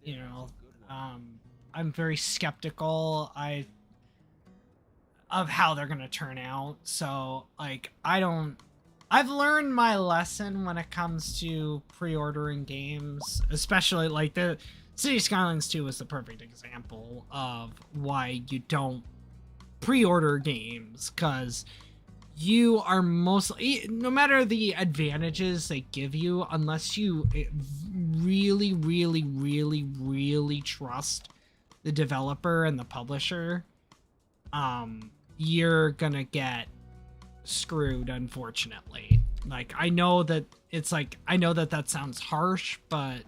you know, I'm very skeptical of how they're gonna turn out. So like I've learned my lesson when it comes to pre-ordering games, especially like the Cities Skylines 2 is the perfect example of why you don't pre-order games, because you are mostly, no matter the advantages they give you, unless you really, really, really, really trust the developer and the publisher, you're gonna get screwed, unfortunately. Like, I know that that sounds harsh, but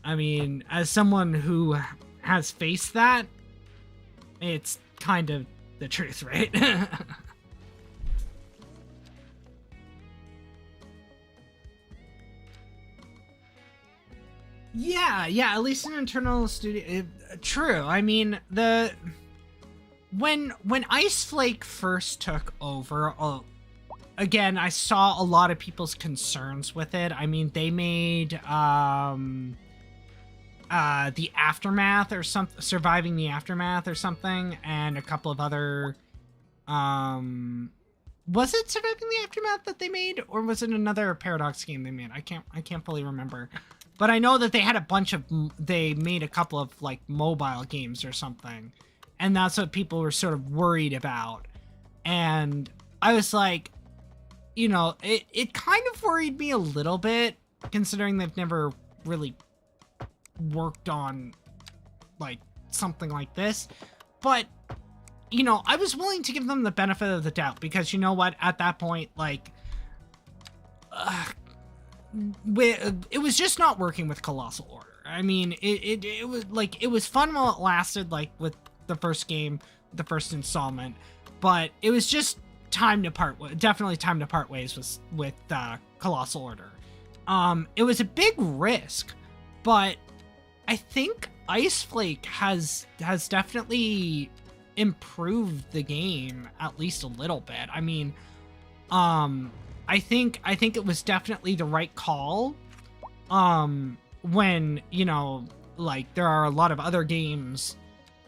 I mean, as someone who has faced that, it's kind of the truth, right? Yeah, at least in internal studio. True. I mean, when Iceflake first took over, again, I saw a lot of people's concerns with it. I mean, they made the Aftermath or something, Surviving the Aftermath or something, and a couple of other was it Surviving the Aftermath that they made, or was it another Paradox game they made? I can't fully remember. But I know that they had they made a couple of like mobile games or something. And that's what people were sort of worried about. And I was like, you know, it kind of worried me a little bit, considering they've never really worked on like something like this. But, you know, I was willing to give them the benefit of the doubt, because you know what, at that point, like, it was just not working with Colossal Order. I mean, it was like, it was fun while it lasted, like with the first game, the first installment, but it was just definitely time to part ways with Colossal Order. It was a big risk, but I think Iceflake has definitely improved the game at least a little bit. I mean, I think it was definitely the right call. When, you know, like, there are a lot of other games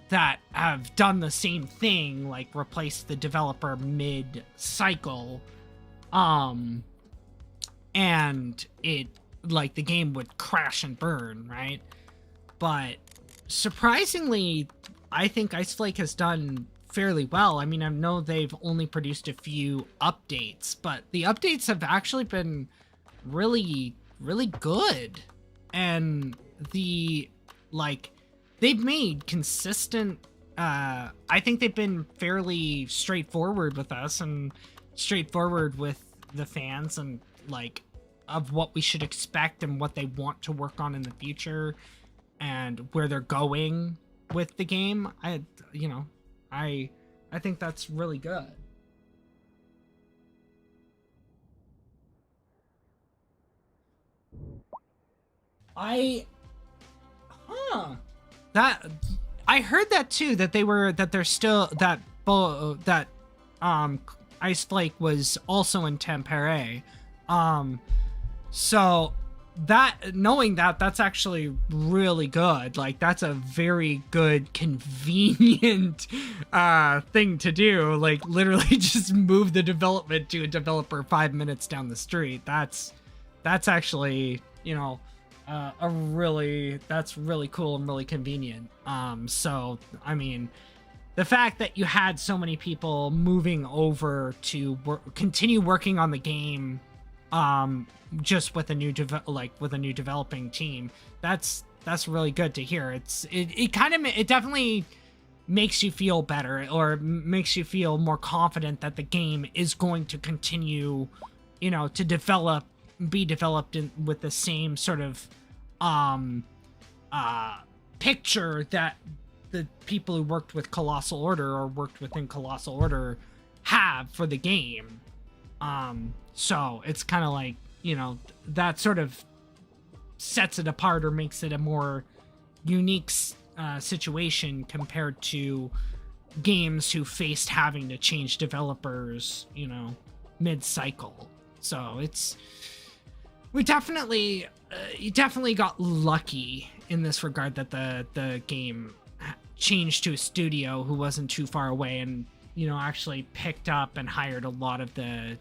that have done the same thing, like replace the developer mid-cycle, and it, like, the game would crash and burn, right? But surprisingly, I think Ice Flake has done fairly well. I mean, I know they've only produced a few updates, but the updates have actually been really, really good. And they've made consistent, I think they've been fairly straightforward with us and straightforward with the fans, and like, of what we should expect and what they want to work on in the future and where they're going with the game. I think that's really good. I heard that too, that Ice Flake was also in Tempere. So that, knowing that, that's actually really good. Like, that's a very good, convenient thing to do. Like, literally just move the development to a developer 5 minutes down the street. That's actually, that's really cool and really convenient. So I mean, the fact that you had so many people moving over to continue working on the game, just with a new developing team, that's really good to hear. It definitely makes you feel better, or makes you feel more confident that the game is going to continue, to be developed with the same sort of picture that the people who worked with Colossal Order or worked within Colossal Order have for the game. So it's kind of like, that sort of sets it apart, or makes it a more unique situation compared to games who faced having to change developers, mid-cycle. So you definitely got lucky in this regard, that the game changed to a studio who wasn't too far away, and actually picked up and hired a lot of the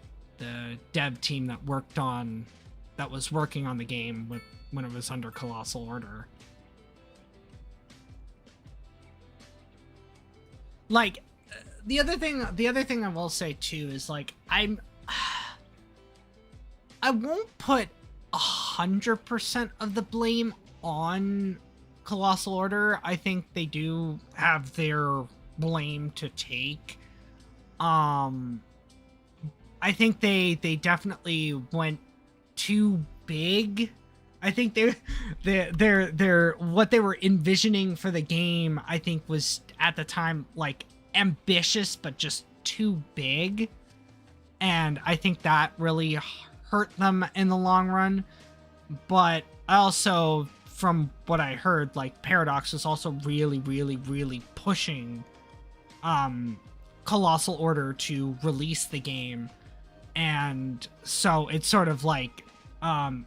dev team that was working on the game when it was under Colossal Order. Like, the other thing I will say too is, like, I won't put 100% of the blame on Colossal Order. I think they do have their blame to take. I think they definitely went too big. I think they're what they were envisioning for the game, I think, was at the time, like, ambitious but just too big, and I think that really hurt them in the long run. But also, from what I heard, like, Paradox was also really, really, really pushing Colossal Order to release the game. And so it's sort of like, on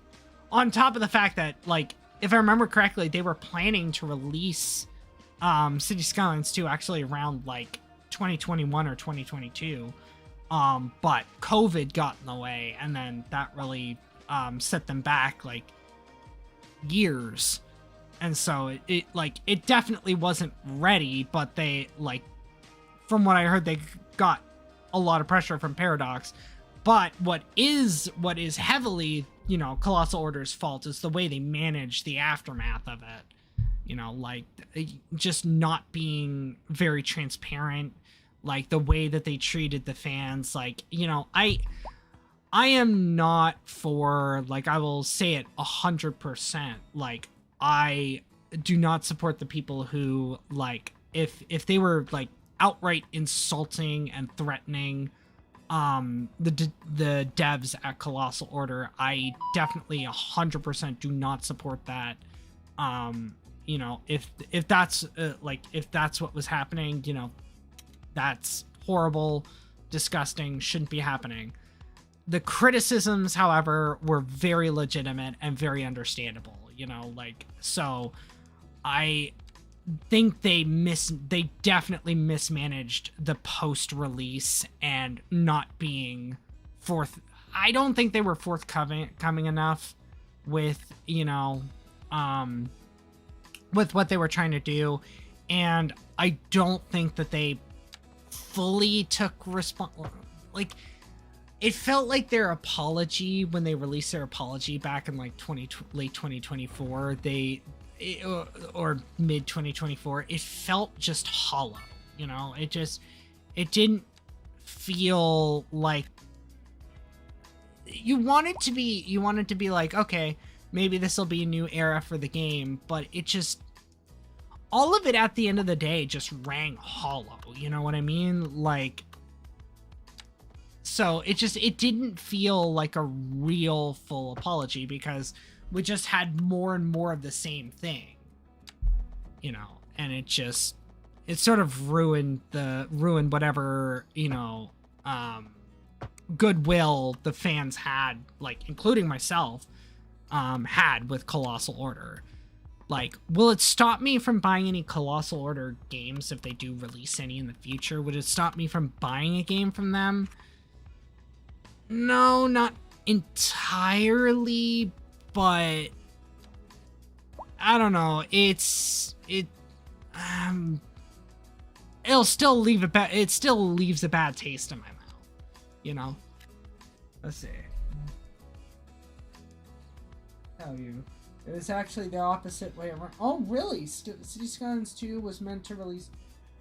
top of the fact that, like, if I remember correctly, they were planning to release Cities Skylines 2 actually around, like, 2021 or 2022. But COVID got in the way, and then that really set them back, like, years. And so it definitely wasn't ready, but they, like, from what I heard, they got a lot of pressure from Paradox. But what is heavily, Colossal Order's fault is the way they manage the aftermath of it. Like, just not being very transparent, like, the way that they treated the fans. Like, I am not for, like, I will say it 100%, like, I do not support the people who, like, if they were, like, outright insulting and threatening the devs at Colossal Order. I definitely 100% do not support that. If that's if that's what was happening, that's horrible, disgusting, shouldn't be happening. The criticisms, however, were very legitimate and very understandable, so I think they definitely mismanaged the post-release and not being I don't think they were forthcoming enough with, you know, with what they were trying to do, and I don't think that they fully took like, it felt like their apology when they released their apology back in like late 2024, or mid 2024, it felt just hollow, you know. It didn't feel like you wanted to be like, okay, maybe this will be a new era for the game, but it just, all of it at the end of the day just rang hollow, you know what I mean? Like, so it didn't feel like a real full apology, because we just had more and more of the same thing, you know, and it sort of ruined whatever, you know, goodwill the fans had, like, including myself, had with Colossal Order. Like, will it stop me from buying any Colossal Order games if they do release any in the future? Would it stop me from buying a game from them? No, not entirely, but I don't know. It still leaves a bad taste in my mouth, you know. Let's see. Tell you, it was actually the opposite way around. Oh, really? Cities Skylines 2 was meant to release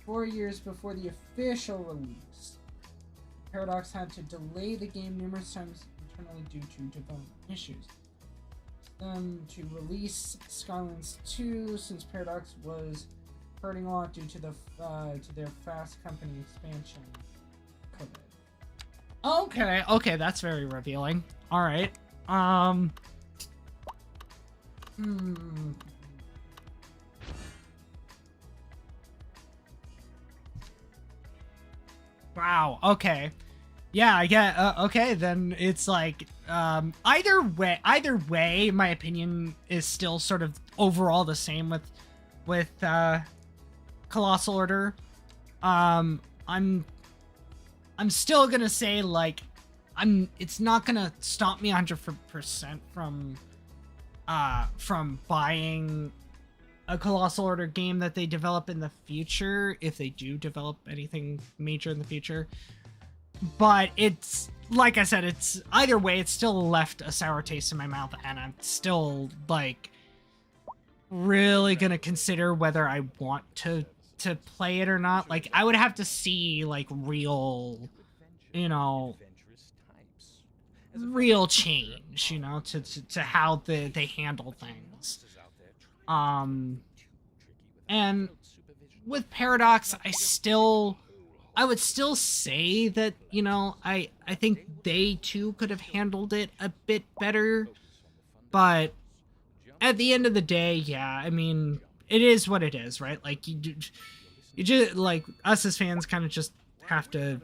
4 years before the official release. Paradox had to delay the game numerous times internally due to development issues. To release Skylines 2, since Paradox was hurting a lot due to their fast company expansion. COVID. Okay, that's very revealing. All right. Wow. Okay. Yeah, I get. Okay, then it's like, either way, my opinion is still sort of overall the same with Colossal Order. I'm still gonna say, like, it's not gonna stop me 100% from buying a Colossal Order game that they develop in the future, if they do develop anything major in the future. But it's, like I said, it's either way, it's still left a sour taste in my mouth, and I'm still, like, really gonna consider whether I want to play it or not. Like, I would have to see, like, real, you know, real change, you know, to how they handle things. And with Paradox, I would still say that, you know, I think they too could have handled it a bit better, but at the end of the day, yeah, I mean, it is what it is, right? Like, you just, like, us as fans kind of just have to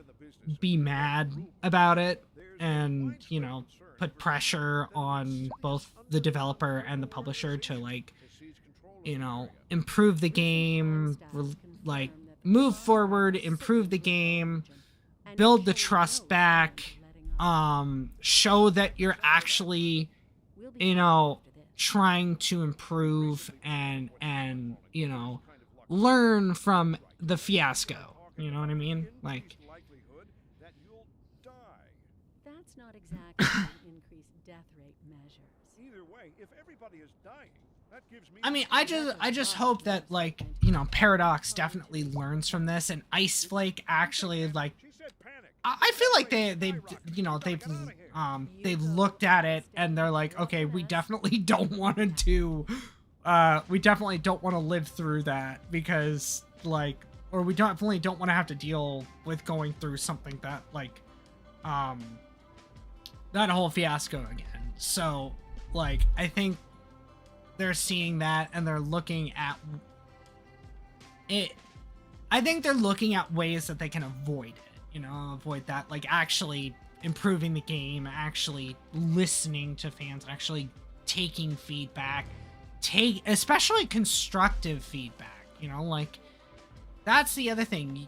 be mad about it and, you know, put pressure on both the developer and the publisher to, like, you know, improve the game, like, move forward, improve the game, build the trust back, show that you're actually, you know, trying to improve and, you know, learn from the fiasco. You know what I mean? Like, that's not exactly an increased death rate measures. Either way, if everybody is dying, that gives me. I mean, I just hope that, like, you know, Paradox definitely learns from this, and Ice Flake actually, like, I feel like they've looked at it and they're like, okay, we definitely don't want to live through that, because, like, or we definitely don't want to have to deal with going through something that, like, that whole fiasco again. So, like, I think they're seeing that and they're looking at it. I think they're looking at ways that they can avoid it, you know, avoid that, like, actually improving the game, actually listening to fans, actually taking feedback, especially constructive feedback, You know, like, that's the other thing.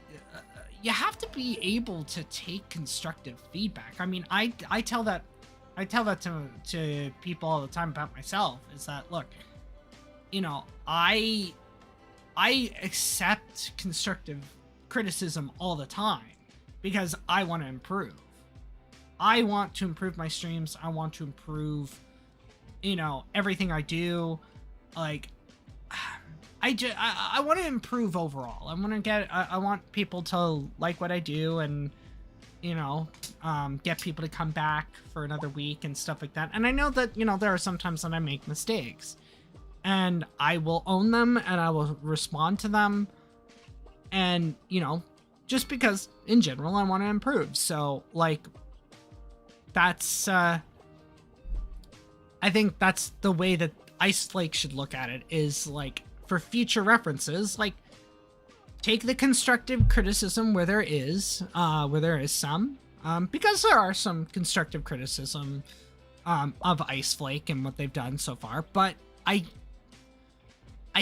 You have to be able to take constructive feedback. I mean, I tell that to people all the time about myself, is that, look, you know, I accept constructive criticism all the time because I want to improve. I want to improve my streams. I want to improve, you know, everything I do. Like, I want to improve overall. I want people to like what I do, and, you know, get people to come back for another week and stuff like that. And I know that, you know, there are some times that I make mistakes, and I will own them and I will respond to them. And, you know, just because in general I want to improve. So, like, that's, I think that's the way that Ice Flake should look at it, is like, for future references, like, take the constructive criticism where there is some, because there are some constructive criticism of Ice Flake and what they've done so far, but I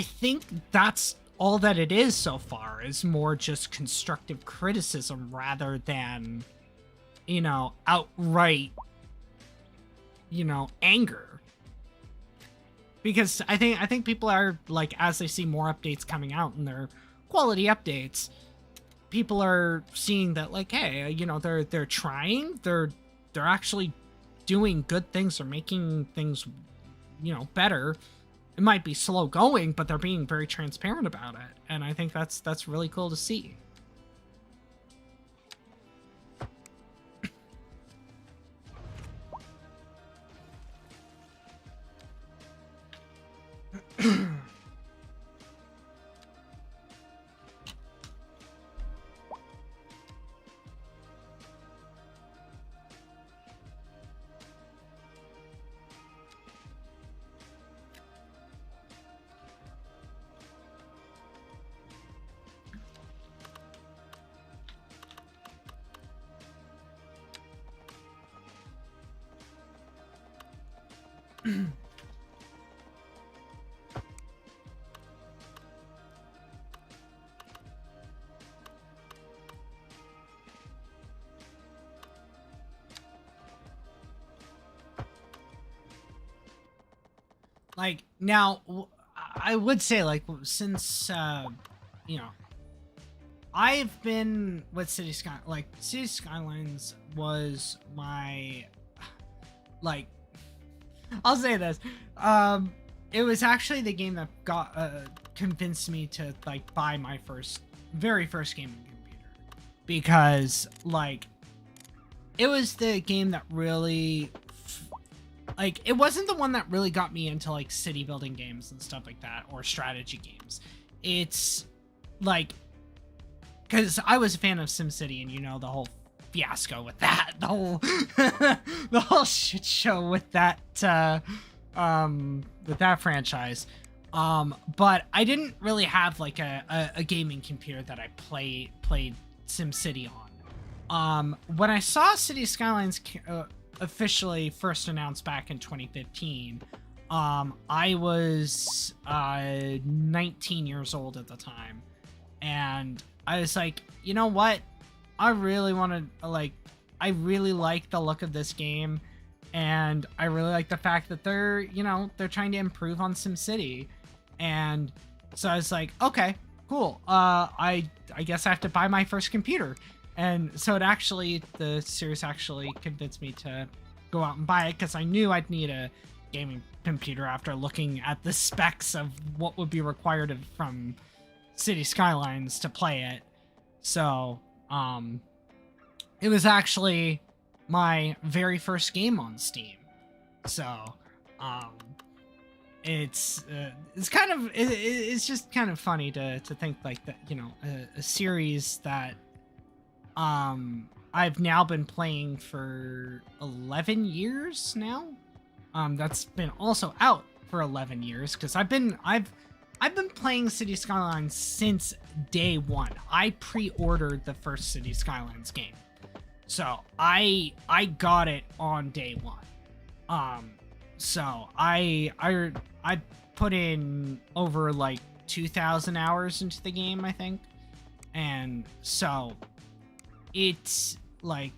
think that's all that it is so far, is more just constructive criticism rather than, you know, outright, you know, anger. Because I think people are, like, as they see more updates coming out, and they're quality updates, people are seeing that, like, hey, you know, they're trying, they're actually doing good things, they're making things, you know, better. It might be slow going, but they're being very transparent about it, and I think that's really cool to see. Like, now, I would say, like, since, you know, I've been with Cities Skylines was my, like, I'll say this, it was actually the game that got, convinced me to, like, buy my very first gaming computer, because, like, it was the game that really, like, it wasn't the one that really got me into, like, city building games and stuff like that, or strategy games. It's, like, because I was a fan of SimCity, and, you know, the whole fiasco with that, the whole shit show with that franchise. But I didn't really have, like, a gaming computer that I played SimCity on. When I saw Cities Skylines officially first announced back in 2015, I was 19 years old at the time, and I was like, you know what, I really want to, like, I really like the look of this game, and I really like the fact that they're, you know, they're trying to improve on SimCity. And so I was like, okay, cool, I guess I have to buy my first computer. And so the series actually convinced me to go out and buy it, because I knew I'd need a gaming computer after looking at the specs of what would be required from Cities Skylines to play it. So, it was actually my very first game on Steam. So, it's kind of, it's just kind of funny to think, like, that, you know, a series that I've now been playing for 11 years now. That's been also out for 11 years, because I've been playing Cities Skylines since day one. I pre-ordered the first Cities Skylines game, so I got it on day one. So I put in over, like, 2,000 hours into the game, I think. And so it's like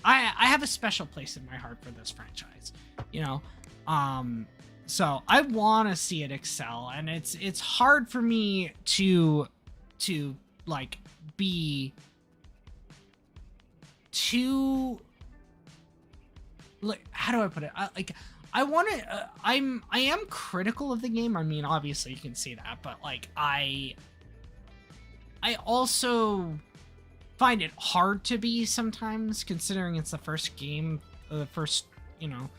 I have a special place in my heart for this franchise, you know. So I want to see it excel, and it's hard for me to like be too, like, how do I put it? I want to. I am critical of the game. I mean, obviously you can see that, but like I also find it hard to be sometimes, considering it's the first game, you know,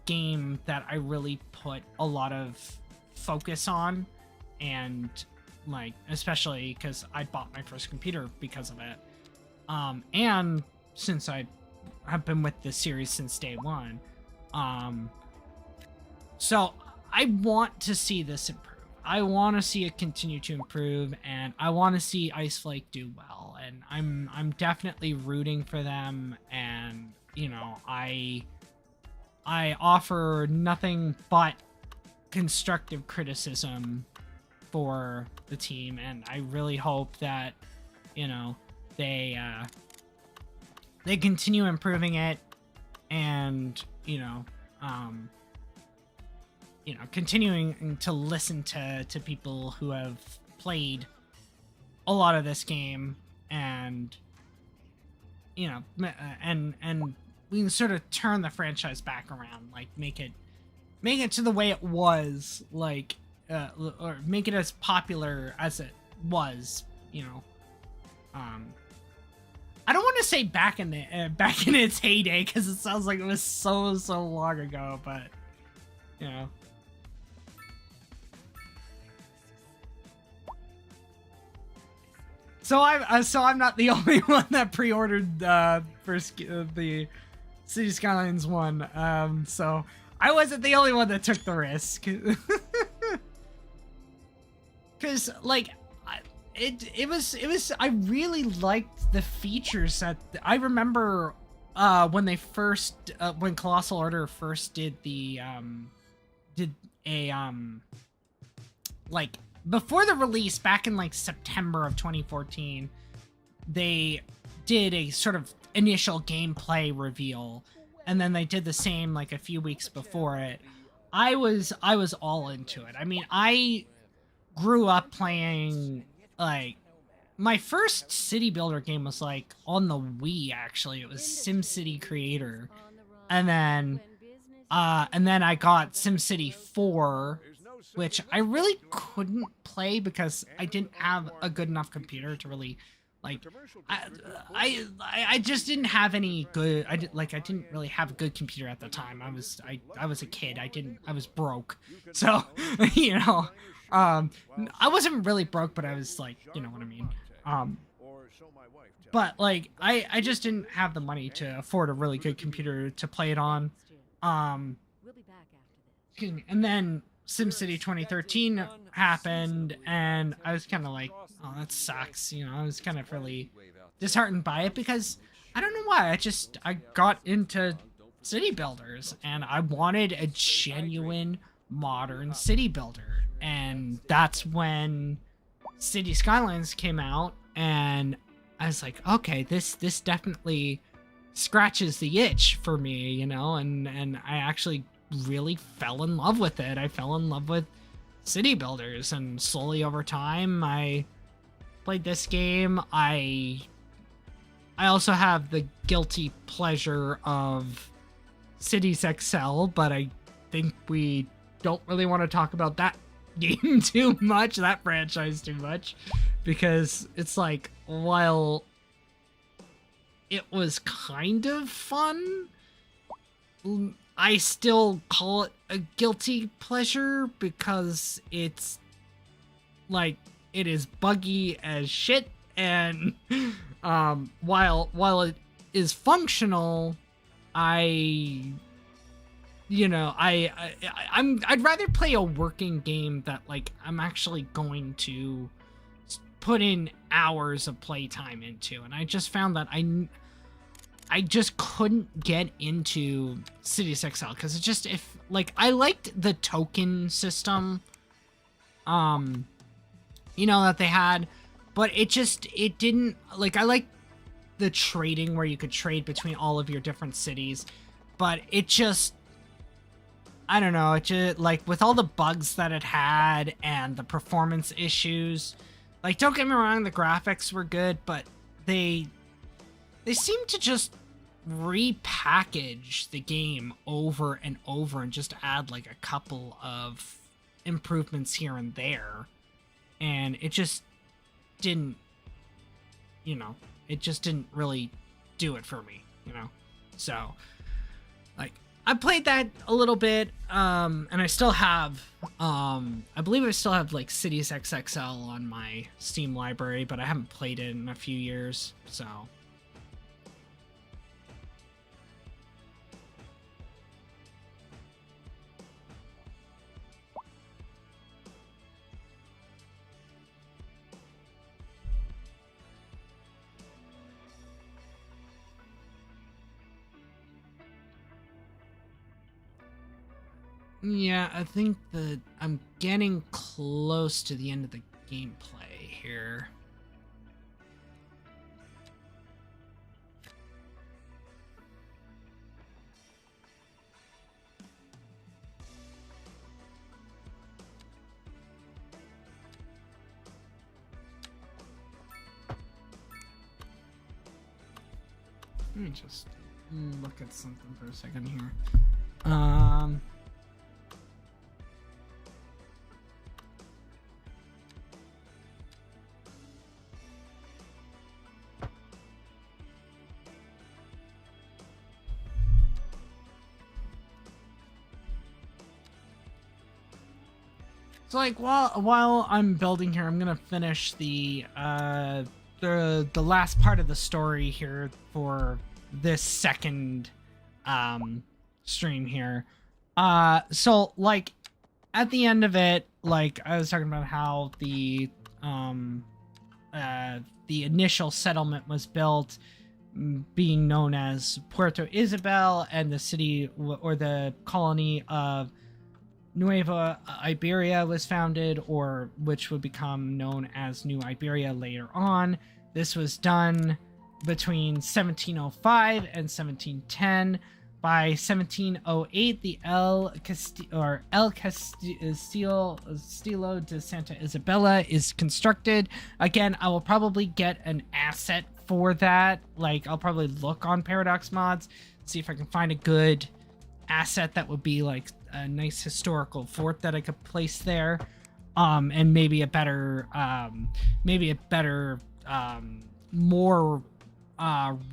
game that I really put a lot of focus on, and like especially because I bought my first computer because of it, and since I have been with the series since day one, so I want to see this improve. I want to see it continue to improve, and I want to see Iceflake do well, and I'm definitely rooting for them, and you know, I offer nothing but constructive criticism for the team, and I really hope that, you know, they continue improving it, and you know, continuing to listen to people who have played a lot of this game, and you know, and we can sort of turn the franchise back around, like make it to the way it was, like or make it as popular as it was, you know. I don't want to say back in its heyday, because it sounds like it was so long ago, but you know. So I'm not the only one that pre-ordered the Cities Skylines one. So I wasn't the only one that took the risk. Cause like it was I really liked the features that I remember when they first when Colossal Order first did like before the release back in like September of 2014, they did a sort of initial gameplay reveal, and then they did the same like a few weeks before it. I was all into it. I mean, I grew up playing, like, my first city builder game was like on the Wii, actually. It was SimCity Creator. And then I got SimCity 4, which I really couldn't play because I didn't have a good enough computer to really, like, I just didn't have any good, I didn't really have a good computer at the time. I was a kid. I was broke. So, you know, I wasn't really broke, but I was like, you know what I mean? But like, I just didn't have the money to afford a really good computer to play it on. We'll be back after this. And then SimCity 2013 happened, and I was kind of like, oh, that sucks. You know, I was kind of really disheartened by it because I don't know why. I got into city builders, and I wanted a genuine modern city builder. And that's when Cities Skylines came out, and I was like, okay, this definitely scratches the itch for me, you know, and I actually really fell in love with it. I fell in love with city builders, and slowly over time I played this game. I also have the guilty pleasure of Cities XL, but I think we don't really want to talk about that game too much, that franchise too much, because it's like, while it was kind of fun, I still call it a guilty pleasure because it's like, it is buggy as shit, and while it is functional, I'd rather play a working game that, like, I'm actually going to put in hours of playtime into. And I just found that I just couldn't get into Cities XL because it just, I liked the token system, you know, that they had, but it didn't, like, I like the trading where you could trade between all of your different cities, but it just, I don't know, it just, like, with all the bugs that it had and the performance issues, like, don't get me wrong, the graphics were good, but they seem to just repackage the game over and over and just add like a couple of improvements here and there, and it just didn't, you know, it just didn't really do it for me, you know. So like, I played that a little bit, and I still have, I believe I still have like Cities XXL on my Steam library, but I haven't played it in a few years, so. Yeah, I think that I'm getting close to the end of the gameplay here. Let me just look at something for a second here. So like, while I'm building here, I'm gonna finish the last part of the story here for this second stream here. So like, at the end of it, like I was talking about how the initial settlement was built, being known as Puerto Isabel, and the city or the colony of Nueva Iberia was founded, or which would become known as New Iberia later on. This was done between 1705 and 1710. By 1708, the El Castillo de Santa Isabella is constructed. Again, I will probably get an asset for that. Like, I'll probably look on Paradox Mods, see if I can find a good asset that would be like a nice historical fort that I could place there, and maybe a better more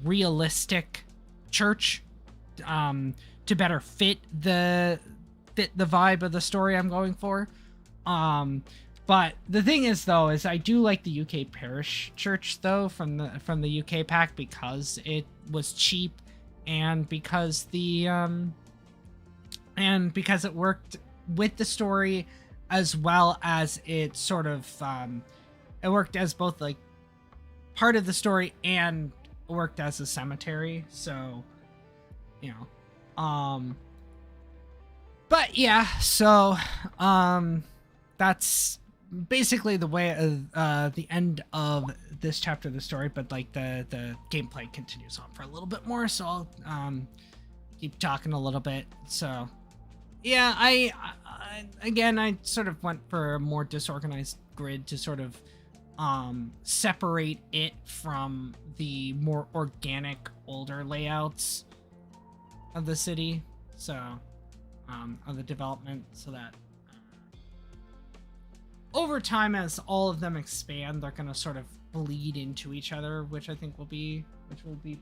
realistic church to better fit the vibe of the story I'm going for. But the thing is, though, is I do like the UK parish church though from the UK pack, because it was cheap, and because it worked with the story, as well as it sort of it worked as both like part of the story and worked as a cemetery. So, you know, but yeah, so that's basically the way of the end of this chapter of the story. But like the gameplay continues on for a little bit more, so I'll keep talking a little bit. So yeah, I sort of went for a more disorganized grid to sort of separate it from the more organic older layouts of the city, so of the development, so that over time, as all of them expand, they're gonna sort of bleed into each other, which I think will be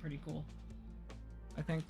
pretty cool, I think.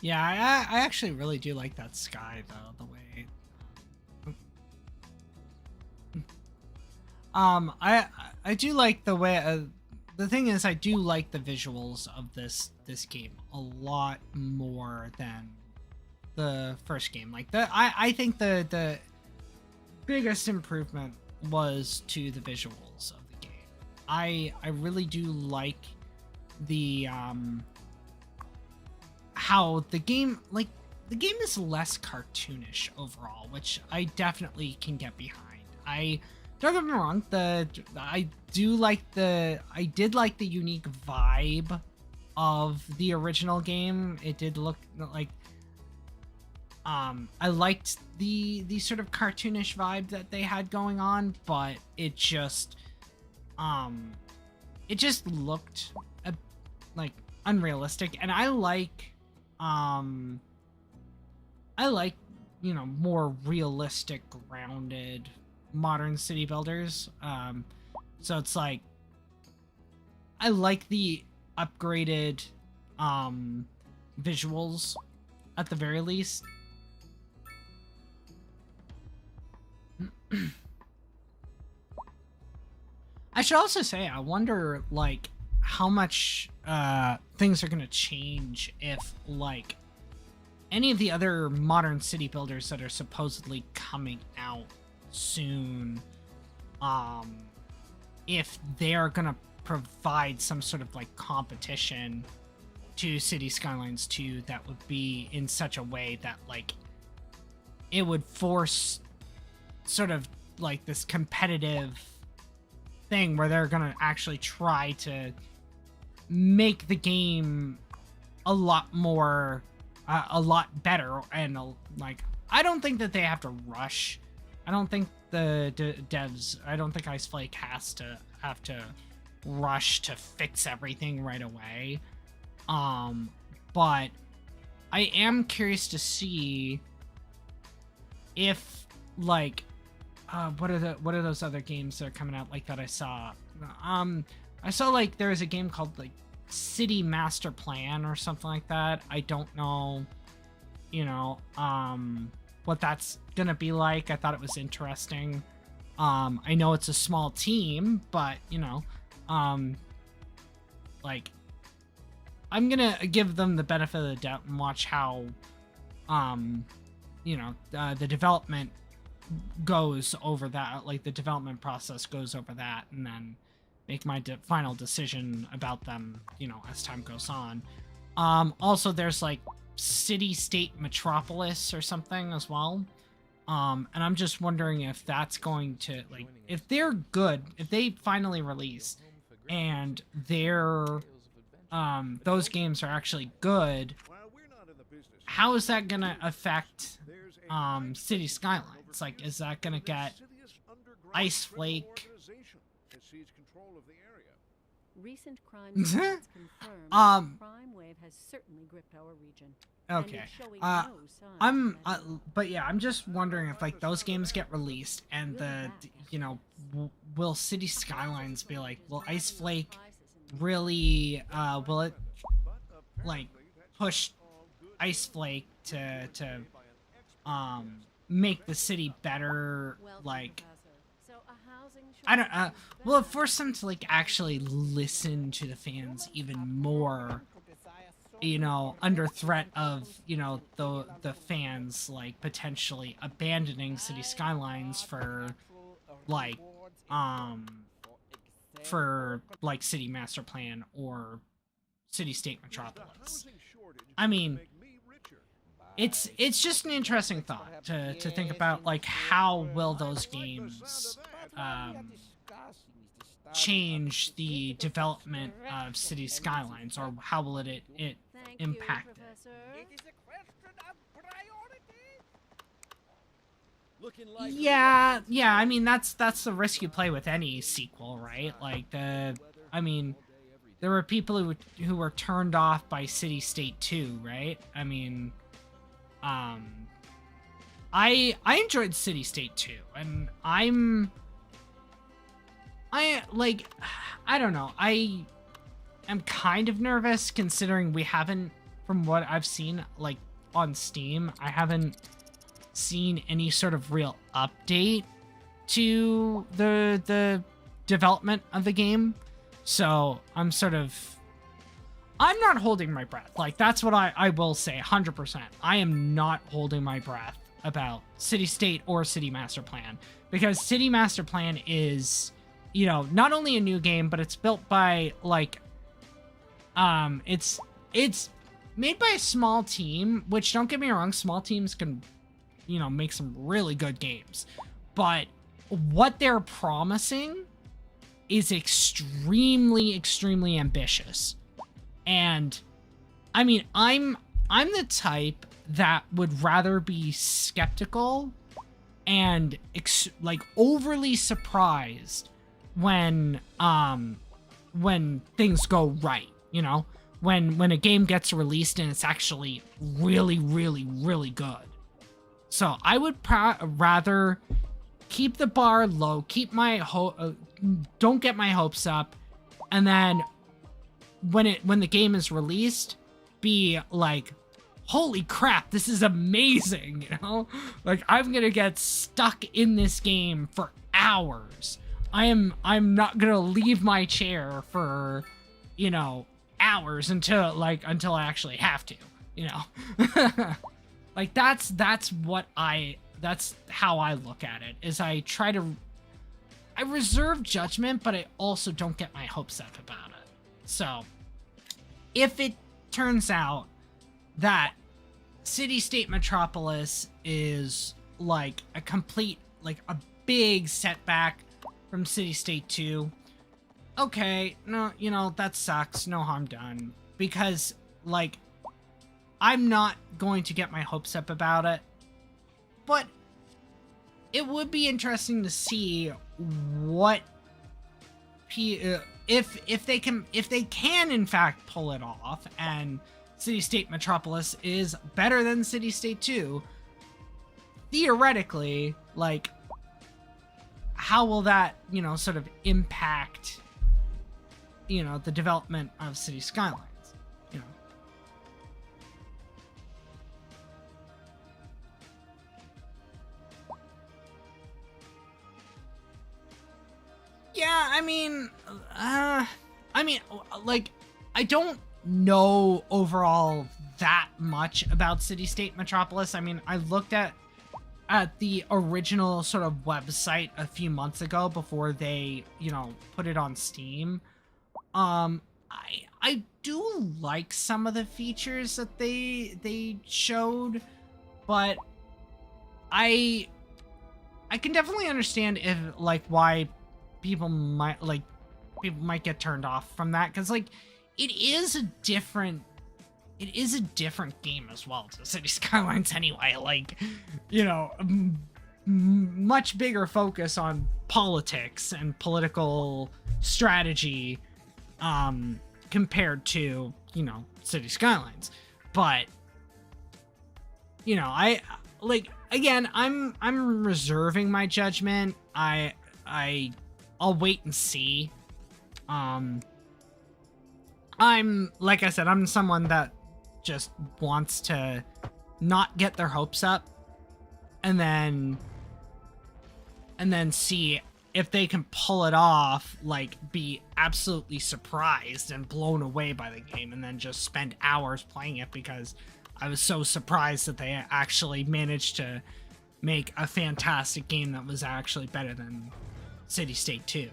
Yeah, I actually really do like that sky though, the way. I do like the way. The thing is, I do like the visuals of this game a lot more than the first game. Like I think the biggest improvement was to the visuals of the game. I really do like the how the game is less cartoonish overall, which I definitely can get behind. I don't get me wrong, I did like the unique vibe of the original game. It did look like I liked the sort of cartoonish vibe that they had going on, but it just looked like unrealistic. And I like more realistic, grounded modern city builders. So it's like I like the upgraded visuals at the very least. I should also say, I wonder like how much things are going to change if like any of the other modern city builders that are supposedly coming out soon, if they're going to provide some sort of like competition to Cities Skylines 2 that would be in such a way that like it would force sort of like this competitive thing where they're gonna actually try to make the game a lot more a lot better. And like I don't think that they have to rush. I don't think the devs, I don't think Ice Flake have to rush to fix everything right away. But I am curious to see if like what are those other games that are coming out like that I saw? I saw like there was a game called like City Master Plan or something like that. I don't know, what that's gonna be like. I thought it was interesting. I know it's a small team, but like I'm gonna give them the benefit of the doubt and watch how the development goes over that, like the development process goes over that, and then make my final decision about them as time goes on. Also there's like City State Metropolis or something as well, and I'm just wondering if that's going to like, if they're good, if they finally release and they're those games are actually good, how is that gonna affect City Skylines? Like, is that gonna get Ice Flake? Recent crime stats confirm the crime wave has certainly gripped our region. Okay. But yeah, I'm just wondering if like those games get released and will City Skylines be like, will Ice Flake really will it like push Ice Flake to make the city better? Like, I don't will it force them to like actually listen to the fans even more, under threat of the fans like potentially abandoning City Skylines for City Master Plan or City State Metropolis. I mean, it's just an interesting thought to think about, like, how will those games change the development of City Skylines, or how will it impact it? Yeah, I mean that's the risk you play with any sequel, right? Like there were people who were turned off by City State 2, right? I mean, I enjoyed City State 2, and I don't know. I am kind of nervous considering we haven't from what I've seen, like, on Steam, I haven't seen any sort of real update to the development of the game. So I'm not holding my breath. Like, that's what I will say 100%. I am not holding my breath about City State or City Master Plan, because City Master Plan is, you know, not only a new game, but it's built by, like, it's made by a small team, which, don't get me wrong, small teams can, you know, make some really good games. But what they're promising is extremely, extremely ambitious. And I mean, I'm the type that would rather be skeptical and like overly surprised when things go right, you know? When a game gets released and it's actually really, really, really good. So I would rather keep the bar low, keep my don't get my hopes up, and then when the game is released, be like, holy crap, this is amazing, you know? Like, I'm gonna get stuck in this game for hours. I'm not gonna leave my chair for, you know, hours until I actually have to, you know? Like, that's how I look at it, is I reserve judgment, but I also don't get my hopes up about it. So, if it turns out that City State Metropolis is like a big setback from City State 2, okay, no, you know, that sucks, no harm done, because, like, I'm not going to get my hopes up about it, but it would be interesting to see what if they can in fact pull it off, and City State Metropolis is better than City State 2. Theoretically, like, how will that, you know, sort of impact, you know, the development of Cities Skylines, you know? Yeah, I mean, like, I don't know overall that much about City State Metropolis. I mean, I looked at the original sort of website a few months ago before they, you know, put it on Steam. I do like some of the features that they showed, but I can definitely understand if, like, why people might get turned off from that, because, like, it is a different game as well to City Skylines anyway. Like, you know, much bigger focus on politics and political strategy compared to, you know, City Skylines. But, you know, I'm reserving my judgment. I'll wait and see. Like I said, I'm someone that just wants to not get their hopes up and then see if they can pull it off, like, be absolutely surprised and blown away by the game, and then just spend hours playing it because I was so surprised that they actually managed to make a fantastic game that was actually better than City State 2.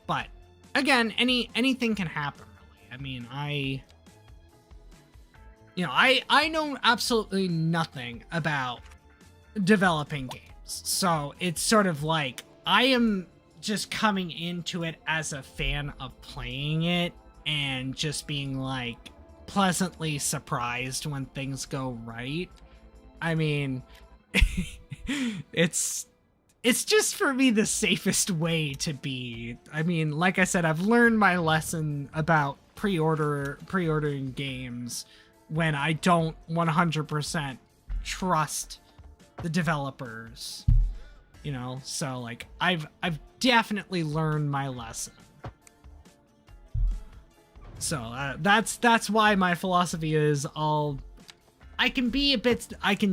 But again, anything can happen, really. I mean, I know absolutely nothing about developing games. So it's sort of like, I am just coming into it as a fan of playing it and just being, like, pleasantly surprised when things go right. I mean, it's just, for me, the safest way to be. I mean, like I said, I've learned my lesson about pre-ordering games when I don't 100% trust the developers, you know? So, like, I've definitely learned my lesson. So that's why my philosophy is I can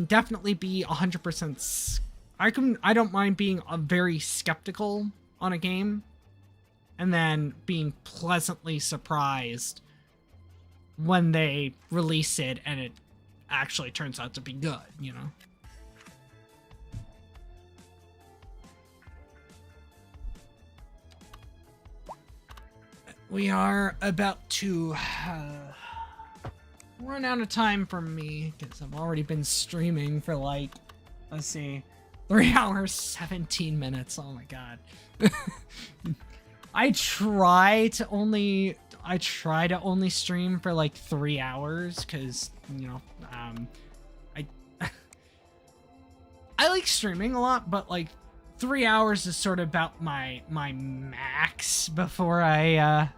definitely be 100%. I don't mind being very skeptical on a game, and then being pleasantly surprised when they release it and it actually turns out to be good, you know? We are about to run out of time for me, because I've already been streaming for like, let's see, 3 hours, 17 minutes. Oh my god. I try to only stream for like 3 hours, because, you know, I I like streaming a lot, but like 3 hours is sort of about my max before I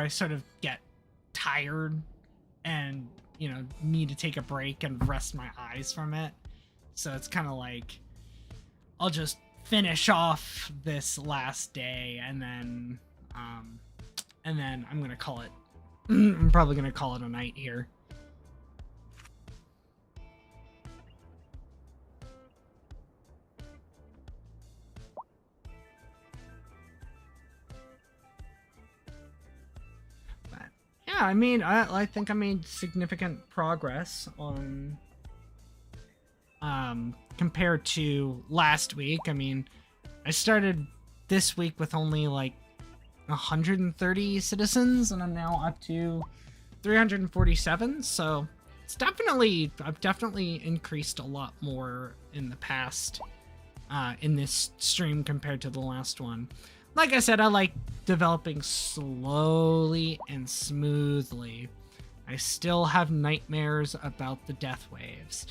sort of get tired and, you know, need to take a break and rest my eyes from it. So it's kind of like I'll just finish off this last day, and then I'm gonna call it I'm probably gonna call it a night here. Yeah, I mean, I think I made significant progress on, compared to last week. I mean, I started this week with only like 130 citizens, and I'm now up to 347. So I've definitely increased a lot more in the past, in this stream compared to the last one. Like I said, I like developing slowly and smoothly. I still have nightmares about the death waves.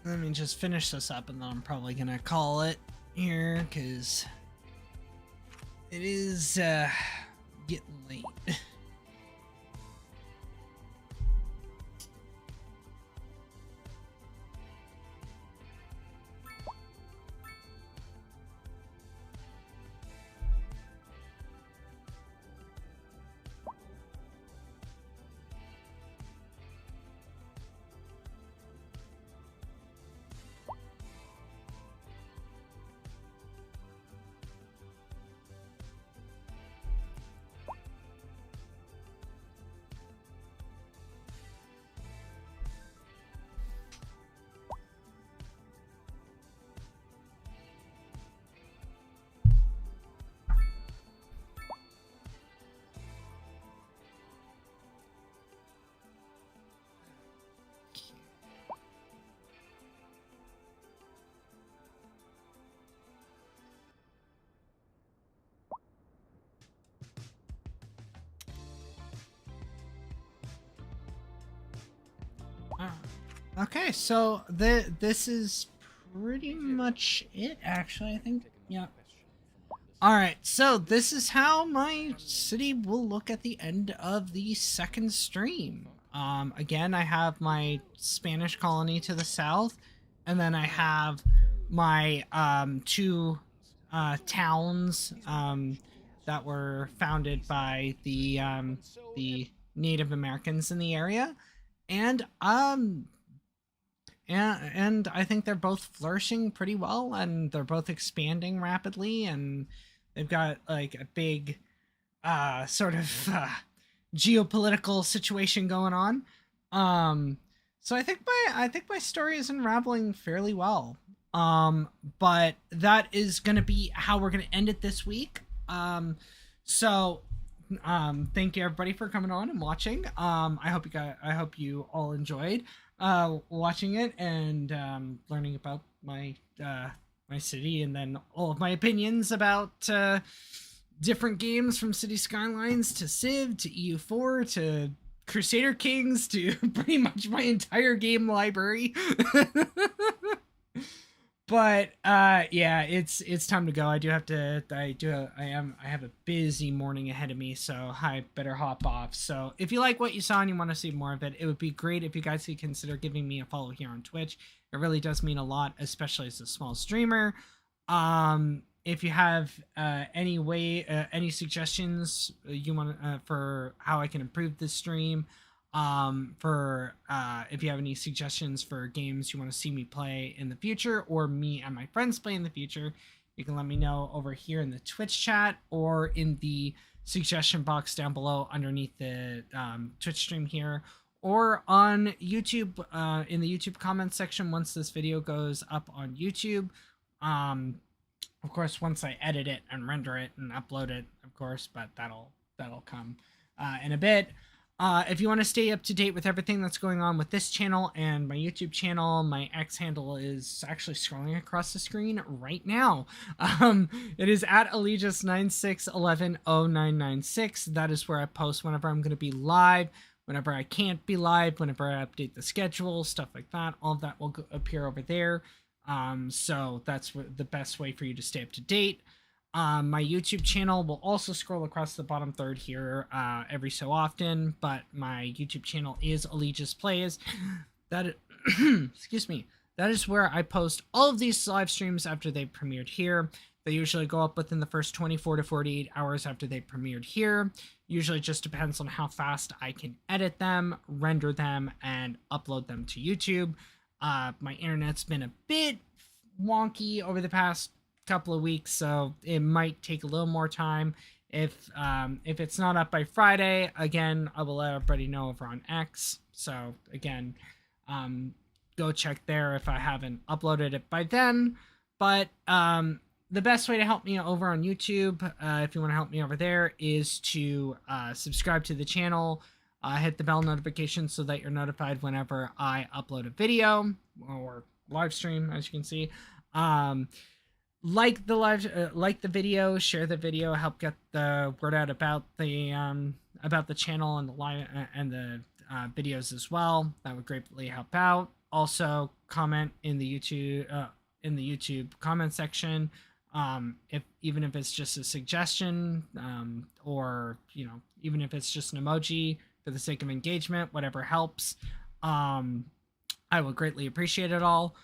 Let me just finish this up, and then I'm probably gonna call it here, because it is getting late. Okay, so this is pretty much it, actually. I think, Yeah. All right, so this is how my city will look at the end of the second stream. Again, I have my Spanish colony to the south, and then I have my two towns that were founded by the Native Americans in the area, and and I think they're both flourishing pretty well, and they're both expanding rapidly, and they've got like a big sort of geopolitical situation going on. So I think my story is unraveling fairly well. But that is going to be how we're going to end it this week. So thank you everybody for coming on and watching. I hope you all enjoyed watching it and learning about my my city, and then all of my opinions about different games, from Cities Skylines to Civ to EU4 to Crusader Kings to pretty much my entire game library. But yeah, it's time to go. I have a busy morning ahead of me, so I better hop off. So if you like what you saw and you want to see more of it, it would be great if you guys could consider giving me a follow here on Twitch. It really does mean a lot, especially as a small streamer. If you have any suggestions you want for how I can improve this stream, if you have any suggestions for games you want to see me play in the future, or me and my friends play in the future, you can let me know over here in the Twitch chat or in the suggestion box down below underneath the Twitch stream here, or on YouTube in the YouTube comments section once this video goes up on YouTube. Of course, once I edit it and render it and upload it, of course, but that'll come in a bit. If you want to stay up to date with everything that's going on with this channel and my YouTube channel, my X handle is actually scrolling across the screen right now. It is at Allegius96110996. That is where I post whenever I'm going to be live, whenever I can't be live, whenever I update the schedule, stuff like that. All of that will appear over there. So that's the best way for you to stay up to date. My YouTube channel will also scroll across the bottom third here every so often, but my YouTube channel is Allegius Plays. That excuse me. That is where I post all of these live streams after they premiered here. They usually go up within the first 24 to 48 hours after they premiered here. Usually just depends on how fast I can edit them, render them, and upload them to YouTube. My internet's been a bit wonky over the past couple of weeks, so it might take a little more time. If it's not up by Friday, again, I will let everybody know over on X. So again, go check there if I haven't uploaded it by then. But the best way to help me over on YouTube, if you want to help me over there, is to subscribe to the channel. Hit the bell notification so that you're notified whenever I upload a video or live stream, as you can see. Like the video, share the video, help get the word out about the channel and the live and the videos as well. That would greatly help out. Also, comment in the YouTube comment section. Even if it's just a suggestion, or even if it's just an emoji for the sake of engagement, whatever helps. I will greatly appreciate it all.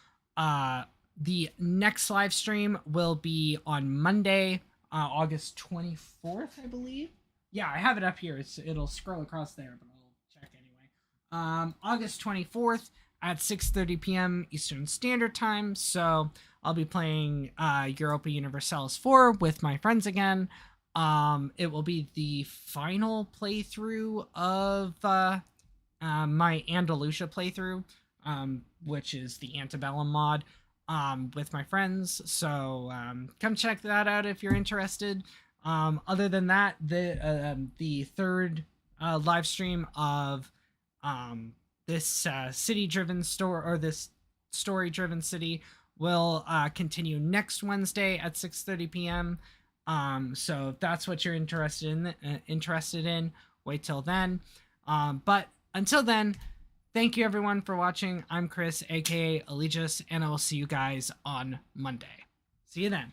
The next live stream will be on Monday, August 24th, I believe. Yeah, I have it up here. It'll scroll across there, but I'll check anyway. August 24th at 6:30 p.m. Eastern Standard Time. So I'll be playing Europa Universalis 4 with my friends again. It will be the final playthrough of my Andalusia playthrough, which is the Antebellum mod, with my friends. So come check that out if you're interested. Other than that, the third live stream of this city-driven store, or this story-driven city, will continue next Wednesday at 6:30 p.m. So if that's what you're interested in, wait till then. But until then, thank you everyone for watching. I'm Chris, aka Allegius, and I will see you guys on Monday. See you then.